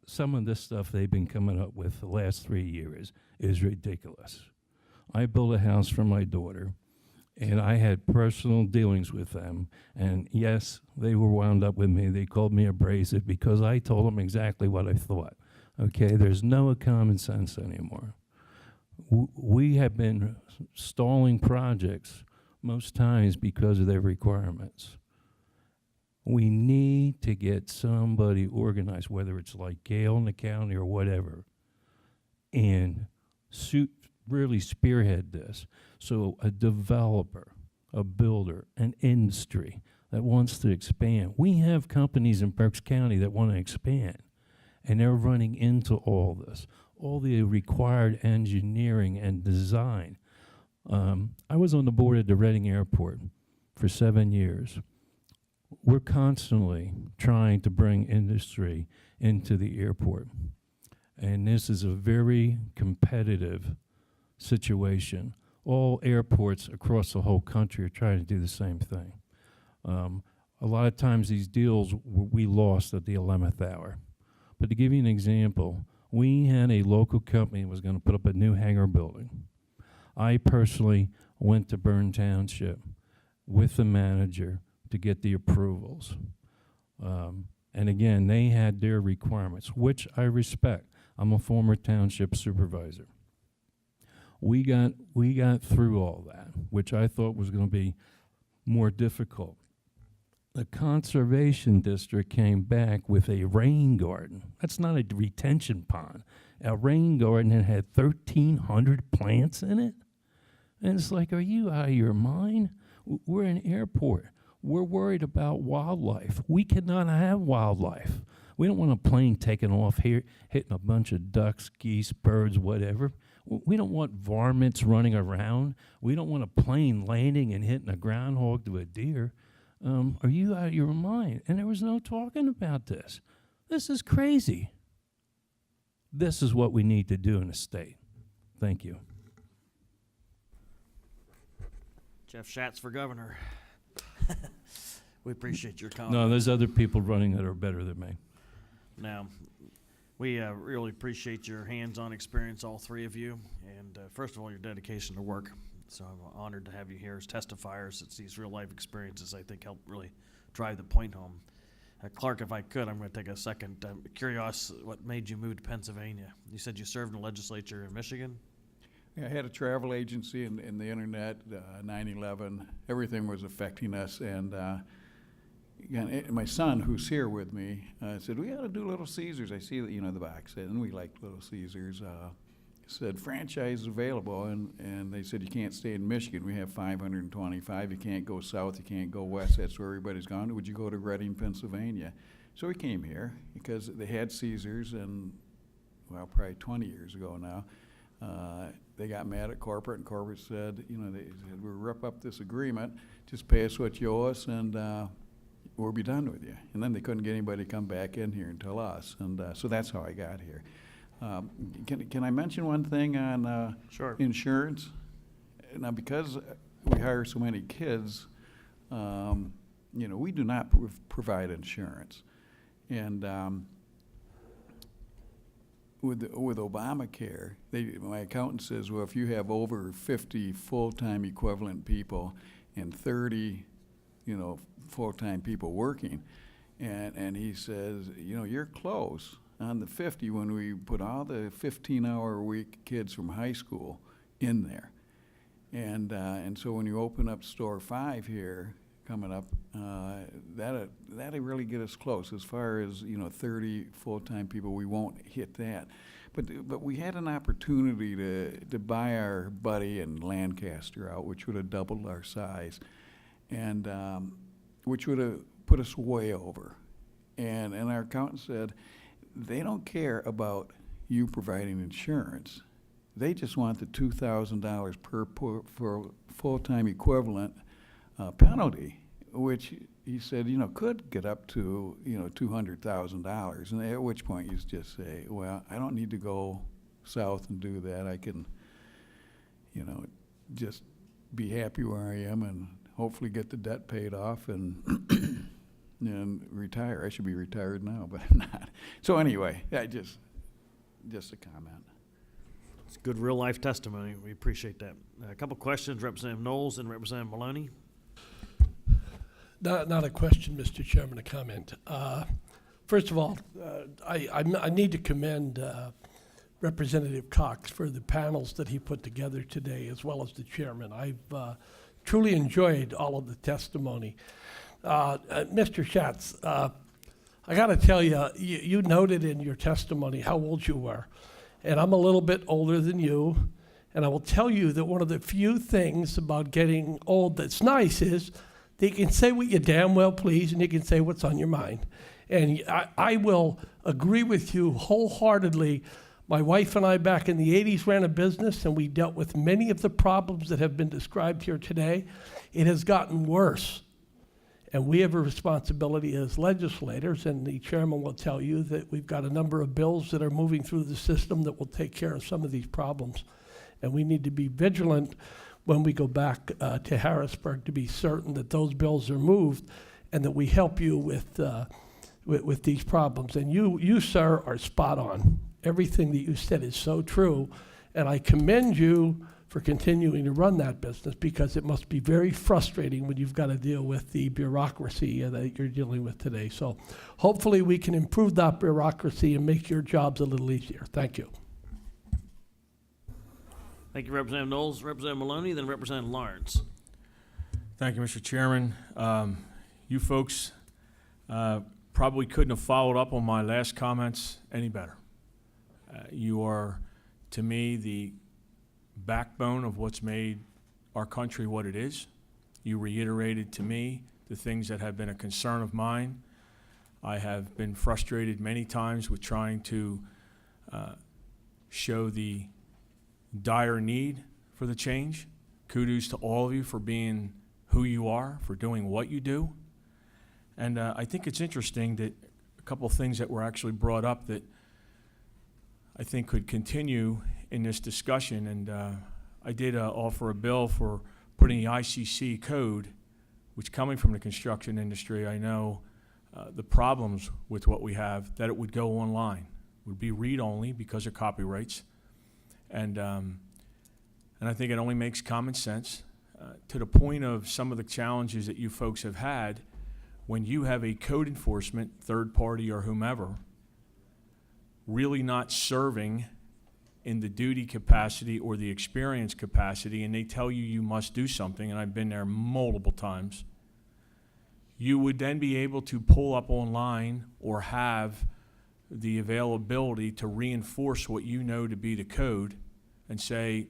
S15: some of this stuff they've been coming up with the last 3 years is ridiculous. I built a house for my daughter, and I had personal dealings with them, and yes, they were wound up with me. They called me abrasive because I told them exactly what I thought. Okay, there's no common sense anymore. We have been stalling projects most times because of their requirements. We need to get somebody organized, whether it's like Gail in the county or whatever, and really spearhead this. So a developer, a builder, an industry that wants to expand. We have companies in Berks County that want to expand, and they're running into all this, all the required engineering and design. I was on the board at the Reading Airport for 7 years. We're constantly trying to bring industry into the airport. And this is a very competitive situation. All airports across the whole country are trying to do the same thing. A lot of times these deals we lost at the 11th hour. But to give you an example, we had a local company that was going to put up a new hangar building. I personally went to Bern Township with the manager to get the approvals. And again, they had their requirements, which I respect. I'm a former township supervisor. We got through all that, which I thought was going to be more difficult. The Conservation District came back with a rain garden. That's not a retention pond. A rain garden that had 1,300 plants in it. And it's like, are you out of your mind? We're an airport. We're worried about wildlife. We cannot have wildlife. We don't want a plane taking off here, hitting a bunch of ducks, geese, birds, whatever. We don't want varmints running around. We don't want a plane landing and hitting a groundhog to a deer. Are you out of your mind? And there was no talking about this. This is crazy. This is what we need to do in the state. Thank you.
S1: Jeff Schatz for governor. We appreciate your comment.
S15: No, there's other people running that are better than me.
S1: Now, we really appreciate your hands-on experience, all three of you, and first of all, your dedication to work. So I'm honored to have you here as testifiers. It's these real-life experiences I think help really drive the point home. Clark, if I could, I'm going to take a second. I'm curious what made you move to Pennsylvania. You said you served in the legislature in Michigan?
S14: Yeah, I had a travel agency and the internet, 9/11, everything was affecting us. And again, my son, who's here with me, said, we ought to do Little Caesars. I see that, the box, and we like Little Caesars. Said, franchise available, and they said, you can't stay in Michigan. We have 525. You can't go south, you can't go west. That's where everybody's gone. Would you go to Reading, Pennsylvania? So we came here because they had Caesars, and, well, probably 20 years ago now, they got mad at corporate, and corporate said, they said, we'll rip up this agreement, just pay us what you owe us, and we'll be done with you. And then they couldn't get anybody to come back in here until us, and so that's how I got here. Can I mention one thing on
S1: Sure.
S14: insurance? Now, because we hire so many kids, we do not provide insurance. And with Obamacare, my accountant says, well, if you have over 50 full-time equivalent people and 30, full-time people working, and he says, you're close. On the 50, when we put all the 15-hour-a-week kids from high school in there. And so when you open up store 5 here, coming up, that'll really get us close. As far as, 30 full-time people, we won't hit that. But we had an opportunity to buy our buddy in Lancaster out, which would have doubled our size, and which would have put us way over. And our accountant said, they don't care about you providing insurance. They just want the $2,000 for full-time equivalent penalty, which he said, could get up to, $200,000. And at which point you just say, well, I don't need to go south and do that. I can, just be happy where I am and hopefully get the debt paid off and retire. I should be retired now, but I'm not. So anyway, just a comment.
S1: It's good real-life testimony. We appreciate that. A couple questions, Representative Knowles and Representative Maloney.
S5: Not a question, Mr. Chairman, a comment. First of all, I need to commend Representative Cox for the panels that he put together today, as well as the chairman. I've truly enjoyed all of the testimony. Mr. Schatz, I got to tell you, you noted in your testimony how old you were. And I'm a little bit older than you. And I will tell you that one of the few things about getting old that's nice is that you can say what you damn well please, and you can say what's on your mind. And I will agree with you wholeheartedly. My wife and I back in the 80s ran a business, and we dealt with many of the problems that have been described here today. It has gotten worse. And we have a responsibility as legislators, and the chairman will tell you that we've got a number of bills that are moving through the system that will take care of some of these problems. And we need to be vigilant when we go back to Harrisburg to be certain that those bills are moved and that we help you with these problems. And you, sir, are spot on. Everything that you said is so true, and I commend you for continuing to run that business, because it must be very frustrating when you've got to deal with the bureaucracy that you're dealing with today. So hopefully we can improve that bureaucracy and make your jobs a little easier. Thank you.
S1: Thank you, Representative Knowles. Representative Maloney, then Representative Lawrence.
S3: Thank you, Mr. Chairman. You folks probably couldn't have followed up on my last comments any better. You are, to me, the backbone of what's made our country what it is. You reiterated to me the things that have been a concern of mine. I have been frustrated many times with trying to show the dire need for the change. Kudos to all of you for being who you are, for doing what you do. And I think it's interesting that a couple of things that were actually brought up that I think could continue in this discussion, and I did offer a bill for putting the ICC code, which coming from the construction industry, I know the problems with what we have, that it would go online. It would be read-only because of copyrights. And I think it only makes common sense to the point of some of the challenges that you folks have had when you have a code enforcement, third party or whomever, really not serving in the duty capacity or the experience capacity, and they tell you you must do something, and I've been there multiple times, you would then be able to pull up online or have the availability to reinforce what you know to be the code and say,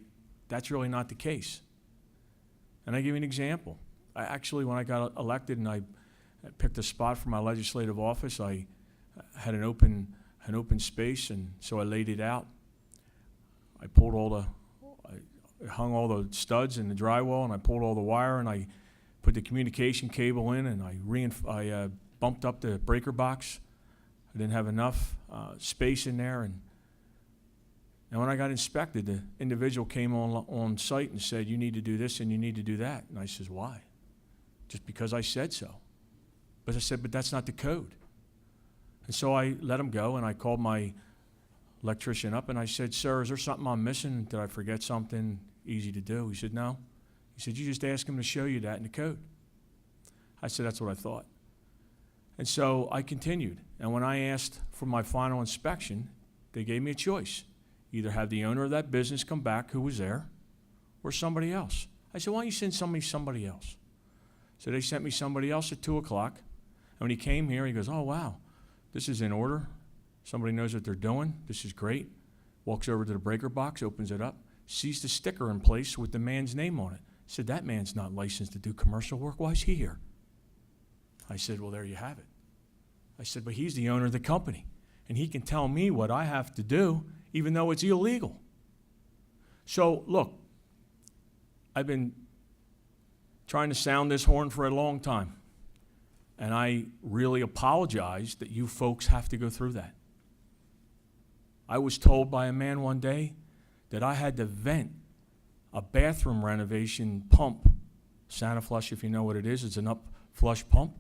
S3: that's really not the case. And I give you an example. I actually, when I got elected and I picked a spot for my legislative office, I had an open space, and so I laid it out. I hung all the studs in the drywall, and I pulled all the wire, and I put the communication cable in, and I bumped up the breaker box. I didn't have enough space in there, and when I got inspected, the individual came on site and said, you need to do this and you need to do that. And I says, why? Just because I said so. But I said, but that's not the code. And so I let him go, and I called my electrician up, and I said, sir, is there something I'm missing? Did I forget something easy to do? He said, no. He said, you just ask him to show you that in the code. I said, that's what I thought. And so I continued. And when I asked for my final inspection, they gave me a choice. Either have the owner of that business come back who was there, or somebody else. I said, why don't you send somebody else? So they sent me somebody else at 2 o'clock. And when he came here, he goes, oh, wow, this is in order. Somebody knows what they're doing. This is great. Walks over to the breaker box, opens it up, sees the sticker in place with the man's name on it. Said, that man's not licensed to do commercial work. Why is he here? I said, well, there you have it. I said, but he's the owner of the company, and he can tell me what I have to do, even though it's illegal. So, look, I've been trying to sound this horn for a long time, and I really apologize that you folks have to go through that. I was told by a man one day that I had to vent a bathroom renovation pump, Santa Flush, if you know what it is, it's an up flush pump,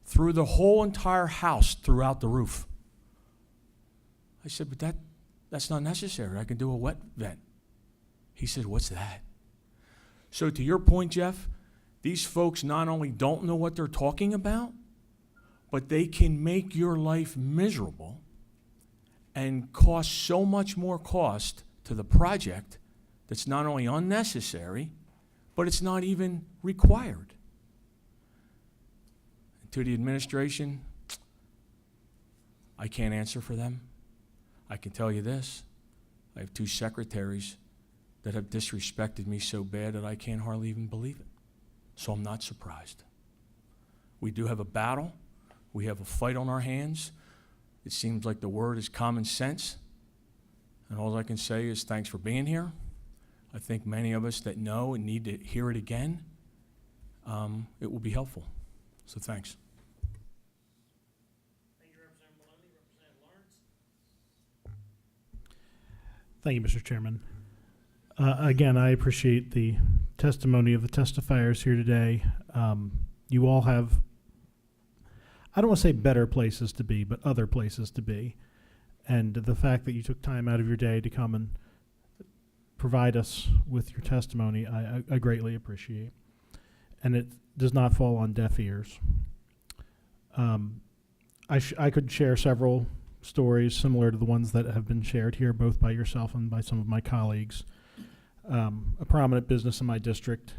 S3: through the whole entire house throughout the roof. I said, but that's not necessary. I can do a wet vent. He said, what's that? So to your point, Jeff, these folks not only don't know what they're talking about, but they can make your life miserable and cost so much more cost to the project that's not only unnecessary, but it's not even required. To the administration, I can't answer for them. I can tell you this, I have 2 secretaries that have disrespected me so bad that I can't hardly even believe it. So I'm not surprised. We do have a battle. We have a fight on our hands. It seems like the word is common sense. And all I can say is thanks for being here. I think many of us that know and need to hear it again, it will be helpful. So thanks.
S1: Thank you, Representative Maloney. Representative Lawrence.
S7: Thank you, Mr. Chairman. Again, I appreciate the testimony of the testifiers here today. You all have, I don't want to say better places to be, but other places to be. And the fact that you took time out of your day to come and provide us with your testimony, I greatly appreciate. And it does not fall on deaf ears. I could share several stories similar to the ones that have been shared here, both by yourself and by some of my colleagues. A prominent business in my district.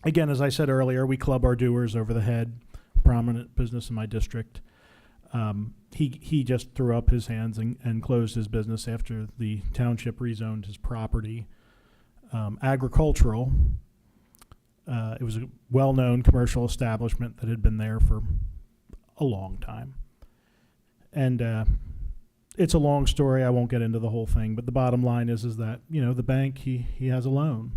S7: Again, as I said earlier, we club our doers over the head. Prominent business in my district. He just threw up his hands and closed his business after the township rezoned his property. Agricultural. It was a well-known commercial establishment that had been there for a long time. And it's a long story. I won't get into the whole thing, but the bottom line is that, you know, the bank, he has a loan,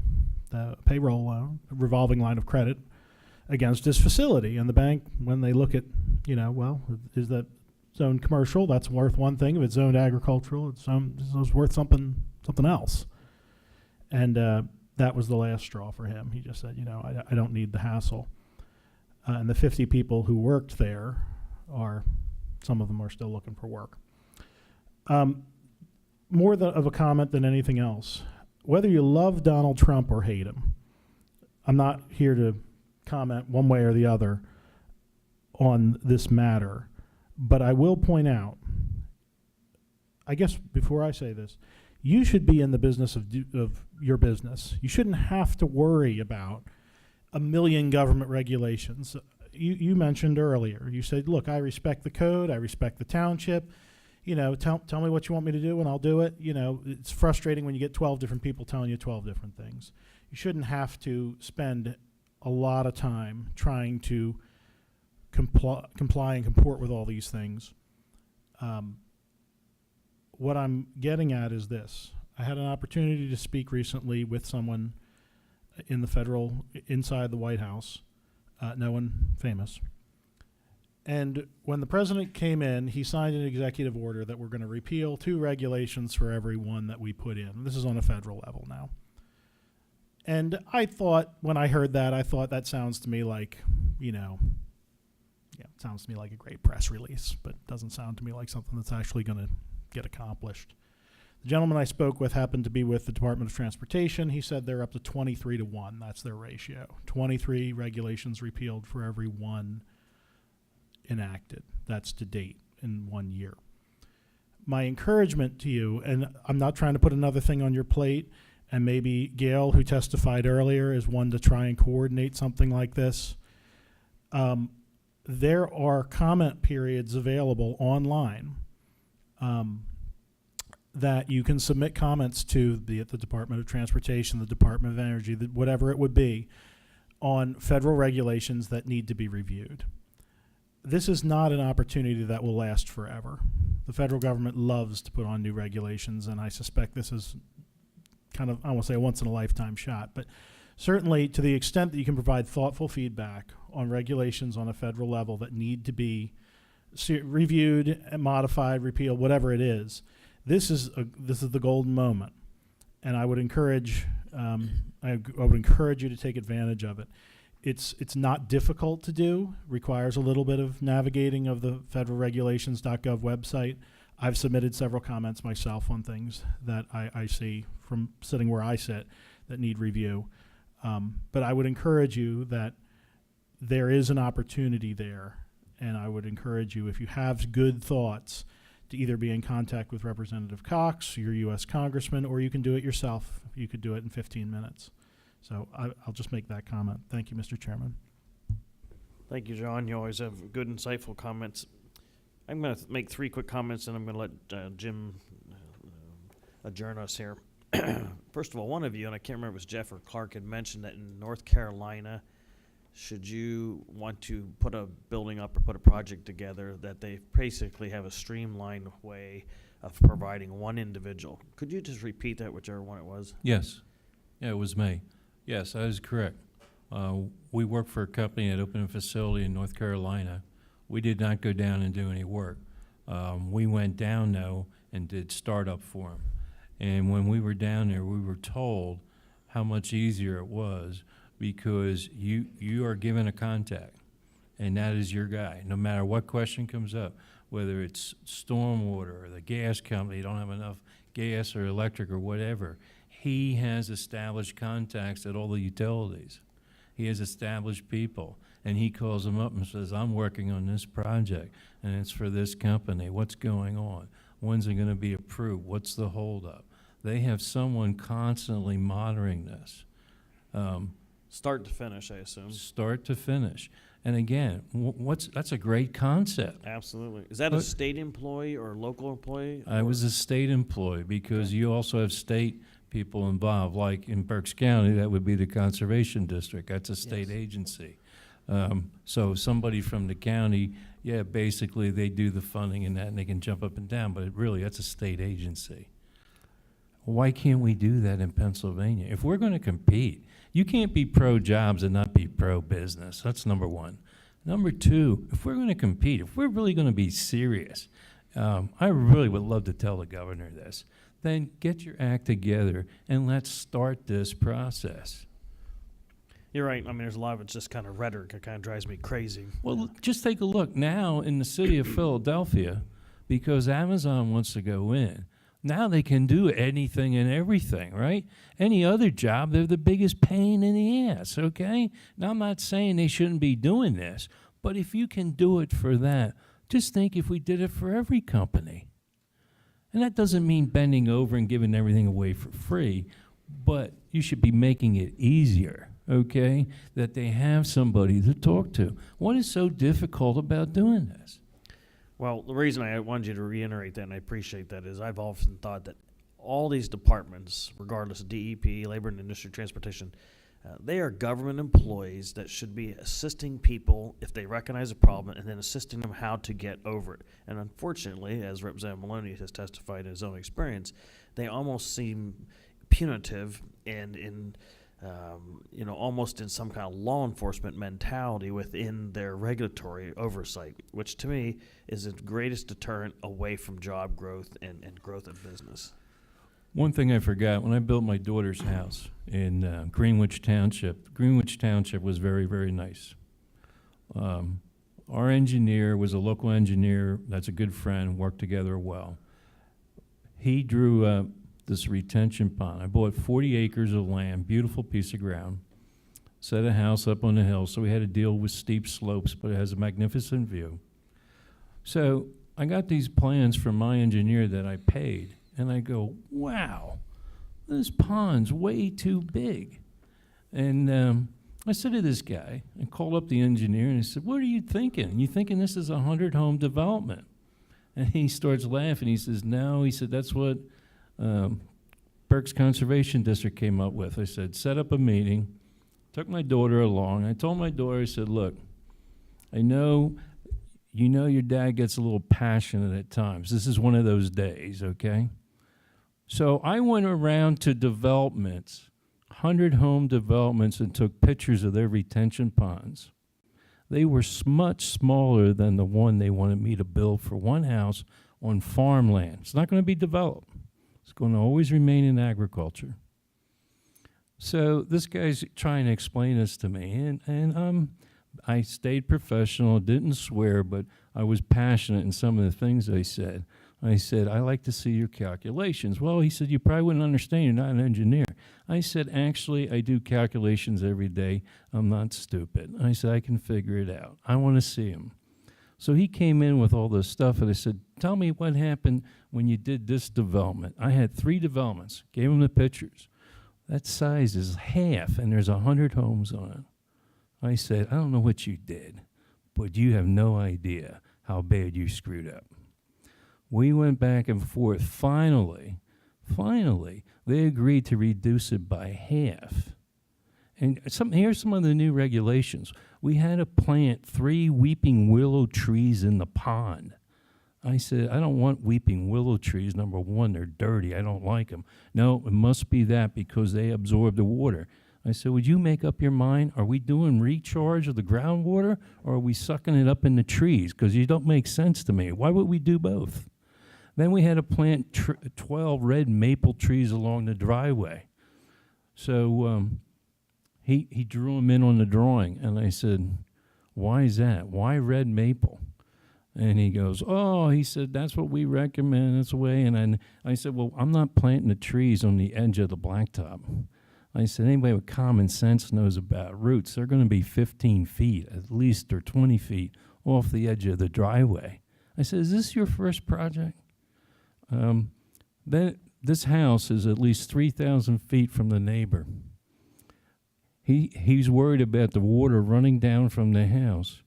S7: a payroll loan, a revolving line of credit against his facility. And the bank, when they look at, you know, well, is that zoned commercial? That's worth one thing. If it's zoned agricultural, it's worth something else. And that was the last straw for him. He just said, you know, I don't need the hassle. And the 50 people who worked there some of them are still looking for work. More of a comment than anything else. Whether you love Donald Trump or hate him, I'm not here to comment one way or the other. on this matter, but I will point out, I guess before I say this, you should be in the business of your business. You shouldn't have to worry about a million government regulations. You mentioned earlier, you said, look, I respect the code, I respect the township, you know, tell me what you want me to do and I'll do it. You know, it's frustrating when you get 12 different people telling you 12 different things. You shouldn't have to spend a lot of time trying to comply and comport with all these things. What I'm getting at is this. I had an opportunity to speak recently with someone in the federal, inside the White House, no one famous. And when the president came in, he signed an executive order that we're going to repeal 2 regulations for every one that we put in. This is on a federal level now. And I thought, when I heard that, I thought that sounds to me like, you know, yeah, it sounds to me like a great press release, but it doesn't sound to me like something that's actually going to get accomplished. The gentleman I spoke with happened to be with the Department of Transportation. He said they're up to 23 to 1. That's their ratio. 23 regulations repealed for every 1 enacted. That's to date in 1 year. My encouragement to you, and I'm not trying to put another thing on your plate, and maybe Gail, who testified earlier, is one to try and coordinate something like this. There are comment periods available online that you can submit comments to the Department of Transportation, the Department of Energy, whatever it would be, on federal regulations that need to be reviewed. This is not an opportunity that will last forever. The federal government loves to put on new regulations, and I suspect this is kind of, I won't say a once-in-a-lifetime shot, but certainly to the extent that you can provide thoughtful feedback on regulations on a federal level that need to be reviewed, modified, repealed, whatever it is, this is the golden moment, and I would encourage I would encourage you to take advantage of it. It's not difficult to do. Requires a little bit of navigating of the federalregulations.gov website. I've submitted several comments myself on things that I see from sitting where I sit that need review. But I would encourage you that there is an opportunity there, and I would encourage you, if you have good thoughts, to either be in contact with Representative Cox, your U.S. Congressman, or you can do it yourself. You could do it in 15 minutes. So I'll just make that comment. Thank you, Mr. Chairman.
S1: Thank you, John. You always have good, insightful comments. I'm going to make 3 quick comments, and I'm going to let Jim adjourn us here. First of all, one of you, and I can't remember if it was Jeff or Clark, had mentioned that in North Carolina, should you want to put a building up or put a project together, that they basically have a streamlined way of providing one individual. Could you just repeat that, whichever one it was?
S15: Yes. Yeah, it was me. Yes, that is correct. We work for a company that opened a facility in North Carolina. We did not go down and do any work. We went down, though, and did startup for them. And when we were down there, we were told how much easier it was, because you are given a contact, and that is your guy. No matter what question comes up, whether it's stormwater or the gas company, you don't have enough gas or electric or whatever, he has established contacts at all the utilities. He has established people, and he calls them up and says, I'm working on this project, and it's for this company. What's going on? When's it going to be approved? What's the holdup? They have someone constantly monitoring this.
S1: Start to finish, I assume.
S15: Start to finish. And again, that's a great concept.
S1: Absolutely. Is that a state employee or a local employee?
S15: I was a state employee, because you also have state people involved. Like in Berks County, that would be the Conservation District. That's a state agency. So somebody from the county, yeah, basically they do the funding and that, and they can jump up and down, but really that's a state agency. Why can't we do that in Pennsylvania? If we're going to compete, you can't be pro-jobs and not be pro-business. That's number one. Number two, if we're going to compete, if we're really going to be serious, I really would love to tell the governor this, then get your act together and let's start this process.
S1: You're right. I mean, there's a lot of it's just kind of rhetoric. It kind of drives me crazy.
S15: Well, just take a look now in the city of Philadelphia, because Amazon wants to go in. Now they can do anything and everything, right? Any other job, they're the biggest pain in the ass, okay? Now, I'm not saying they shouldn't be doing this, But if you can do it for that, just think if we did it for every company. And that doesn't mean bending over and giving everything away for free, but you should be making it easier, okay? That they have somebody to talk to. What is so difficult about doing this?
S1: Well, the reason I wanted you to reiterate that, and I appreciate that, is I've often thought that all these departments, regardless of DEP, labor and industry, transportation, they are government employees that should be assisting people if they recognize a problem and then assisting them how to get over it. And unfortunately, as Representative Maloney has testified in his own experience, they almost seem punitive and almost in some kind of law enforcement mentality within their regulatory oversight, which to me is the greatest deterrent away from job growth and growth of business.
S15: One thing I forgot, when I built my daughter's house in Greenwich Township was very, very nice. Our engineer was a local engineer that's a good friend, worked together well. He drew up this retention pond. I bought 40 acres of land, beautiful piece of ground, set a house up on the hill, so we had to deal with steep slopes, but it has a magnificent view. So I got these plans from my engineer that I paid. And I go, wow, this pond's way too big. And I said to this guy, I called up the engineer and I said, what are you thinking? You thinking this is a 100-home development? And he starts laughing. He says, no. He said, that's what Berks Conservation District came up with. I said, set up a meeting, took my daughter along. I told my daughter, I said, look, I know your dad gets a little passionate at times. This is one of those days, okay? So I went around to developments, 100-home developments, and took pictures of their retention ponds. They were much smaller than the one they wanted me to build for one house on farmland. It's not going to be developed. It's going to always remain in agriculture. So this guy's trying to explain this to me, and I stayed professional, didn't swear, but I was passionate in some of the things I said. I said, I like to see your calculations. Well, he said, you probably wouldn't understand. You're not an engineer. I said, actually, I do calculations every day. I'm not stupid. I said, I can figure it out. I want to see them. So he came in with all this stuff, and I said, tell me what happened when you did this development. I had 3 developments, gave him the pictures. That size is half, and there's 100 homes on it. I said, I don't know what you did, but you have no idea how bad you screwed up. We went back and forth. Finally, they agreed to reduce it by half. And here's some of the new regulations. We had to plant 3 weeping willow trees in the pond. I said, I don't want weeping willow trees. Number one, they're dirty. I don't like them. No, it must be that because they absorb the water. I said, would you make up your mind? Are we doing recharge of the groundwater, or are we sucking it up in the trees? Because you don't make sense to me. Why would we do both? Then we had to plant 12 red maple trees along the driveway. So he drew them in on the drawing, and I said, why is that? Why red maple? And he goes, oh, he said, that's what we recommend. That's the way. And I said, well, I'm not planting the trees on the edge of the blacktop. I said, anybody with common sense knows about roots. They're going to be 15 feet at least, or 20 feet off the edge of the driveway. I said, is this your first project? This house is at least 3,000 feet from the neighbor. He's worried about the water running down from the house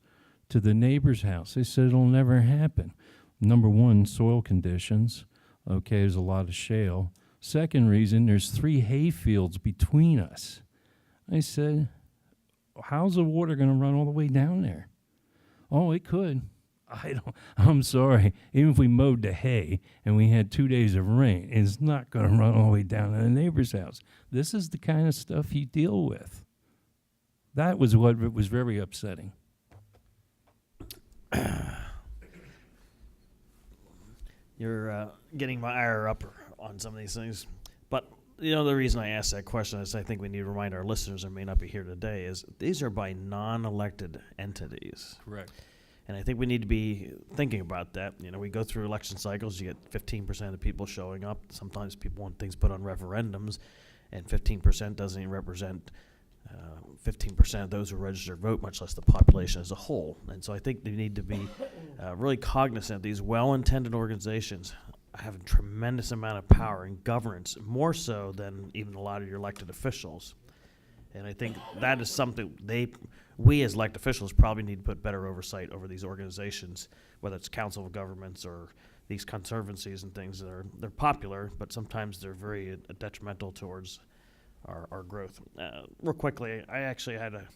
S15: to the neighbor's house. They said it'll never happen. Number one, soil conditions. Okay, there's a lot of shale. Second reason, there's 3 hay fields between us. I said, how's the water going to run all the way down there? Oh, it could. I'm sorry. Even if we mowed the hay and we had 2 days of rain, it's not going to run all the way down to the neighbor's house. This is the kind of stuff you deal with. That was what was very upsetting.
S1: You're getting my ire up on some of these things. But the reason I asked that question is I think we need to remind our listeners that may not be here today is these are by non-elected entities.
S15: Correct.
S1: And I think we need to be thinking about that. We go through election cycles. You get 15% of the people showing up. Sometimes people want things put on referendums, and 15% doesn't even represent 15% of those who register vote, much less the population as a whole. And so I think they need to be really cognizant of these well-intended organizations have a tremendous amount of power in governance, more so than even a lot of your elected officials. And I think that is something we as elected officials probably need to put better oversight over these organizations, whether it's council of governments or these conservancies and things that they're popular, but sometimes they're very detrimental towards our growth. Real quickly, I actually had a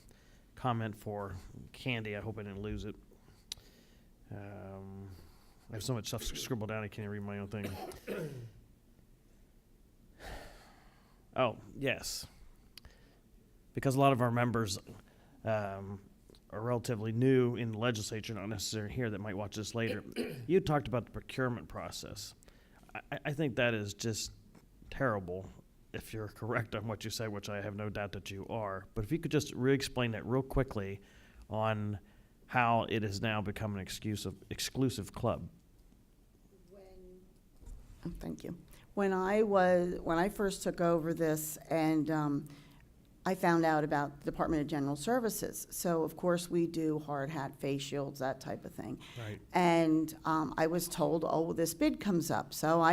S1: comment for Candy. I hope I didn't lose it. I have so much stuff scribbled down I can't read my own thing. Oh, yes. Because a lot of our members are relatively new in the legislature, not necessarily here, that might watch this later. You talked about the procurement process. I think that is just terrible, if you're correct on what you say, which I have no doubt that you are. But if you could just re-explain that real quickly on how it has now become an exclusive club.
S13: Thank you. When I first took over this, and I found out about the Department of General Services. So of course we do hard hat, face shields, that type of thing.
S1: Right.
S13: And I was told, oh, this bid comes up. So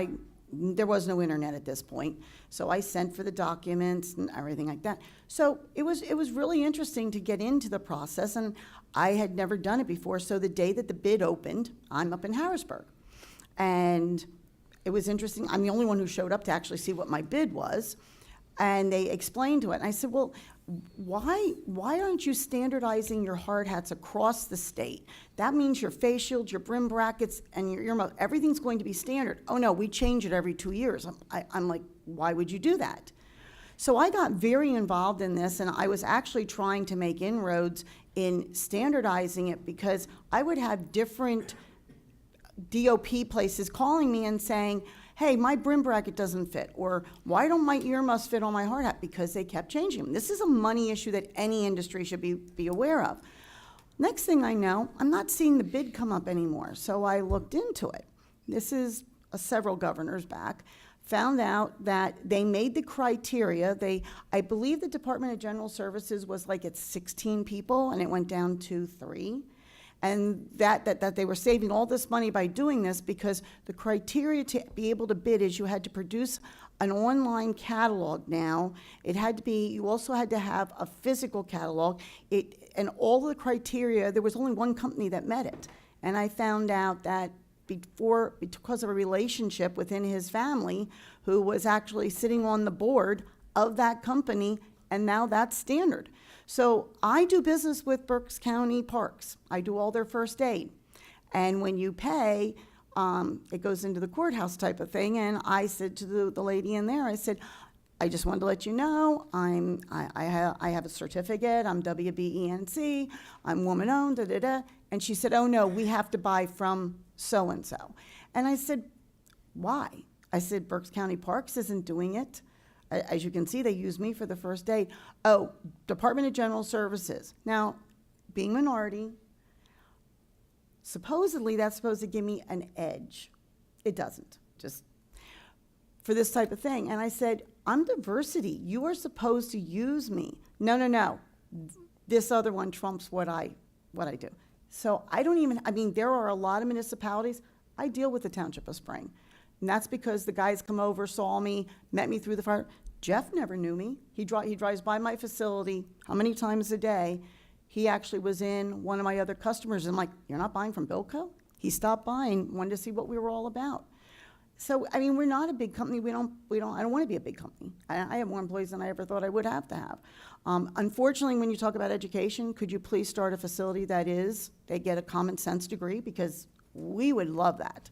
S13: there was no internet at this point. So I sent for the documents and everything like that. So it was really interesting to get into the process, and I had never done it before. So the day that the bid opened, I'm up in Harrisburg. And it was interesting. I'm the only one who showed up to actually see what my bid was. And they explained to it. And I said, well, why aren't you standardizing your hard hats across the state? That means your face shields, your brim brackets, and your earmuffs, everything's going to be standard. Oh no, we change it every 2 years. I'm like, why would you do that? So I got very involved in this, and I was actually trying to make inroads in standardizing it, because I would have different DOP places calling me and saying, hey, my brim bracket doesn't fit, or why don't my earmuffs fit on my hard hat? Because they kept changing them. This is a money issue that any industry should be aware of. Next thing I know, I'm not seeing the bid come up anymore, so I looked into it. This is several governors back. Found out that they made the criteria. I believe the Department of General Services was like at 16 people, and it went down to 3. And that they were saving all this money by doing this, because the criteria to be able to bid is you had to produce an online catalog now. It had to be, you also had to have a physical catalog. And all the criteria, there was only one company that met it. And I found out that because of a relationship within his family, who was actually sitting on the board of that company, and now that's standard. So I do business with Berks County Parks. I do all their first aid. And when you pay, it goes into the courthouse type of thing. And I said to the lady in there, I said, I just wanted to let you know, I have a certificate, I'm WBENC, I'm woman-owned, da-da-da. And she said, oh no, we have to buy from so-and-so. And I said, why? I said, Berks County Parks isn't doing it. As you can see, they use me for the first aid. Oh, Department of General Services. Now, being minority, supposedly that's supposed to give me an edge. It doesn't, just for this type of thing. And I said, I'm diversity. You are supposed to use me. No. This other one trumps what I do. So there are a lot of municipalities. I deal with the Township of Spring. And that's because the guys come over, saw me, met me through the fire. Jeff never knew me. He drives by my facility how many times a day. He actually was in one of my other customers, and I'm like, you're not buying from Bilco? He stopped by and wanted to see what we were all about. So, we're not a big company. I don't want to be a big company. I have more employees than I ever thought I would have to have. Unfortunately, when you talk about education, could you please start a facility they get a common sense degree? Because we would love that.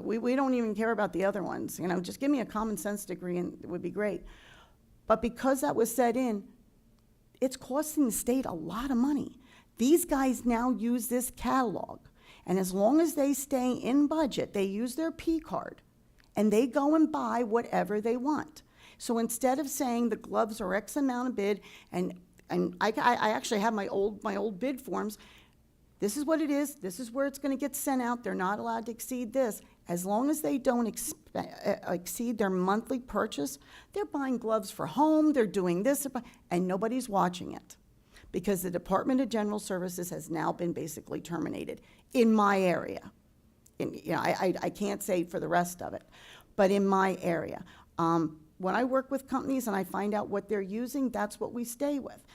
S13: We don't even care about the other ones. Just give me a common sense degree and it would be great. But because that was set in, it's costing the state a lot of money. These guys now use this catalog. And as long as they stay in budget, they use their P card and they go and buy whatever they want. So instead of saying the gloves are X amount of bid, and I actually have my old bid forms. This is what it is. This is where it's going to get sent out. They're not allowed to exceed this. As long as they don't exceed their monthly purchase, they're buying gloves for home, they're doing this, and nobody's watching it. Because the Department of General Services has now been basically terminated in my area. I can't say for the rest of it, but in my area. When I work with companies and I find out what they're using, that's what we stay with.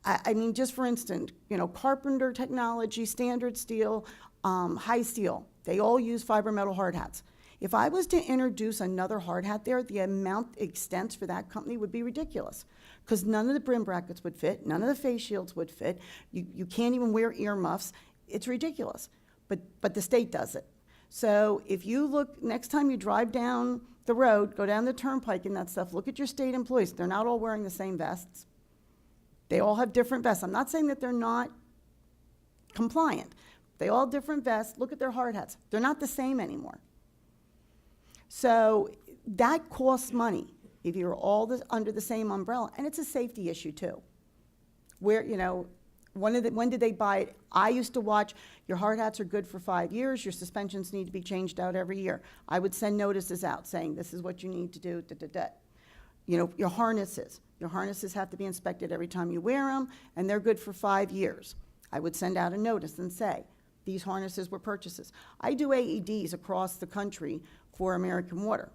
S13: I mean, just for instance, Carpenter Technology, Standard Steel, High Steel, they all use fiber metal hard hats. If I was to introduce another hard hat there, the amount extents for that company would be ridiculous, because none of the brim brackets would fit, none of the face shields would fit, you can't even wear earmuffs. It's ridiculous, but the state does it. So if you look, next time you drive down the road, go down the turnpike and that stuff, look at your state employees. They're not all wearing the same vests. They all have different vests. I'm not saying that they're not compliant. They all have different vests. Look at their hard hats. They're not the same anymore. So that costs money if you're all under the same umbrella. And it's a safety issue too. Where, when did they buy it? I used to watch, your hard hats are good for 5 years, your suspensions need to be changed out every year. I would send notices out saying, this is what you need to do, Your harnesses. Your harnesses have to be inspected every time you wear them, and they're good for 5 years. I would send out a notice and say, these harnesses were purchases. I do AEDs across the country for American Water.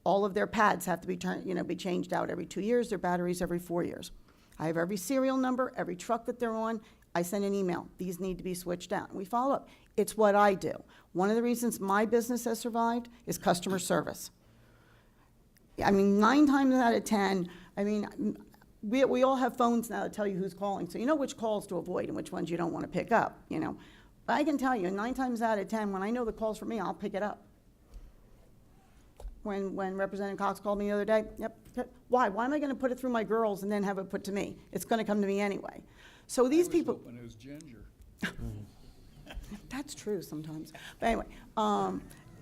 S13: All of their pads have to be be changed out every 2 years, their batteries every 4 years. I have every serial number, every truck that they're on. I send an email. These need to be switched out. And we follow up. It's what I do. One of the reasons my business has survived is customer service. I mean, 9 times out of 10, we all have phones now that tell you who's calling. So you know which calls to avoid and which ones you don't want to pick up, But I can tell you, 9 times out of 10, when I know the call's for me, I'll pick it up. When Representative Cox called me the other day, yep. Why? Why am I going to put it through my girls and then have it put to me? It's going to come to me anyway. So these people.
S14: Hoping it was Ginger.
S13: That's true sometimes. But anyway,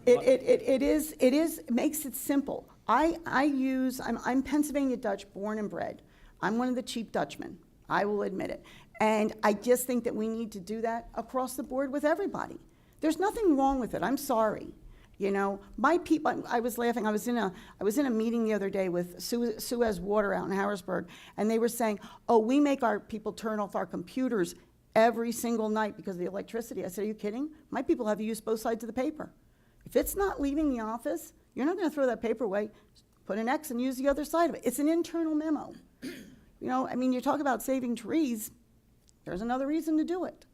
S13: it makes it simple. I'm Pennsylvania Dutch, born and bred. I'm one of the cheap Dutchmen. I will admit it. And I just think that we need to do that across the board with everybody. There's nothing wrong with it. I'm sorry. My people, I was laughing. I was in a meeting the other day with Suez Water out in Harrisburg, and they were saying, oh, we make our people turn off our computers every single night because of the electricity. I said, are you kidding? My people have used both sides of the paper. If it's not leaving the office, you're not going to throw that paper away. Put an X and use the other side of it. It's an internal memo. You talk about saving trees. There's another reason to do it.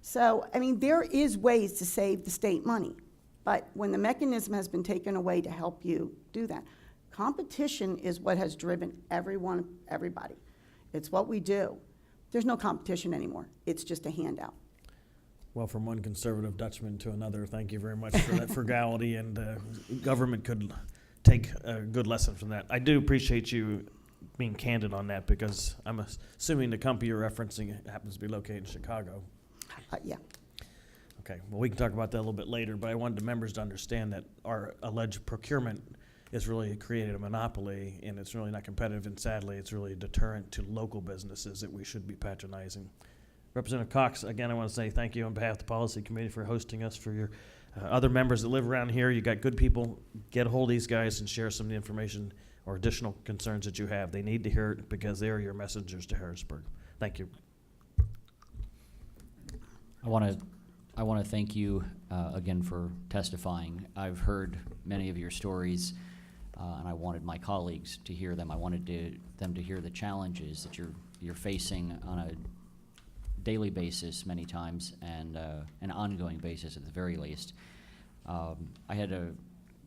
S13: So, there is ways to save the state money. But when the mechanism has been taken away to help you do that, competition is what has driven everybody. It's what we do. There's no competition anymore. It's just a handout.
S1: Well, from one conservative Dutchman to another, thank you very much for that frugality, and government could take a good lesson from that. I do appreciate you being candid on that, because I'm assuming the company you're referencing happens to be located in Chicago.
S13: Yeah.
S1: Okay, well, we can talk about that a little bit later, but I wanted the members to understand that our alleged procurement has really created a monopoly, and it's really not competitive, and sadly, it's really a deterrent to local businesses that we should be patronizing. Representative Cox, again, I want to say thank you on behalf of the Policy Committee for hosting us. For your other members that live around here, you got good people, get a hold of these guys and share some of the information or additional concerns that you have. They need to hear it because they are your messengers to Harrisburg. Thank you.
S4: I want to thank you again for testifying. I've heard many of your stories, and I wanted my colleagues to hear them. I wanted them to hear the challenges that you're facing on a daily basis many times, and an ongoing basis at the very least. I had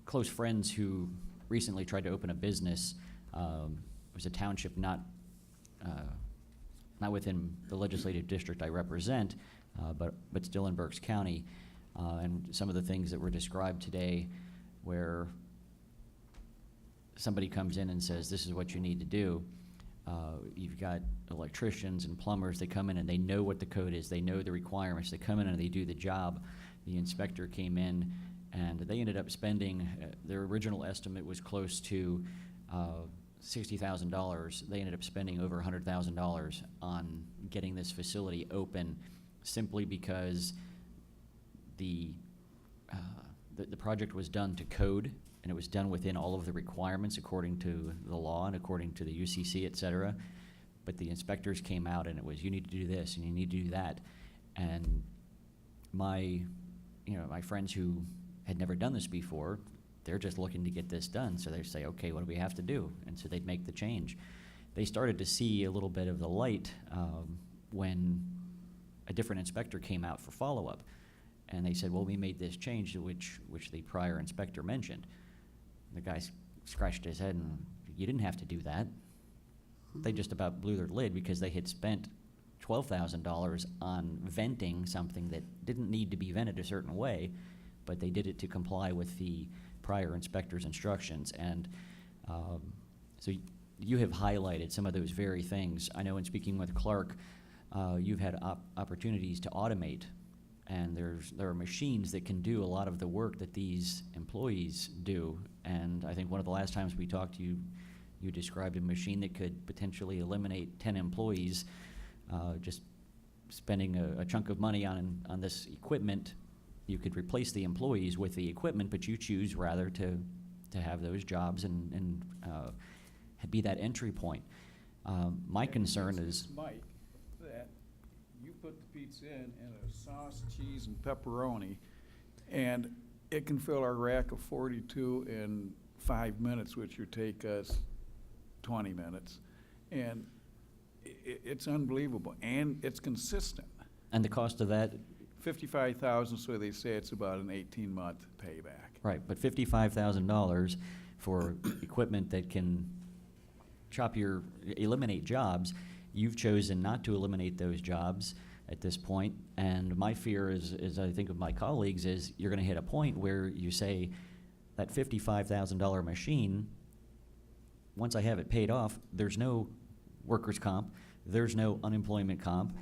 S4: close friends who recently tried to open a business. It was a township not within the legislative district I represent, but still in Berks County. And some of the things that were described today, where somebody comes in and says, this is what you need to do. You've got electricians and plumbers. They come in and they know what the code is. They know the requirements. They come in and they do the job. The inspector came in and they ended up spending, their original estimate was close to $60,000. They ended up spending over $100,000 on getting this facility open, simply because the the project was done to code, and it was done within all of the requirements according to the law and according to the UCC, et cetera. But the inspectors came out and it was, you need to do this and you need to do that. And my friends who had never done this before, they're just looking to get this done. So they say, okay, what do we have to do? And so they'd make the change. They started to see a little bit of the light when a different inspector came out for follow-up. And they said, well, we made this change, which the prior inspector mentioned. The guy scratched his head and, you didn't have to do that. They just about blew their lid because they had spent $12,000 on venting something that didn't need to be vented a certain way, but they did it to comply with the prior inspector's instructions. And so you have highlighted some of those very things. I know in speaking with Clark, you've had opportunities to automate, and there are machines that can do a lot of the work that these employees do. And I think one of the last times we talked to you, you described a machine that could potentially eliminate 10 employees, just spending a chunk of money on this equipment. You could replace the employees with the equipment, but you choose rather to have those jobs and be that entry point. My concern is,
S14: Mike, that you put the pizza in and a sauce, cheese, and pepperoni, and it can fill our rack of 42 in 5 minutes, which would take us 20 minutes. And it's unbelievable, and it's consistent.
S4: and the cost of that,
S14: 55,000, so they say it's about an 18-month payback.
S4: right, but $55,000 for equipment that can eliminate jobs. You've chosen not to eliminate those jobs at this point, and my fear is I think of my colleagues, is you're gonna hit a point where you say, that $55,000 machine, once I have it paid off, there's no workers' comp, there's no unemployment comp.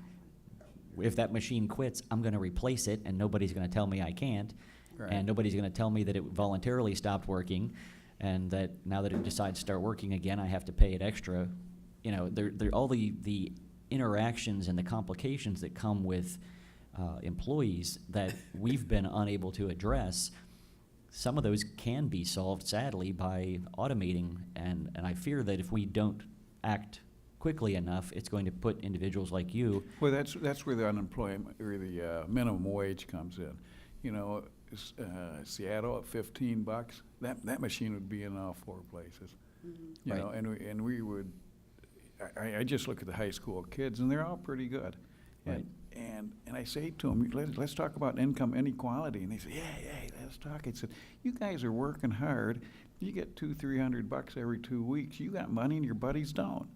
S4: If that machine quits, I'm gonna replace it, and nobody's gonna tell me I can't.
S14: Right.
S4: And nobody's gonna tell me that it voluntarily stopped working, and that now that it decides to start working again, I have to pay it extra. You know, all the interactions and the complications that come with employees that we've been unable to address. Some of those can be solved, sadly, by automating, and I fear that if we don't act quickly enough, it's going to put individuals like you.
S14: Well, that's where the unemployment or the minimum wage comes in. You know, Seattle at $15, that machine would be in all 4 places.
S13: Mm-hmm.
S14: You
S4: Right.
S14: know, and we would. I just look at the high school kids, and they're all pretty good.
S4: Right.
S14: And I say to them, let's talk about income inequality. And they say, yeah, let's talk. I said, you guys are working hard. You get $200-300 every 2 weeks. You got money, and your buddies don't.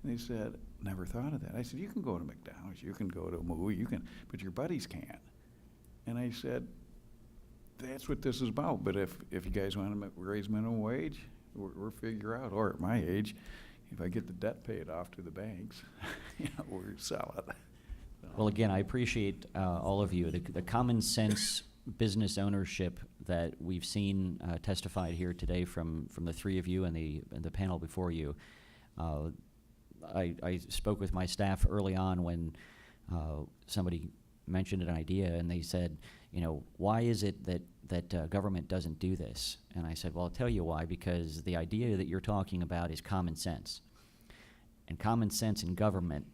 S14: And they said, never thought of that. I said, you can go to McDonald's, you can go to a movie, but your buddies can't. And I said, that's what this is about. But if you guys want to raise minimum wage, we'll figure out. Or at my age, if I get the debt paid off to the banks, we're solid.
S4: Well, again, I appreciate all of you. The common sense business ownership that we've seen testified here today from the 3 of you and the panel before you. I spoke with my staff early on when somebody mentioned an idea, and they said, you know, why is it that government doesn't do this? And I said, well, I'll tell you why, because the idea that you're talking about is common sense. And common sense and government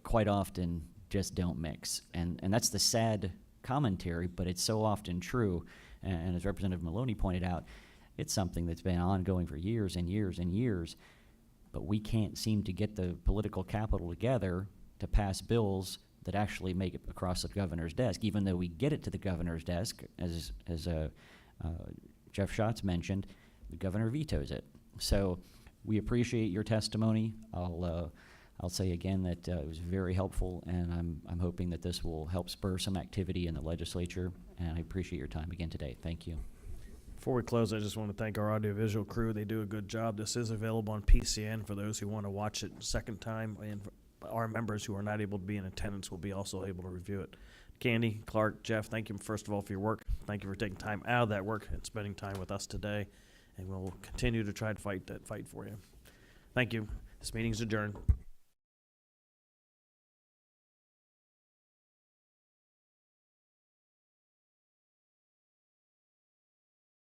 S4: quite often just don't mix. And that's the sad commentary, but it's so often true. And as Representative Maloney pointed out, it's something that's been ongoing for years and years and years, but we can't seem to get the political capital together to pass bills that actually make it across the governor's desk, even though we get it to the governor's desk, as Jeff Schatz mentioned, the governor vetoes it. So we appreciate your testimony. I'll say again that it was very helpful, and I'm hoping that this will help spur some activity in the legislature, and I appreciate your time again today. Thank you.
S1: Before we close, I just want to thank our audiovisual crew. They do a good job. This is available on PCN for those who want to watch it second time, and our members who are not able to be in attendance will be also able to review it. Candy, Clark, Jeff, thank you first of all for your work. Thank you for taking time out of that work and spending time with us today, and we'll continue to try to fight that fight for you. Thank you. This meeting is adjourned.